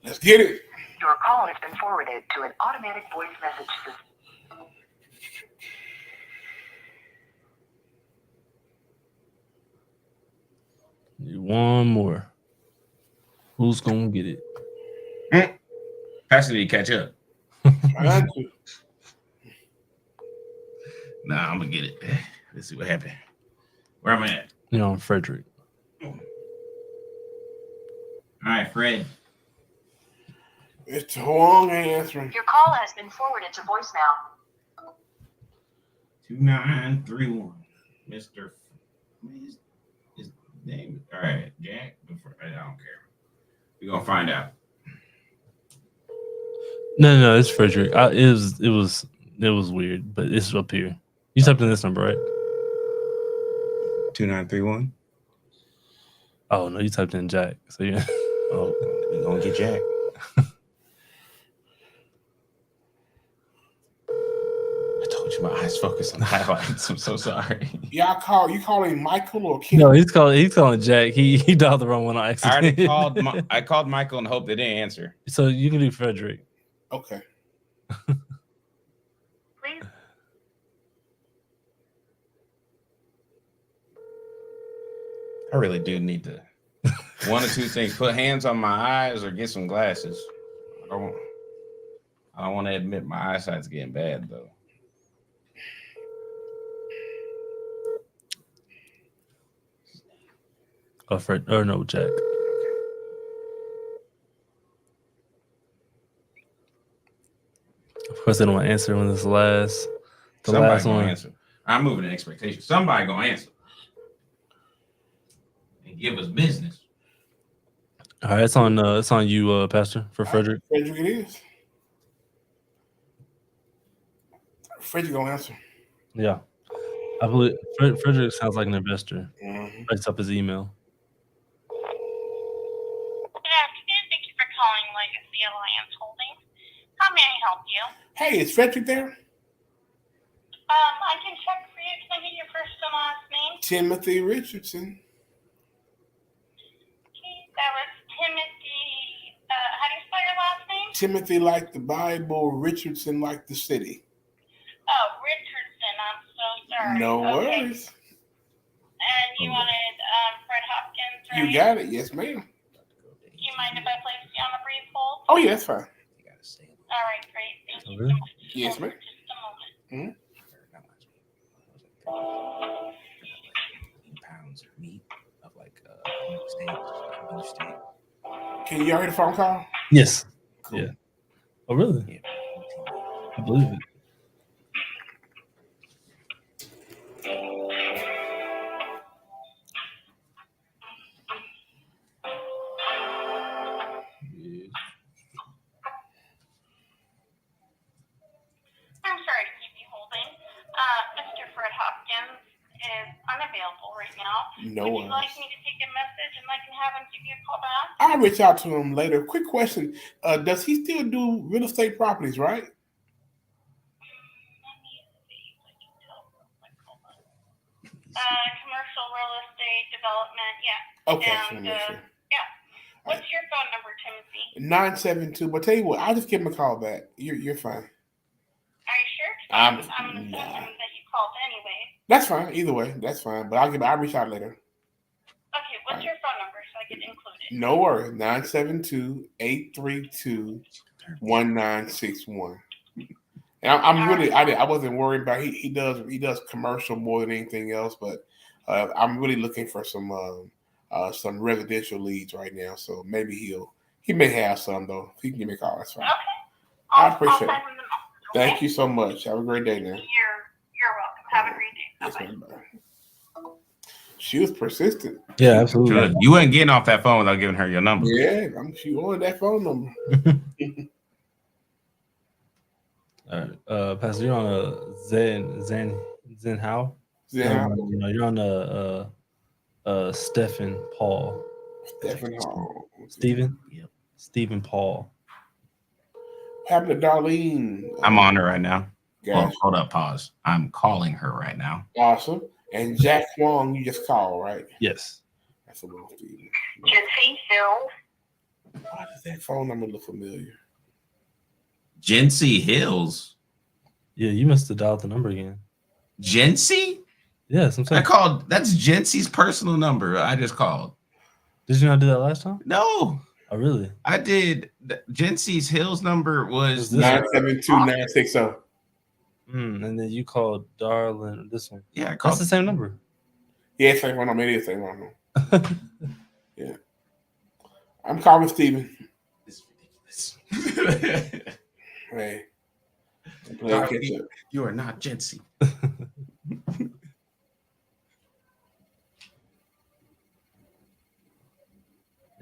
Let's get it. Your call has been forwarded to an automatic voice message system. Need one more. Who's gonna get it? Pastor need to catch up. Trying to. Nah, I'm gonna get it. Let's see what happened. Where am I at? You know, Frederick. All right, Fred. It's Huang answering. Your call has been forwarded to voicemail. 2931. Mr. His name. All right, Jack. I don't care. We're gonna find out. No, it's Frederick. It was weird, but it's up here. You typed in this number, right? 2931. Oh no, you typed in Jack. So yeah. Oh, we're gonna get Jack. I told you my eyes focus on the highlights. I'm so sorry. You calling Michael or Ken? No, he's calling Jack. He dialed the wrong one on I accident. already I called Michael and hoped they didn't answer. So you can do Frederick. Okay. Please. I really do need to one or two things: put hands on my eyes or get some glasses. I don't want to admit my eyesight's getting bad though. Oh, Fred, or no, Jack. Of course, they don't want to answer when this is the last Gonna one. answer. I'm moving in expectation. Somebody gonna answer and give us business. All right, it's on you, Pastor, for Frederick. Frederick it is. Frederick gonna answer. Yeah, I believe Frederick sounds like an investor. Mm-hmm. Writes up his email. Good afternoon. Thank you for calling Legacy Alliance Holdings. How may I help you? Hey, is Frederick there? I can check for you. Can I get your first and last name? Timothy Richardson. Okay, that was Timothy. How do you spell your last name? Timothy like the Bible, Richardson like the city. Oh, Richardson. I'm so sorry. No Okay. worries. And you wanted Fred Hopkins, right? You got it. Yes, ma'am. Do you mind if I place you on a brief hold? Oh, yeah, that's fine. All right, great. Thank you so Okay. much. Yes, ma'am. Just a moment. Mhm. Pounds of meat of like steak. Can you hear the phone call? Yes. Cool. Yeah. Oh, really? Yeah. I believe it. I'm sorry to keep you holding. Mr. Fred Hopkins is unavailable right now. No Would you like worries. me to take a message and I can have him give you a call back? I'll reach out to him later. Quick question. Does he still do real estate properties, right? Let me see if I can tell real quick. Hold on. Commercial real estate development, yeah. Okay. And, yeah. What's your phone number, Timothy? 972. But tell you what, I'll just give him a call back. You're fine. Are you sure? I'm assuming nah. that you called anyway. That's fine. Either way, that's fine. But I'll reach out later. Okay, what's your phone number so I can include it? No worries. 972-832-1961. And I wasn't worried about he does commercial more than anything else, but I'm really looking for some residential leads right now. So maybe he may have some though. He can give me a call. That's fine. Okay. I appreciate it. I'll send them the message, okay? Thank you so much. Have a great day now. You're welcome. Have a great day. Yes, Bye-bye. ma'am. Bye. She was persistent. Yeah, absolutely. You weren't getting off that phone without giving her your number. Yeah, she wanted that phone number. All right. Pastor, you're on a Zen how? Yeah. No, you're on a Stephen Paul. Stephen Hall. Stephen? Yep. Stephen Paul. Happened to Darlene. I'm on her right now. Gotcha. Hold up, pause. I'm calling her right now. Awesome. And Jack Wong, you just called, right? Yes. That's a little Stephen. Jesse Hill. Why does that phone number look familiar? Jency Hills. Yeah, you must have dialed the number again. Jency? Yes, I'm saying. I called. That's Jency's personal number. I just called. Did you not do that last time? No. Oh, really? I did. Jency's Hills number was 972-960. And then you called Darlin. This one. Yeah, I called. That's the same number. Yeah, same one. It is same one. Yeah. I'm calling Steven. It's ridiculous. Hey. You are not Jency.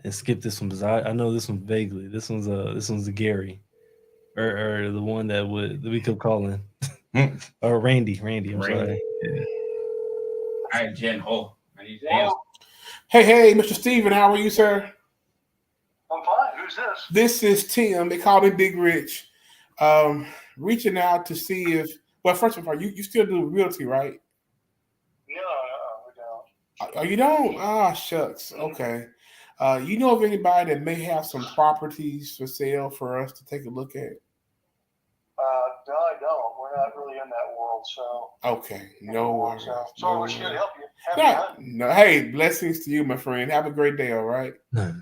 And skip this one because I know this one vaguely. This one's a Gary, or the one that we kept calling, or Randy. I'm sorry. Yeah. All right, Jen Ho. I need to answer. Hey, Mr. Steven, how are you, sir? I'm fine. Who's this? This is Tim. They call me Big Rich. Reaching out to see if, well, first of all, you still do realty, right? No, we don't. Oh, you don't? Ah, shucks. Okay. You know of anybody that may have some properties for sale for us to take a look at? No, I don't. We're not really in that world, so. Okay, no worries. So I wish I could help you. Have fun. No, hey, blessings to you, my friend. Have a great day, all right? No.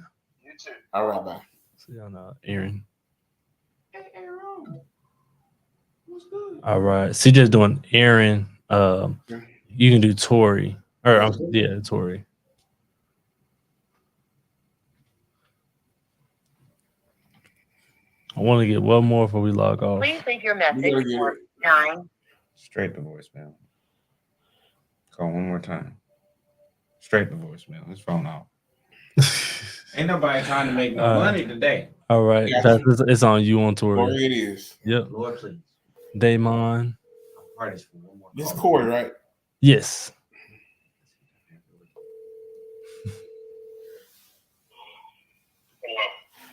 You too. All right, bye. See y'all now, Aaron. Hey, Aaron. What's good? All right, CJ's doing Aaron. You can do Tori, or Tori. I want to get one more before we log off. Please leave your message for 9. Straight to voicemail. Call one more time. Straight to voicemail. His phone off. Ain't nobody trying to make no money today. All right, it's on you on Tori. Corey, it is. Yep. Lord, please. Damon. This is Corey, right? Yes.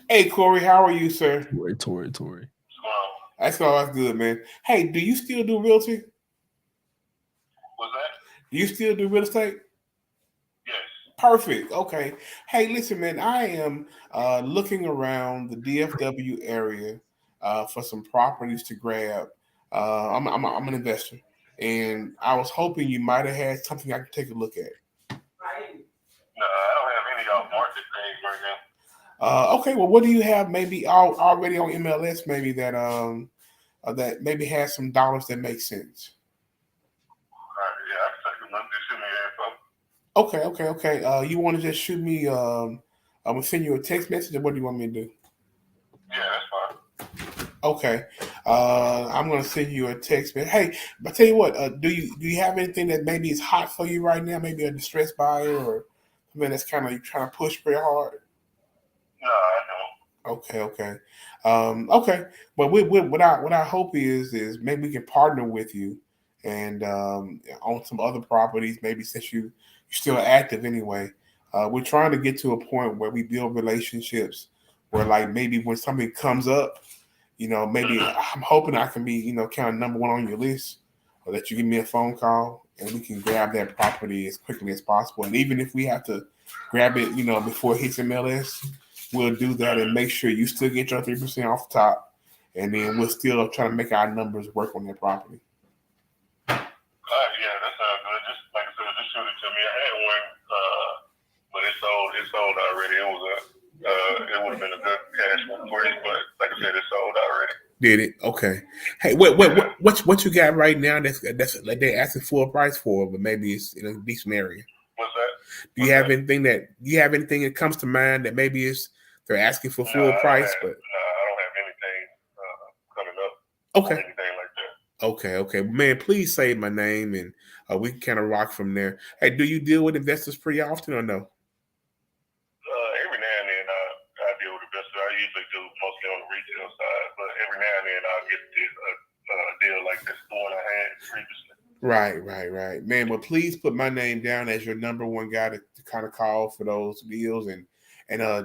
Hey, Corey, how are you, sir? Tori. That's all. That's good, man. Hey, do you still do realty? What's that? Do you still do real estate? Yes. Perfect. Okay. Hey, listen, man. I am looking around the DFW area for some properties to grab. I'm an investor, and I was hoping you might have had something I could take a look at. No, I don't have any off-market things right now. Okay. Well, what do you have? Maybe already on MLS, maybe that that maybe has some dollars that make sense. Yeah, I can take a look. Just shoot me your info. Okay. You want to just shoot me? I'm gonna send you a text message, or what do you want me to do? Yeah, that's fine. Okay. I'm gonna send you a text message. Hey, but tell you what, do you have anything that maybe is hot for you right now? Maybe a distressed buyer or something that's kind of you trying to push pretty hard. No, I don't. Okay. Okay. But what I hope is maybe we can partner with you and on some other properties. Maybe since you're still active anyway, we're trying to get to a point where we build relationships where like maybe when something comes up, maybe I'm hoping I can be kind of number one on your list, or that you give me a phone call and we can grab that property as quickly as possible. And even if we have to grab it, before it hits MLS. We'll do that and make sure you still get your 3% off the top, and then we'll still try to make our numbers work on that property. Yeah, that sounds good. Just like I said, just shoot it to me. I had one, but it's sold already. It would have been a good cash one for you, but like I said, it's sold already. Did it? Okay. Hey, what you got right now? That's like they're asking full price for, but maybe it's in a decent area. What's that? Do you have anything that comes to mind that maybe they're asking for full price? But I don't have anything coming up. Okay. Anything like that. Okay. Man, please save my name and we can kind of rock from there. Hey, do you deal with investors pretty often or no? Every now and then I deal with investors. I usually do mostly on the retail side, but every now and then I'll get Right. Man, well, please put my name down as your number one guy to kind of call for those deals, and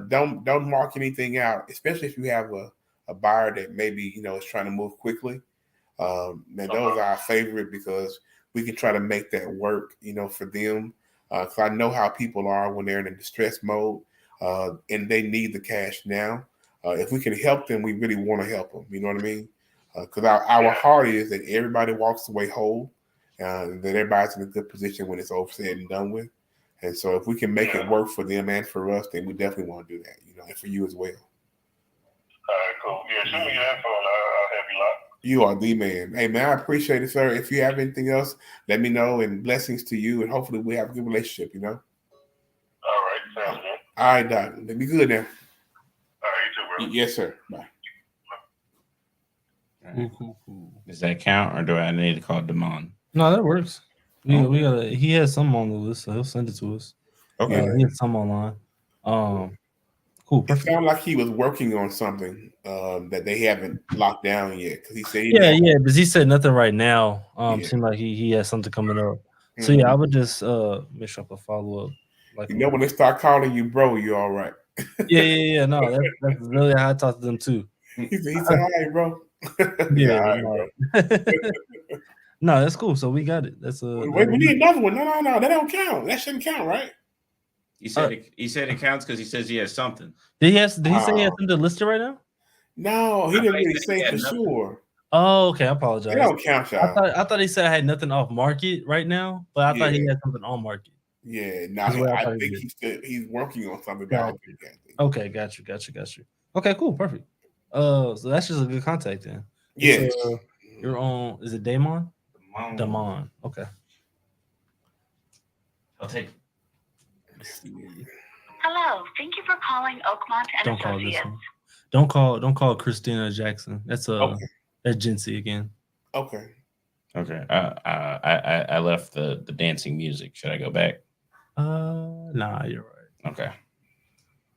don't mark anything out, especially if you have a buyer that maybe is trying to move quickly. And those are our favorite because we can try to make that work, for them. Because I know how people are when they're in a distress mode, and they need the cash now. If we can help them, we really want to help them. You know what I mean? Because our heart is that everybody walks away whole, that everybody's in a good position when it's over said and done with. And so if we can make it work for them and for us, then we definitely want to do that, and for you as well. All right, cool. Yeah, shoot me your info and I'll have you locked. You are the man. Hey, man, I appreciate it, sir. If you have anything else, let me know, and blessings to you, and hopefully we have a good relationship, All right, sounds good. All right, Doc. Let me good now. All right, you too, bro. Yes, sir. Bye. Cool. Does that count, or do I need to call Damon? No, that works. We gotta. He has some on the list, so he'll send it to us. Okay. He has some online. Cool. It sounded like he was working on something that they haven't locked down yet. Because he said, yeah, because he said nothing right now. Seemed like he has something coming up. So I would just make sure I follow up. Like when they start calling you bro, you're all right. Yeah. No, that's really how I talk to them too. He said, all right, bro. Yeah. All right, bro. No, that's cool. So we got it. That's Wait, we need another one. No, that don't count. That shouldn't count, right? He said it counts because he says he has something. Did he say he has something listed right now? No, he didn't really say for sure. Oh, okay. I apologize. They don't count, y'all. I thought he said I had nothing off market right now, but I thought he had something on market. Yeah, no, I think he's working on something. Okay, got you. Okay, cool, perfect. So that's just a good contact then. Yeah. You're on. Is it Damon? Damon. Okay. I'll take it. Hello, thank you for calling Oakmont and Don't call this Associates. one. Don't call Christina Jackson. That's that's Jincy again. Okay. I left the dancing music. Should I go back? Nah, you're right. Okay.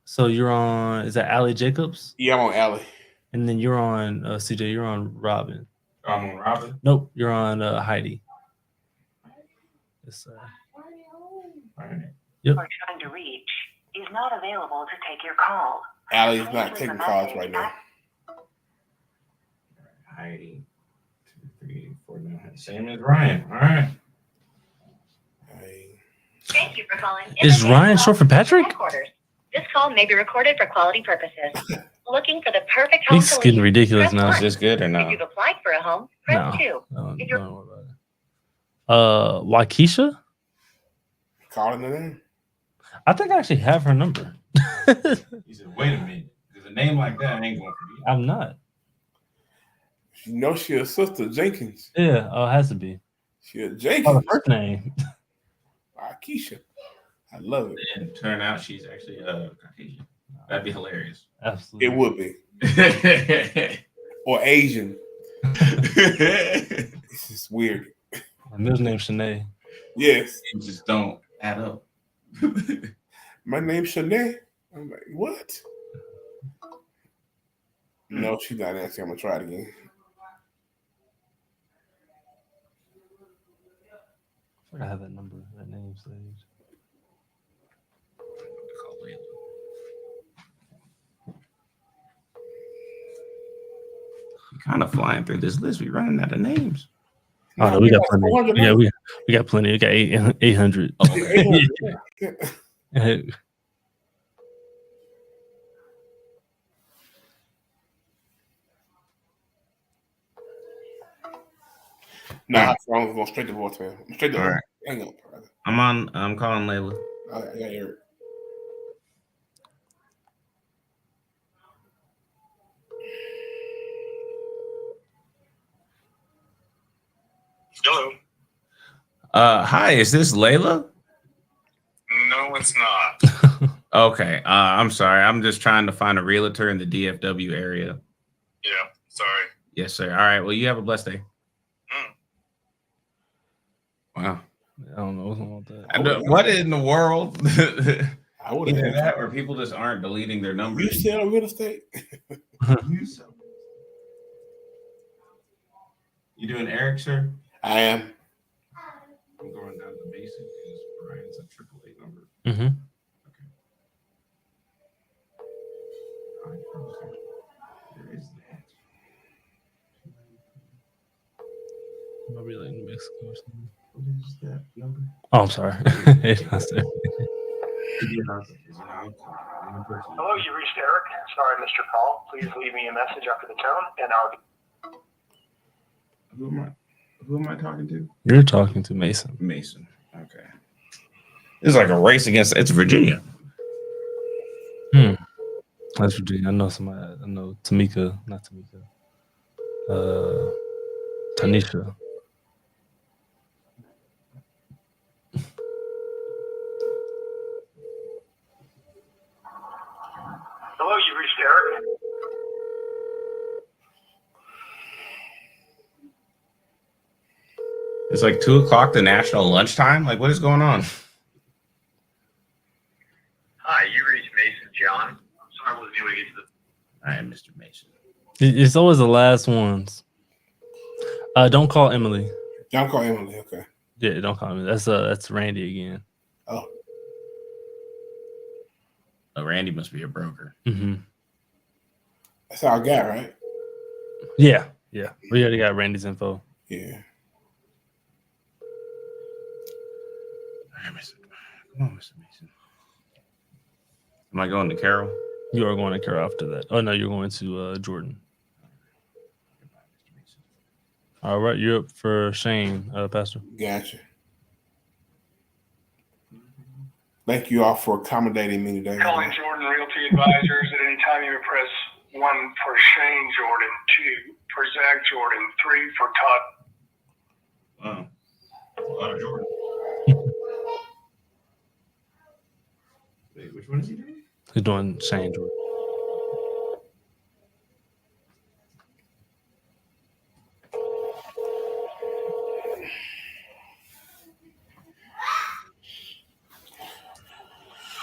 So you're on. Is that Allie Jacobs? Yeah, I'm on Allie. And then you're on CJ. You're on Robin. I'm on Robin. Nope, you're on Heidi. Yes, sir. All right. You're trying to reach is not available to take your call. Allie's not taking calls right now. Heidi. 2, 3, 4, 9. Same as Ryan. All right. Thank you for calling. Is Ryan short for Patrick? Headquarters. This call may be recorded for quality purposes. Looking for the perfect home He's getting ridiculous now. Is this good or If no? you've applied for a home, press 2. If you're Waukesha? Calling her name. I think I actually have her number. He said, wait a minute. There's a name like that. I ain't going to forget. I'm not. You know she a sister Jenkins. Yeah, it has to be. She a Jenkins. Oh, the first name. Keisha. I love it. And turn out she's actually Caucasian. That'd be hilarious. Absolutely. It would be. Or Asian. This is weird. My middle name's Shanae. Yes. It just don't add up. My name's Shanae. I'm like, what? No, she's not answering. I'm gonna try it again. I have that number, that name saved. We're kind of flying through this list. We're running out of names. Oh, no, we got plenty. Yeah, we got plenty. We got 800. Nah, I'm going straight to voicemail. Straight to All right. Hang on, brother. I'm calling Layla. I got Eric. Hello. Hi, is this Layla? No, it's not. Okay. I'm sorry. I'm just trying to find a realtor in the DFW area. Yeah, sorry. Yes, sir. All right. Well, you have a blessed day. Wow. I don't know what's wrong with that. What in the world? I would Either have that or people just aren't deleting their numbers. You sell real estate? You doing Eric, sir? I am. I'm going down to basic because Brian's a AAA number. Mm-hmm. Where is that? Maybe like New Mexico or something. What is that number? Oh, I'm sorry. It's not there. Hello, you reached Eric. Sorry, I missed your call. Please leave me a message after the tone, and I'll be. Who am I talking to? You're talking to Mason. Mason. Okay. It's like a race against. It's Virginia. That's Virginia. I know somebody. I know Tamika. Not Tamika. Tanisha. Hello, you reached Eric. It's like 2:00 the national lunchtime. Like, what is going on? Hi, you reached Mason John. I'm sorry I wasn't able to get to the. I am Mr. Mason. It's always the last ones. Don't call Emily. Don't call Emily. Okay. Yeah, don't call me. That's Randy again. Oh. Oh, Randy must be a broker. Mm-hmm. That's our guy, right? Yeah. We already got Randy's info. Yeah. All right, come on, Mr. Mason. Am I going to Carroll? You are going to Carroll after that. Oh no, you're going to Jordan. All right, you're up for Shane, Pastor. Gotcha. Thank you all for accommodating me today. Calling Jordan Realty Advisors. At any time, you may press 1 for Shane Jordan, 2 for Zach Jordan, 3 for Todd. Wow. A lot of Jordan. Wait, which one is he doing? He's doing Shane Jordan.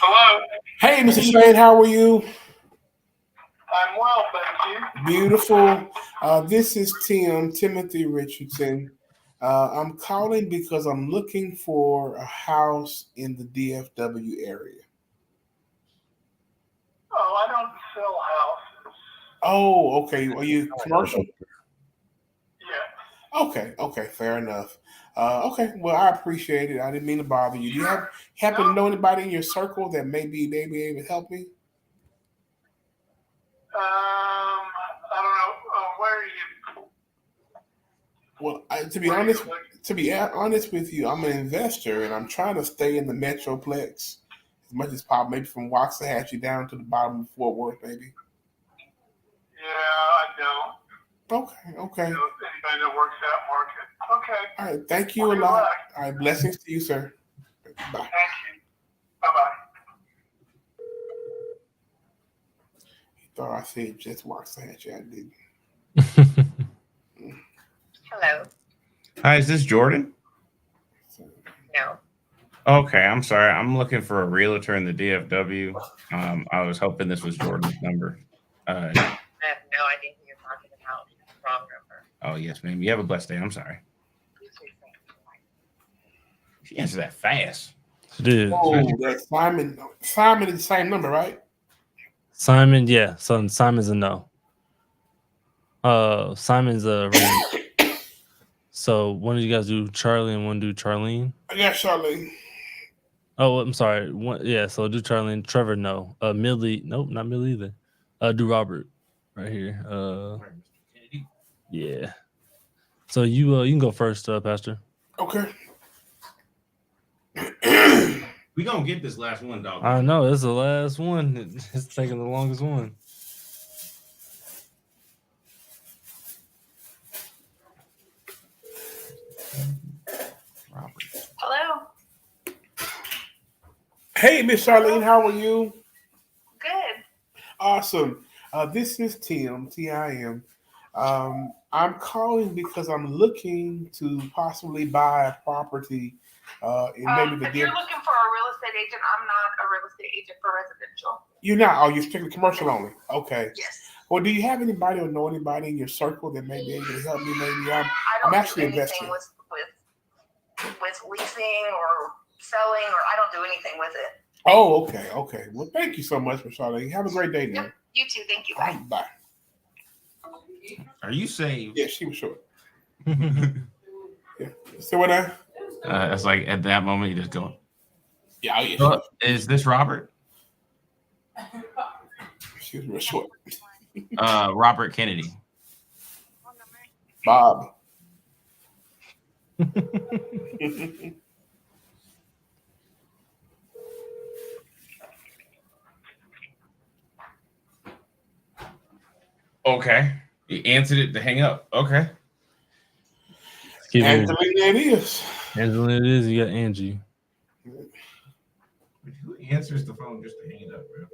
Hello. Hey, Mr. Shane, how are you? I'm well, thank you. Beautiful. This is Timothy Richardson. I'm calling because I'm looking for a house in the DFW area. Oh, I don't sell houses. Oh, okay. Are you commercial? Yeah. Okay, fair enough. Okay, well, I appreciate it. I didn't mean to bother you. Do you happen to know anybody in your circle that may be able to help me? I don't know. Where are you? Well, to be honest with you, I'm an investor and I'm trying to stay in the Metroplex as much as possible. Maybe from Waxahachie down to the bottom of Fort Worth, maybe. Yeah, I don't. Okay. Anybody that works that market. Okay. All right. Thank you a lot. All right. Blessings to you, sir. Bye. Thank you. Bye-bye. He thought I said just Waxahachie. I didn't. Hello. Hi, is this Jordan? No. Okay, I'm sorry. I'm looking for a realtor in the DFW. I was hoping this was Jordan's number. I have no idea who you're talking about. Wrong number. Oh, yes, ma'am. You have a blessed day. I'm sorry. She answered that fast. She did. Oh, that's Simon. Simon is the same number, right? Simon, yeah. So Simon's a no. Simon's a Randy. So one of you guys do Charlie and one do Charlene? I got Charlene. Oh, I'm sorry. So do Charlene. Trevor, no. Millie, nope, not Millie either. Do Robert right here. Yeah. So you can go first, Pastor. Okay. We gonna get this last one, dog. I know it's the last one. It's taking the longest one. Hello. Hey, Miss Charlene, how are you? Good. Awesome. This is Tim, T-I-M. I'm calling because I'm looking to possibly buy a property in maybe the If you're looking for a real estate agent, I'm not a real estate agent for residential. You're not. Oh, you're strictly commercial only. Okay. Yes. Well, do you have anybody or know anybody in your circle that may be able to help me? Maybe I'm actually do anything investing. with with leasing or selling, or I don't do anything with it. Oh, okay, okay. Well, thank you so much, Miss Charlotte. Have a great day, now. Yep. You too. Thank you. Bye. Bye. Are you saved? Yeah, she was short. Yeah. So what now? It's like at that moment you just go. Yeah, oh, yeah. Is this Robert? She was real short. Robert Kennedy. Bob. Okay. He answered it to hang up. Okay. Angelina it is. Angelina it is. You got Angie. Who answers the phone just to hang it up, bro?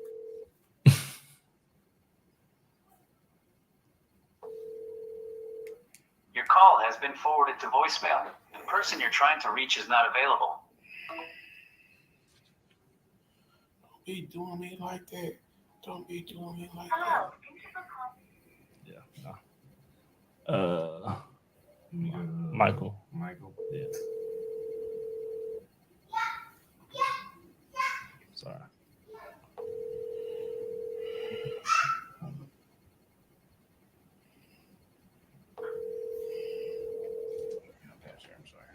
Your call has been forwarded to voicemail. The person you're trying to reach is not available. Don't be doing me like that. Don't be doing me like Hello. that. Michael. Michael. Yeah. Sorry. I'm sorry.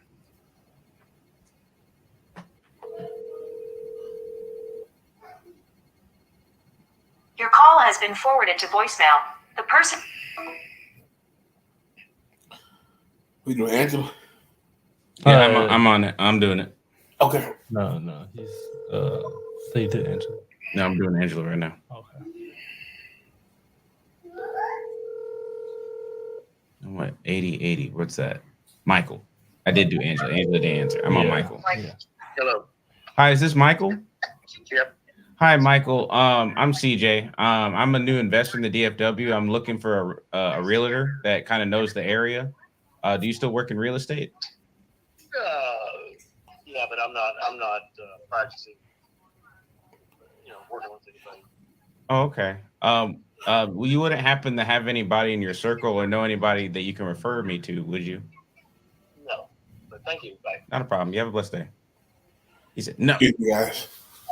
Your call has been forwarded to voicemail. The person. We doing Angela? Yeah, I'm on it. I'm doing it. Okay. No. He's so you did Angela. No, I'm doing Angela right now. Okay. What? 80. What's that? Michael. I did do Angela. Angela didn't answer. I'm on Michael. Yeah. Hello. Hi, is this Michael? Yep. Hi, Michael. I'm CJ. I'm a new investor in the DFW. I'm looking for a realtor that kind of knows the area. Do you still work in real estate? Yeah, but I'm not practicing. Working with anybody. Oh, okay. Well, you wouldn't happen to have anybody in your circle or know anybody that you can refer me to, would you? No, but thank you. Bye. Not a problem. You have a blessed day. He said, no. Excuse me, guys.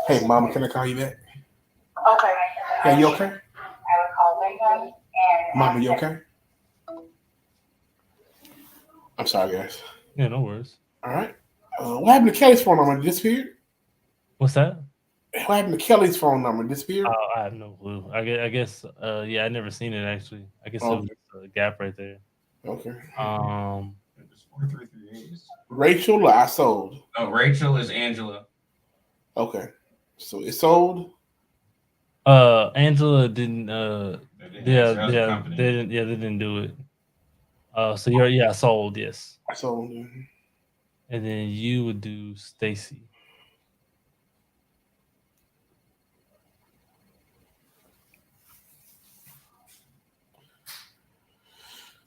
Hey, Mama, can I call you back? Okay. Hey, you okay? I would call them and Mama, you okay? I'm sorry, guys. Yeah, no worries. All right. What happened to Kelly's phone number? It disappeared? What's that? What happened to Kelly's phone number? It disappeared? Oh, I have no clue. I guess yeah, I never seen it actually. I guess it was just a gap right there. Okay. 4338. Rachel or I sold? Oh, Rachel is Angela. Okay. So it sold? Angela didn't they didn't do it. So you're I sold, yes. I sold. And then you would do Stacy.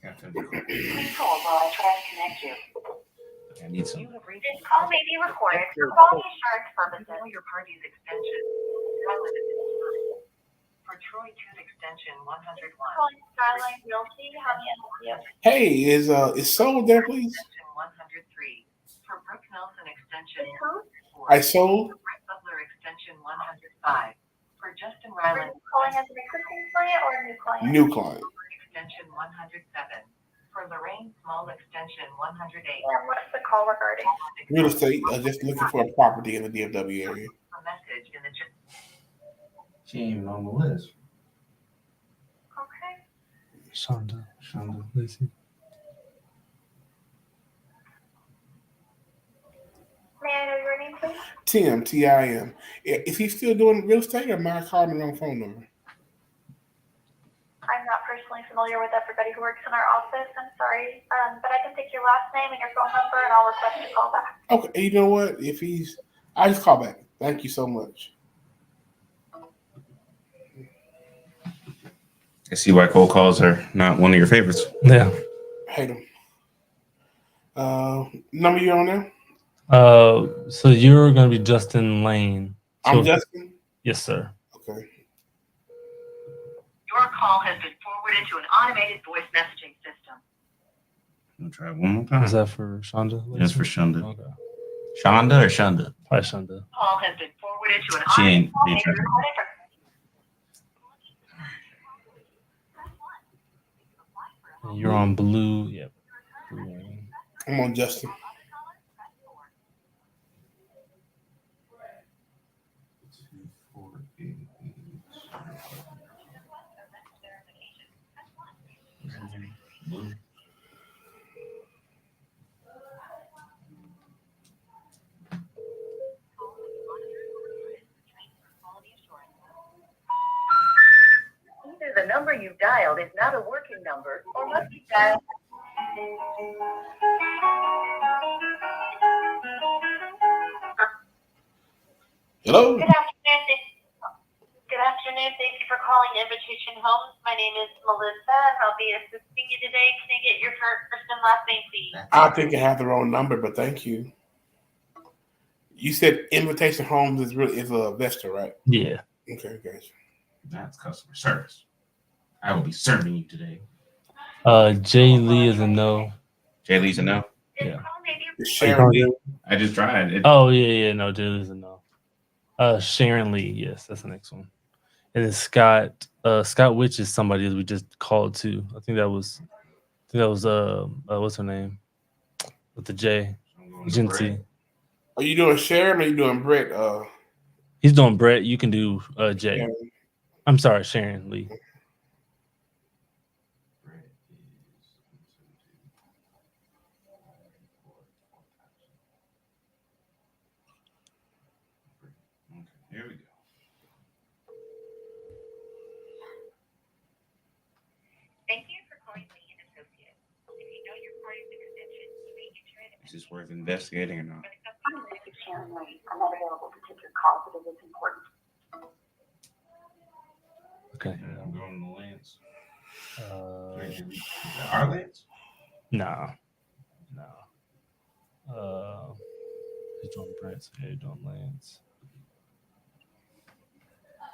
Please hold while I try to connect you. I need some. This call may be recorded for quality assurance purposes. Know your party's extension. For Troy 2 extension 101. Calling Skyline Realty. How may I help you? Hey, is sold there, please? Extension 103. For Brooke Nelson extension 4. I sold. Brett Butler extension 105. For Justin Ryland. Are you calling as an existing client or a new client? New client. Extension 107. For Lorraine Small extension 108. And what's the call regarding? Real estate. Just looking for a property in the DFW area. A message in the She ain't even on the list. Okay. Shonda. Lacey. May I know your name, please? Tim, Tim. Is he still doing real estate or am I calling the wrong phone number? I'm not personally familiar with everybody who works in our office. I'm sorry. But I can take your last name and your phone number and I'll request a call back. Okay, you know what? I just call back. Thank you so much. I see why cold calls are not one of your favorites. Yeah. Hate them. Number you on there? So you're gonna be Justin Lane. I'm Justin? Yes, sir. Okay. Your call has been forwarded to an automated voice messaging system. I'll try one more time. Was that for Shonda? That's for Shonda. Okay. Shonda or Shonda? Probably Shonda. Call has been forwarded to an She ain't. You're on blue. Yep. Blue. I'm on Justin. Either the number you've dialed is not a working number or must be dialed. Hello. Good afternoon. Good afternoon. Thank you for calling Invitation Homes. My name is Melissa. I'll be assisting you today. Can I get your first and last name, please? I think I have the wrong number, but thank you. You said Invitation Homes is a Vesta, right? Yeah. Okay, guys. That's customer service. I will be serving you today. Jay Lee is a no. Jay Lee's a no. Yeah. Sharon. I just tried it. Oh yeah. No, Jay Lee's a no. Sharon Lee, yes, that's the next one. And then Scott Witch is somebody that we just called to. I think that was what's her name? With the J. Jincy. Are you doing Sharon or are you doing Brett? He's doing Brett. You can do Jay. Yeah. I'm sorry, Sharon Lee. Here we go. Thank you for calling Lee and Associates. If you know your party's extension, you may enter it. Is this worth investigating or not? Hi, this is Sharon Lee. I'm not available to take your call, but it is important. Okay. I'm going to Lance. Uh, Our Lance? No. He's doing Brett. So yeah, he's doing Lance.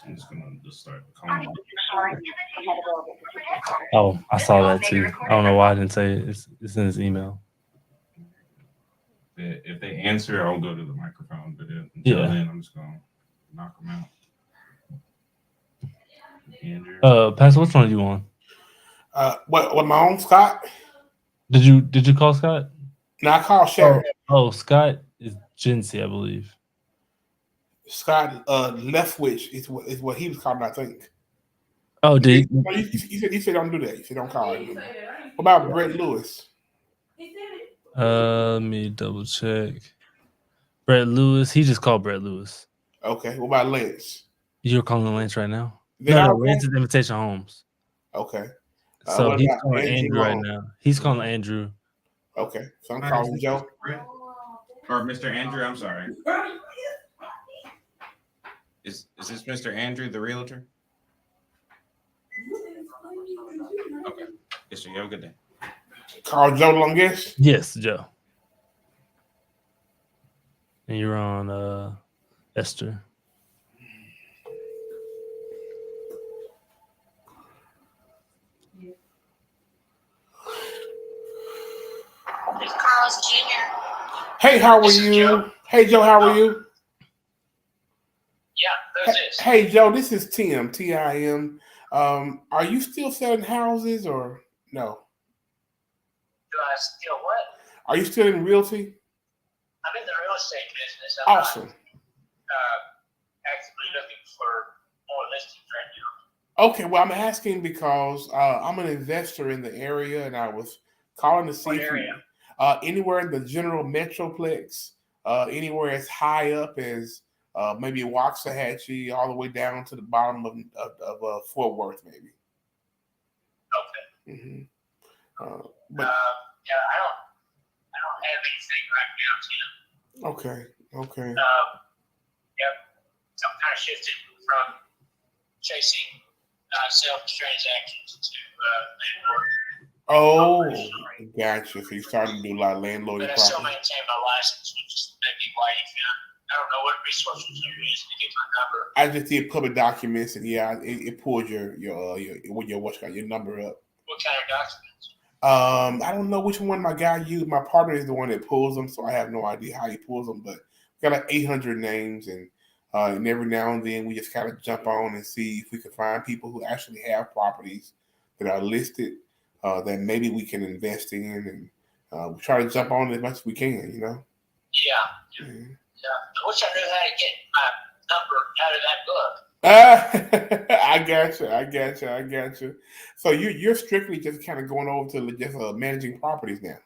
I'm just gonna start calling. Oh, I saw that too. I don't know why I didn't say it. It's in his email. If they answer, I'll go to the microphone. But until then, I'm just gonna knock them out. Andrew. Pastor, which one are you on? What my own Scott? Did you call Scott? No, I called Sharon. Oh, Scott is Jincy, I believe. Scott Leftwich is what he was calling, I think. Oh, did you said don't do that. You said don't call him. What about Brett Lewis? Let me double check. Brett Lewis. He just called Brett Lewis. Okay. What about Lance? You're calling Lance right now? Then No, Lance is Invitation Homes. Okay. So he's calling Andrew right now. He's calling Andrew. Okay. So I'm calling Joe. Or Mr. Andrew, I'm sorry. Is this Mr. Andrew, the realtor? Okay. Yes, sir. You have a good day. Call Joe Longest? Yes, Joe. And you're on Esther. It's Carlos Jr. Hey, how are you? Hey, Joe, how are you? Yeah, who's this? Hey, Joe, this is Tim, Tim. Are you still selling houses or no? Do I steal what? Are you still in realty? I'm in the real estate business. I'm Awesome. not, actively looking for more listings right now. Okay, well, I'm asking because I'm an investor in the area, and I was calling to see What if area? anywhere in the general metroplex, anywhere as high up as maybe Waxahachie, all the way down to the bottom of Fort Worth, maybe. Okay. Mm-hmm. Yeah, I don't have anything right now, Tim. Okay. Yep. So I'm kind of shifted from chasing sales transactions to landlord. Oh, gotcha. So you started to do a lot of landlord But I still property. maintain my license, which is maybe why you found. I don't know what resources you're using to get my number. I just did public documents, and yeah, it pulled your number up. What kind of documents? I don't know which one my guy used. My partner is the one that pulls them, so I have no idea how he pulls them. But we got like 800 names, and every now and then we just kind of jump on and see if we can find people who actually have properties that are listed that maybe we can invest in, and we try to jump on as much as we can. Yeah. I wish I knew how to get my number out of that book. I got you. So you're strictly just kind of going over to just managing properties now.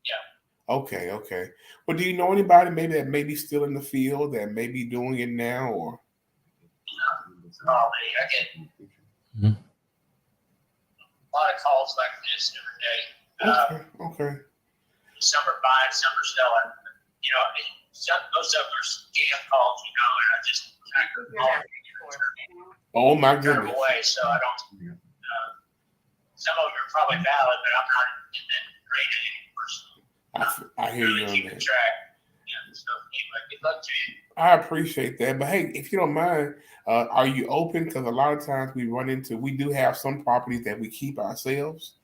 Yeah. Okay. Well, do you know anybody maybe that may be still in the field that may be doing it now, or? I get a lot of calls like this every day. Okay. Some are buying, some are selling. Most of them are scam calls, and I just oh my turn goodness. them away. So I don't. Some of them are probably valid, but I'm not in that grade anymore. So I hear you on keeping that. track. So anyway, good luck to you. I appreciate that, but hey, if you don't mind, are you open? Because a lot of times we do have some properties that we keep ourselves.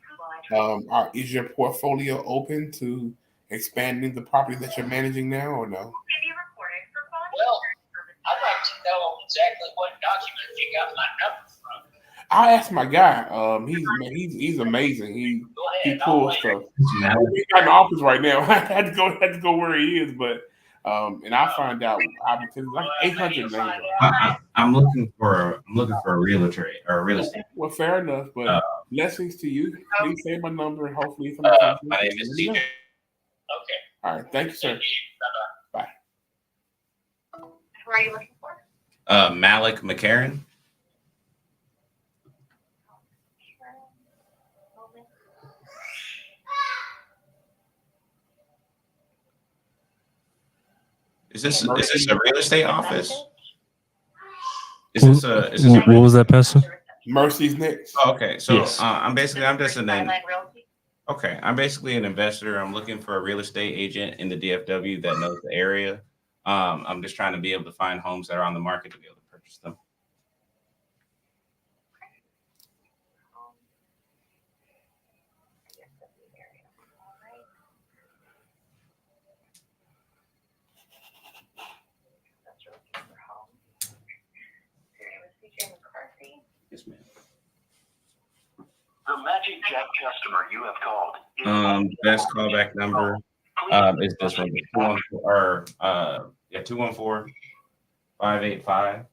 Is your portfolio open to expanding the properties that you're managing now, or no? Well, I'd like to know exactly what document you got my number from. I'll ask my guy. He's amazing. He pulls stuff. He's not in the office right now. I had to go where he is, but and I'll find out. Because like 800 names. I'm looking for a realtor or a real estate. Well, fair enough, but blessings to you. Please save my number and hopefully somebody. My name is TJ. Okay. All right. Thank you, sir. Bye. Who are you looking for? Malik McCarran. Is this a real estate office? What was that, Pastor? Mercy's next. Oh, okay, so Yes. I'm basically an investor. I'm looking for a real estate agent in the DFW that knows the area. I'm just trying to be able to find homes that are on the market to be able to purchase them. Yes, ma'am. The Magic Jack customer you have called. Best callback number is this one, 214-585-7523.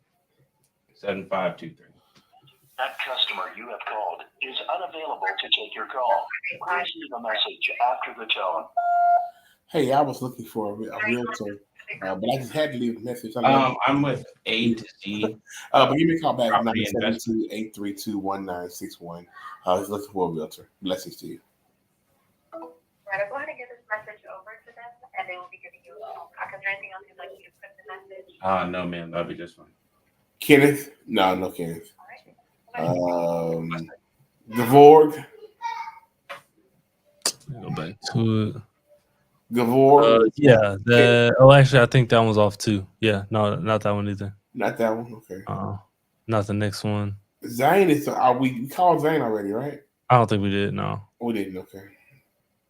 That customer you have called is unavailable to take your call. Please leave a message after the tone. Hey, I was looking for a realtor, but I just had to leave a message. I'm with A to Z. But give me a call back, Property 972-832-1961. I was looking for a realtor. Blessings to you. Right, I'll go ahead and get this message over to them, and they will be giving you a phone call. Is there anything else you'd like me to put in the message? No, ma'am, that'll be just fine. Kenneth? No, Kenneth. Gavorg? Go back to it. Gavorg? Yeah. Actually, I think that one's off too. Yeah, no, not that one either. Not that one? Okay. Not the next one. Zane is. We called Zane already, right? I don't think we did. No. We didn't. Okay.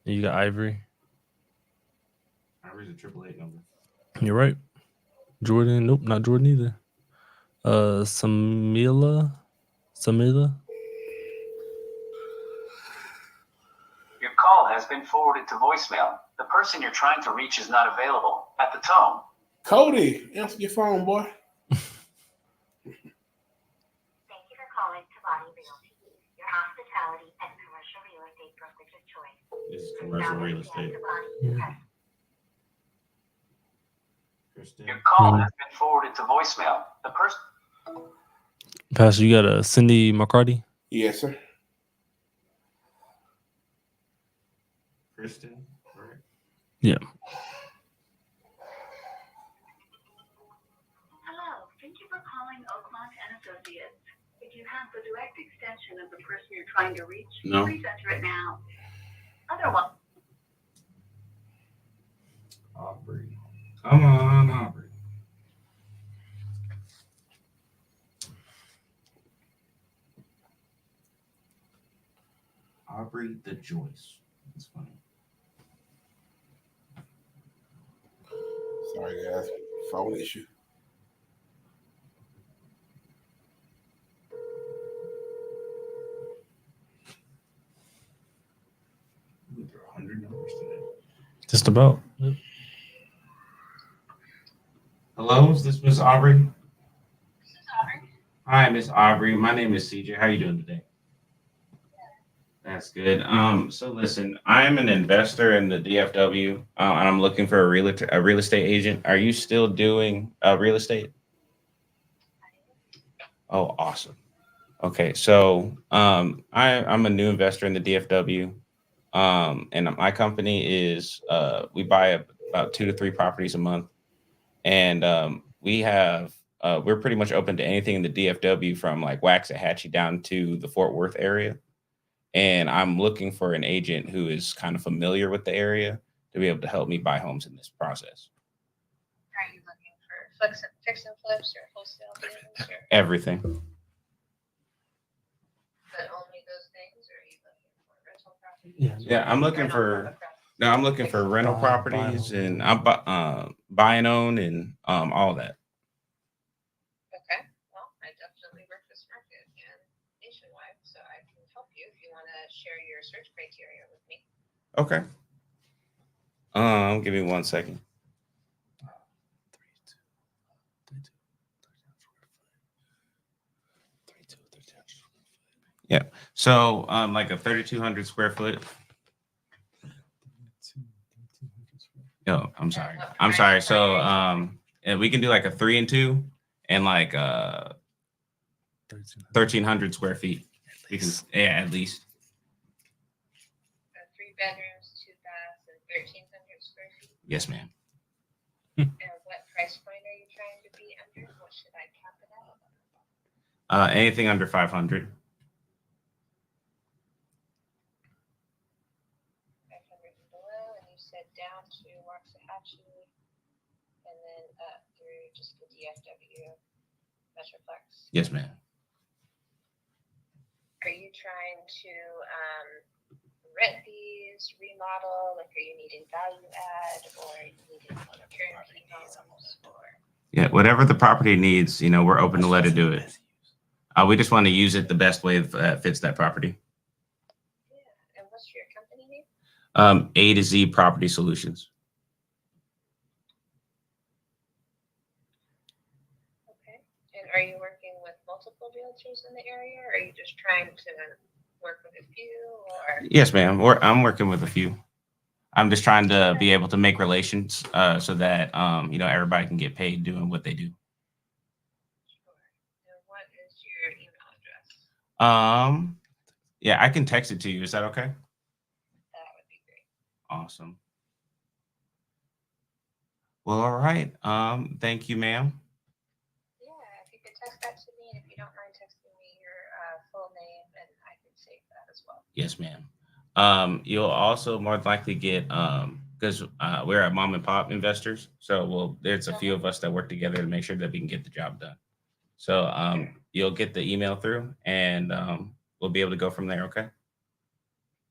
You got Ivory. Ivory's a 888 number. You're right. Jordan. Nope, not Jordan either. Samila. Your call has been forwarded to voicemail. The person you're trying to reach is not available. At the tone. Cody, answer your phone, boy. Thank you for calling Tabani Realty, your hospitality and commercial real estate brokerage of choice. This is commercial real estate. Your call has been forwarded to voicemail. The person. Pastor, you got a Cindy McCarty? Yes, sir. Kristen, right? Yeah. Hello, thank you for calling Oakmont and Associates. If you have the direct extension of the person you're trying to reach, No. please enter it now. Otherwise, Aubrey. Come on, Aubrey. Aubrey. Aubrey the Joyce. That's funny. Sorry, guys. Phone issue. Ooh, there are 100 numbers today. Just about. Hello, is this Miss Aubrey? This is Aubrey. Hi, Miss Aubrey. My name is CJ. How are you doing today? That's good. So listen, I'm an investor in the DFW, and I'm looking for a real estate agent. Are you still doing real estate? Oh, awesome. Okay, so I'm a new investor in the DFW, and my company is we buy about 2 to 3 properties a month, and we're pretty much open to anything in the DFW from like Waxahachie down to the Fort Worth area. And I'm looking for an agent who is kind of familiar with the area to be able to help me buy homes in this process. Are you looking for fix and flips or wholesale deals or Everything. but only those things, or are you looking for rental properties? Yeah, I'm looking for rental properties, and I'm buy and own and all that. Okay, well, I definitely work this market and nationwide, so I can help you if you want to share your search criteria with me. Okay. Give me 1 second. Yeah. So like a 3,200 square foot. Oh, I'm sorry. So and we can do like a 3 and 2 and like 1,300 square feet. Because at least. 3 bedrooms, 2 baths, and 1,300 square feet. Yes, ma'am. And what price point are you trying to be under? What should I cap it at? Anything under 500. 500 and below, and you said down to Waxahachie, and then up through just the DFW Metroplex. Yes, ma'am. Are you trying to rent these, remodel? Like, are you needing value add, or are you needing turnkey homes, or? Yeah, whatever the property needs, we're open to let it do it. We just want to use it the best way that fits that property. Yeah, and what's your company name? A to Z Property Solutions. Okay, and are you working with multiple realtors in the area, or are you just trying to work with a few, or? Yes, ma'am. I'm working with a few. I'm just trying to be able to make relations so that everybody can get paid doing what they do. Sure. And what is your email address? Yeah, I can text it to you. Is that okay? That would be great. Awesome. Well, all right. Thank you, ma'am. Yeah, if you could text that to me, and if you don't mind texting me your full name, and I can save that as well. Yes, ma'am. You'll also more than likely get because we're at mom and pop investors, so there's a few of us that work together to make sure that we can get the job done. So you'll get the email through, and we'll be able to go from there. Okay.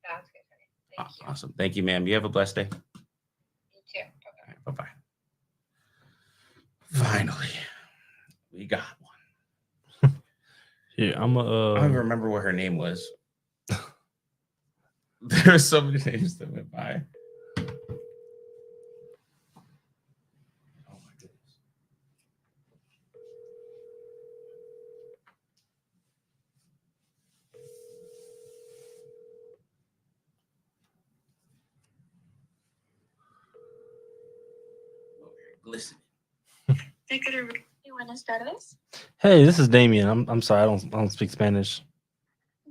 Sounds good. Thank you. Awesome. Thank you, ma'am. You have a blessed day. You too. Okay. Bye bye. Finally, we got one. Yeah, I don't remember what her name was. There are so many names that went by. Oh my goodness. Listen. Buenas tardes. Hey, this is Damien. I'm sorry, I don't speak Spanish.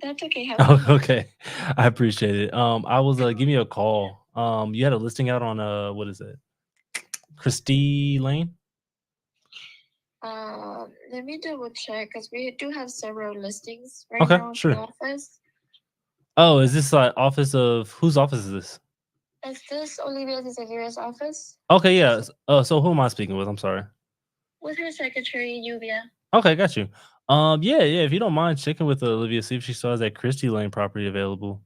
That's okay. Oh, okay. I appreciate it. I was giving you a call. You had a listing out on what is it? Christie Lane? Let me double check because we do have several listings right Okay, now in sure. the office. Oh, is this like office of whose office is this? Is this Olivia Tizagira's office? Okay, yeah. So who am I speaking with? I'm sorry. With her secretary, Yuvia. Okay, got you. Yeah. If you don't mind checking with Olivia, see if she still has that Christie Lane property available.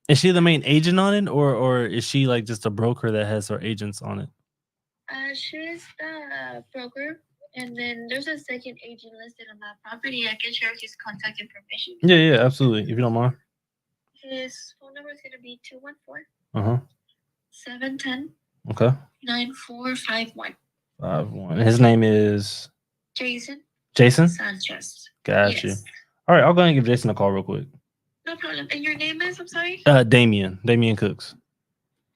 Is she the main agent on it, or is she like just a broker that has her agents on it? She's the broker, and then there's a second agent listed on that property. I can share his contact information. Yeah, absolutely. If you don't mind. His phone number is gonna be 214 Uh-huh. 710 Okay. 9451. 5-1. His name is Jason Sanchez. Got you. All right, I'll go ahead and give Jason a call real quick. No problem. And your name is, I'm sorry? Damien Cooks.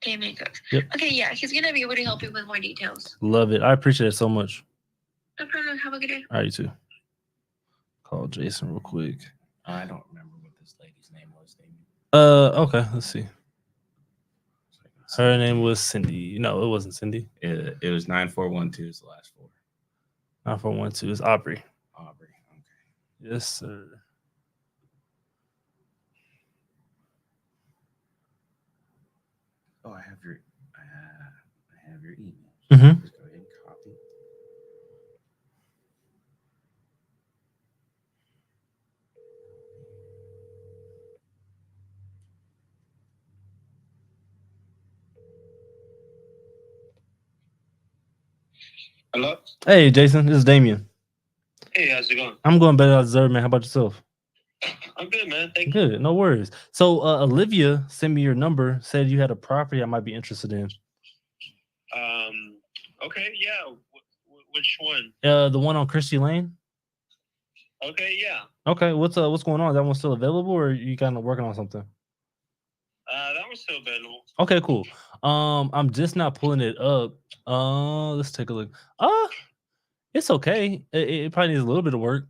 Damien Cooks. Yep. Okay, yeah, he's gonna be able to help you with more details. Love it. I appreciate it so much. No problem. Have a good day. All right, you too. Call Jason real quick. I don't remember what this lady's name was. Okay, let's see. Her name was Cindy. No, it wasn't Cindy. It was 9412 is the last four. 9412 is Aubrey. Aubrey. Okay. Yes, sir. Oh, I have your email. Mm-hmm. Just go ahead and copy. Hello? Hey, Jason, this is Damien. Hey, how's it going? I'm going better than I deserve, man. How about yourself? I'm good, man. Thank you. Good, no worries. So, Olivia sent me your number, said you had a property I might be interested in. Okay, yeah. Which one? The one on Christie Lane. Okay, yeah. Okay, what's going on? Is that one still available, or are you kind of working on something? That one's still available. Okay, cool. I'm just not pulling it up. Let's take a look. It's okay. It probably needs a little bit of work.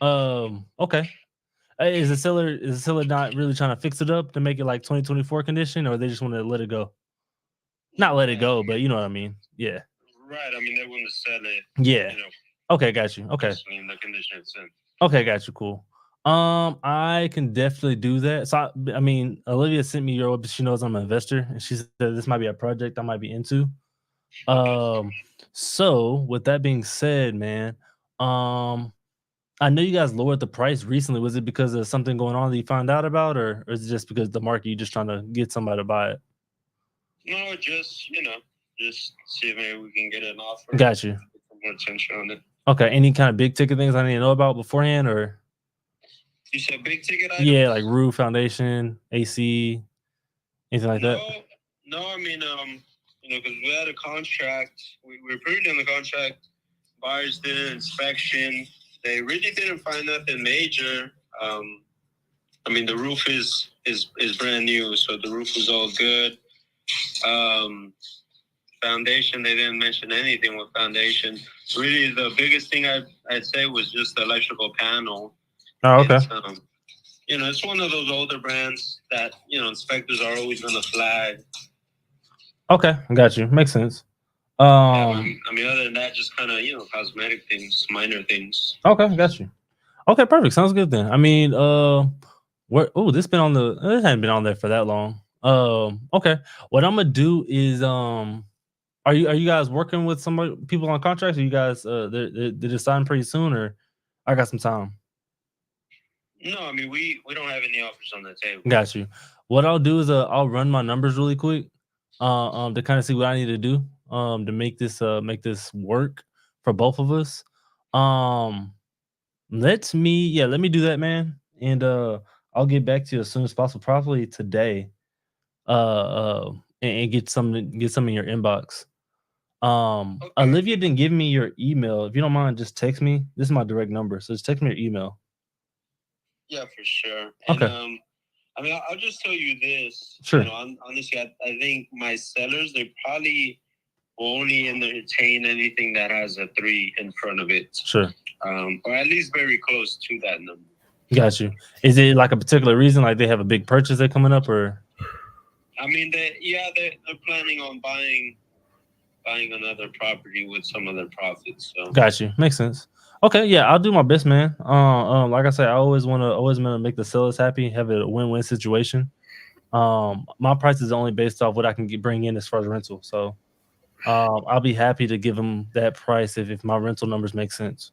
Okay. Is the seller not really trying to fix it up to make it like 2024 condition, or they just want to let it go? Not let it go, but you know what I mean. Yeah. Right. I mean, they want to sell it. Yeah. You know, Okay, got you. Okay. in the condition it's in. Okay, got you. Cool. I can definitely do that. So I mean, Olivia sent me your. She knows I'm an investor, and she said this might be a project I might be into. So with that being said, man, I know you guys lowered the price recently. Was it because of something going on that you found out about, or is it just because the market you're just trying to get somebody to buy it? No, just see if maybe we can get an offer. Got you. Put more attention on it. Okay. Any kind of big ticket things I need to know about beforehand, or? You said big ticket items? Yeah, like roof, foundation, AC, anything like that. No, I mean, because we had a contract, we approved in the contract. Buyers did an inspection. They really didn't find nothing major. I mean, the roof is brand new, so the roof was all good. Foundation, they didn't mention anything with foundation. Really, the biggest thing I'd say was just the electrical panel. Oh, okay. It's one of those older brands that, inspectors are always going to flag. Okay, I got you. Makes sense. I mean, other than that, just kind of, cosmetic things, minor things. Okay, got you. Okay, perfect. Sounds good then. I mean, this hadn't been on there for that long. Okay. What I'm gonna do is, are you guys working with people on contracts? Are you guys they decide pretty soon, or I got some time? No, I mean we don't have any offers on the table. Got you. What I'll do is I'll run my numbers really quick, to kind of see what I need to do, to make this work for both of us. Let me do that, man, and I'll get back to you as soon as possible, probably today, and get some in your inbox. Okay. Olivia didn't give me your email. If you don't mind, just text me. This is my direct number, so just text me your email. Yeah, for sure. Okay. And, I mean, I'll just tell you this. Sure. Honestly, I think my sellers, they probably will only entertain anything that has a 3 in front of it. Sure. Or at least very close to that number. Got you. Is it like a particular reason, like they have a big purchase they're coming up, or? I mean, they're planning on buying another property with some of their profits. So. Got you. Makes sense. Okay, yeah, I'll do my best, man. Like I said, I always want to make the sellers happy, have a win-win situation. My price is only based off what I can bring in as far as rental. So, I'll be happy to give them that price if my rental numbers make sense.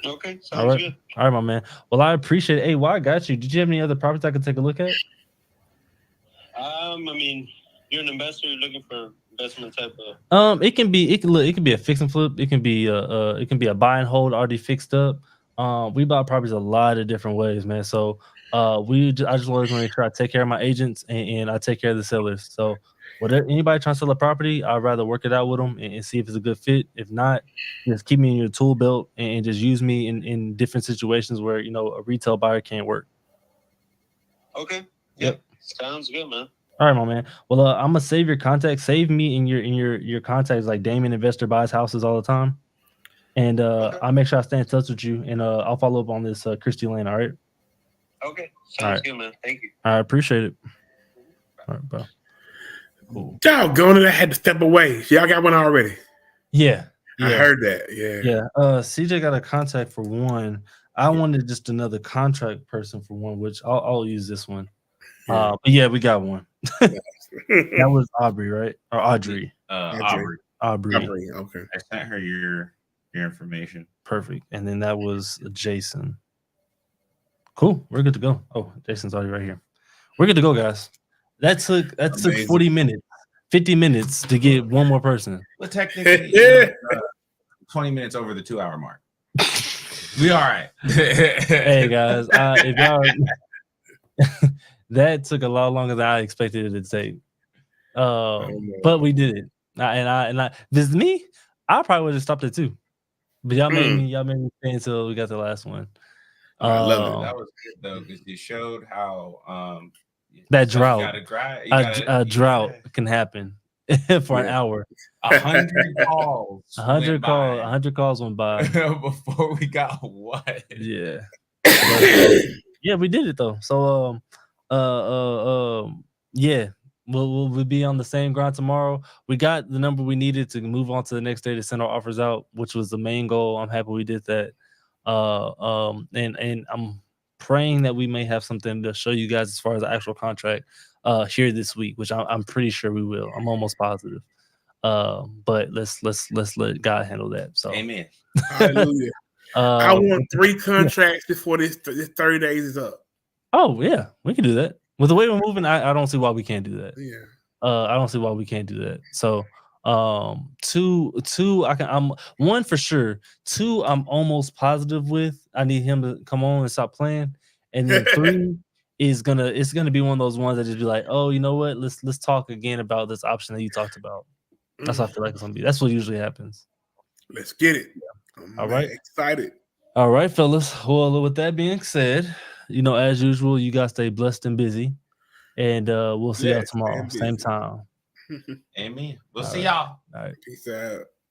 Okay, sounds All right. good. All right, my man. Well, I appreciate it. Hey, well, I got you. Did you have any other properties I could take a look at? I mean, you're an investor. You're looking for investment type of. It can be a fix and flip. It can be a buy and hold already fixed up. We buy properties a lot of different ways, man. So I just always want to make sure I take care of my agents and I take care of the sellers. So whatever anybody trying to sell a property, I'd rather work it out with them and see if it's a good fit. If not, just keep me in your tool belt and just use me in different situations where a retail buyer can't work. Okay. Yep. Sounds good, man. All right, my man. Well, I'm gonna save your contact. Save me in your contacts. Like Damon Investor buys houses all the time, and I'll make sure I stay in touch with you, and I'll follow up on this Christie Lane. All right. Okay. All Sounds right. good, man. Thank you. I appreciate it. All right, bro. Cool. Doggone it! I had to step away. Y'all got one already. Yeah. I heard that. Yeah. Yeah. CJ got a contact for one. I wanted just another contract person for one, which I'll use this one. But yeah, we got one. That was Aubrey, right? Or Audrey. Aubrey. Okay. I sent her your information. Perfect. And then that was Jason. Cool. We're good to go. Oh, Jason's already right here. We're good to go, guys. That took 40 minutes, 50 minutes to get one more person. Well, technically, 20 minutes over the 2-hour mark. We all right. Hey guys, if y'all that took a lot longer than I expected it to take. But we did it. And this is me. I probably would have stopped it too. But y'all made me stay until we got the last one. I love it. That was good though, because you showed how that drought, a drought can happen for an hour. 100 calls. 100 calls went by before we got what? Yeah. Yeah, we did it though. So yeah, we'll be on the same grind tomorrow. We got the number we needed to move on to the next day to send our offers out, which was the main goal. I'm happy we did that. And I'm praying that we may have something to show you guys as far as the actual contract here this week, which I'm pretty sure we will. I'm almost positive. But let's let God handle that. So amen. Hallelujah. I want 3 contracts before this 30 days is up. Oh yeah, we can do that. With the way we're moving, I don't see why we can't do that. Yeah. I don't see why we can't do that. So two I'm one for sure. 2 I'm almost positive with. I need him to come on and stop playing. And then 3 it's gonna be one of those ones that just be like, oh, you know what? Let's talk again about this option that you talked about. That's what I feel like it's gonna be. That's what usually happens. Let's get it. All right. Excited. All right, fellas. Well, with that being said, as usual, you guys stay blessed and busy. And we'll see y'all tomorrow. Same time. Amen. We'll see y'all. All right. Peace out.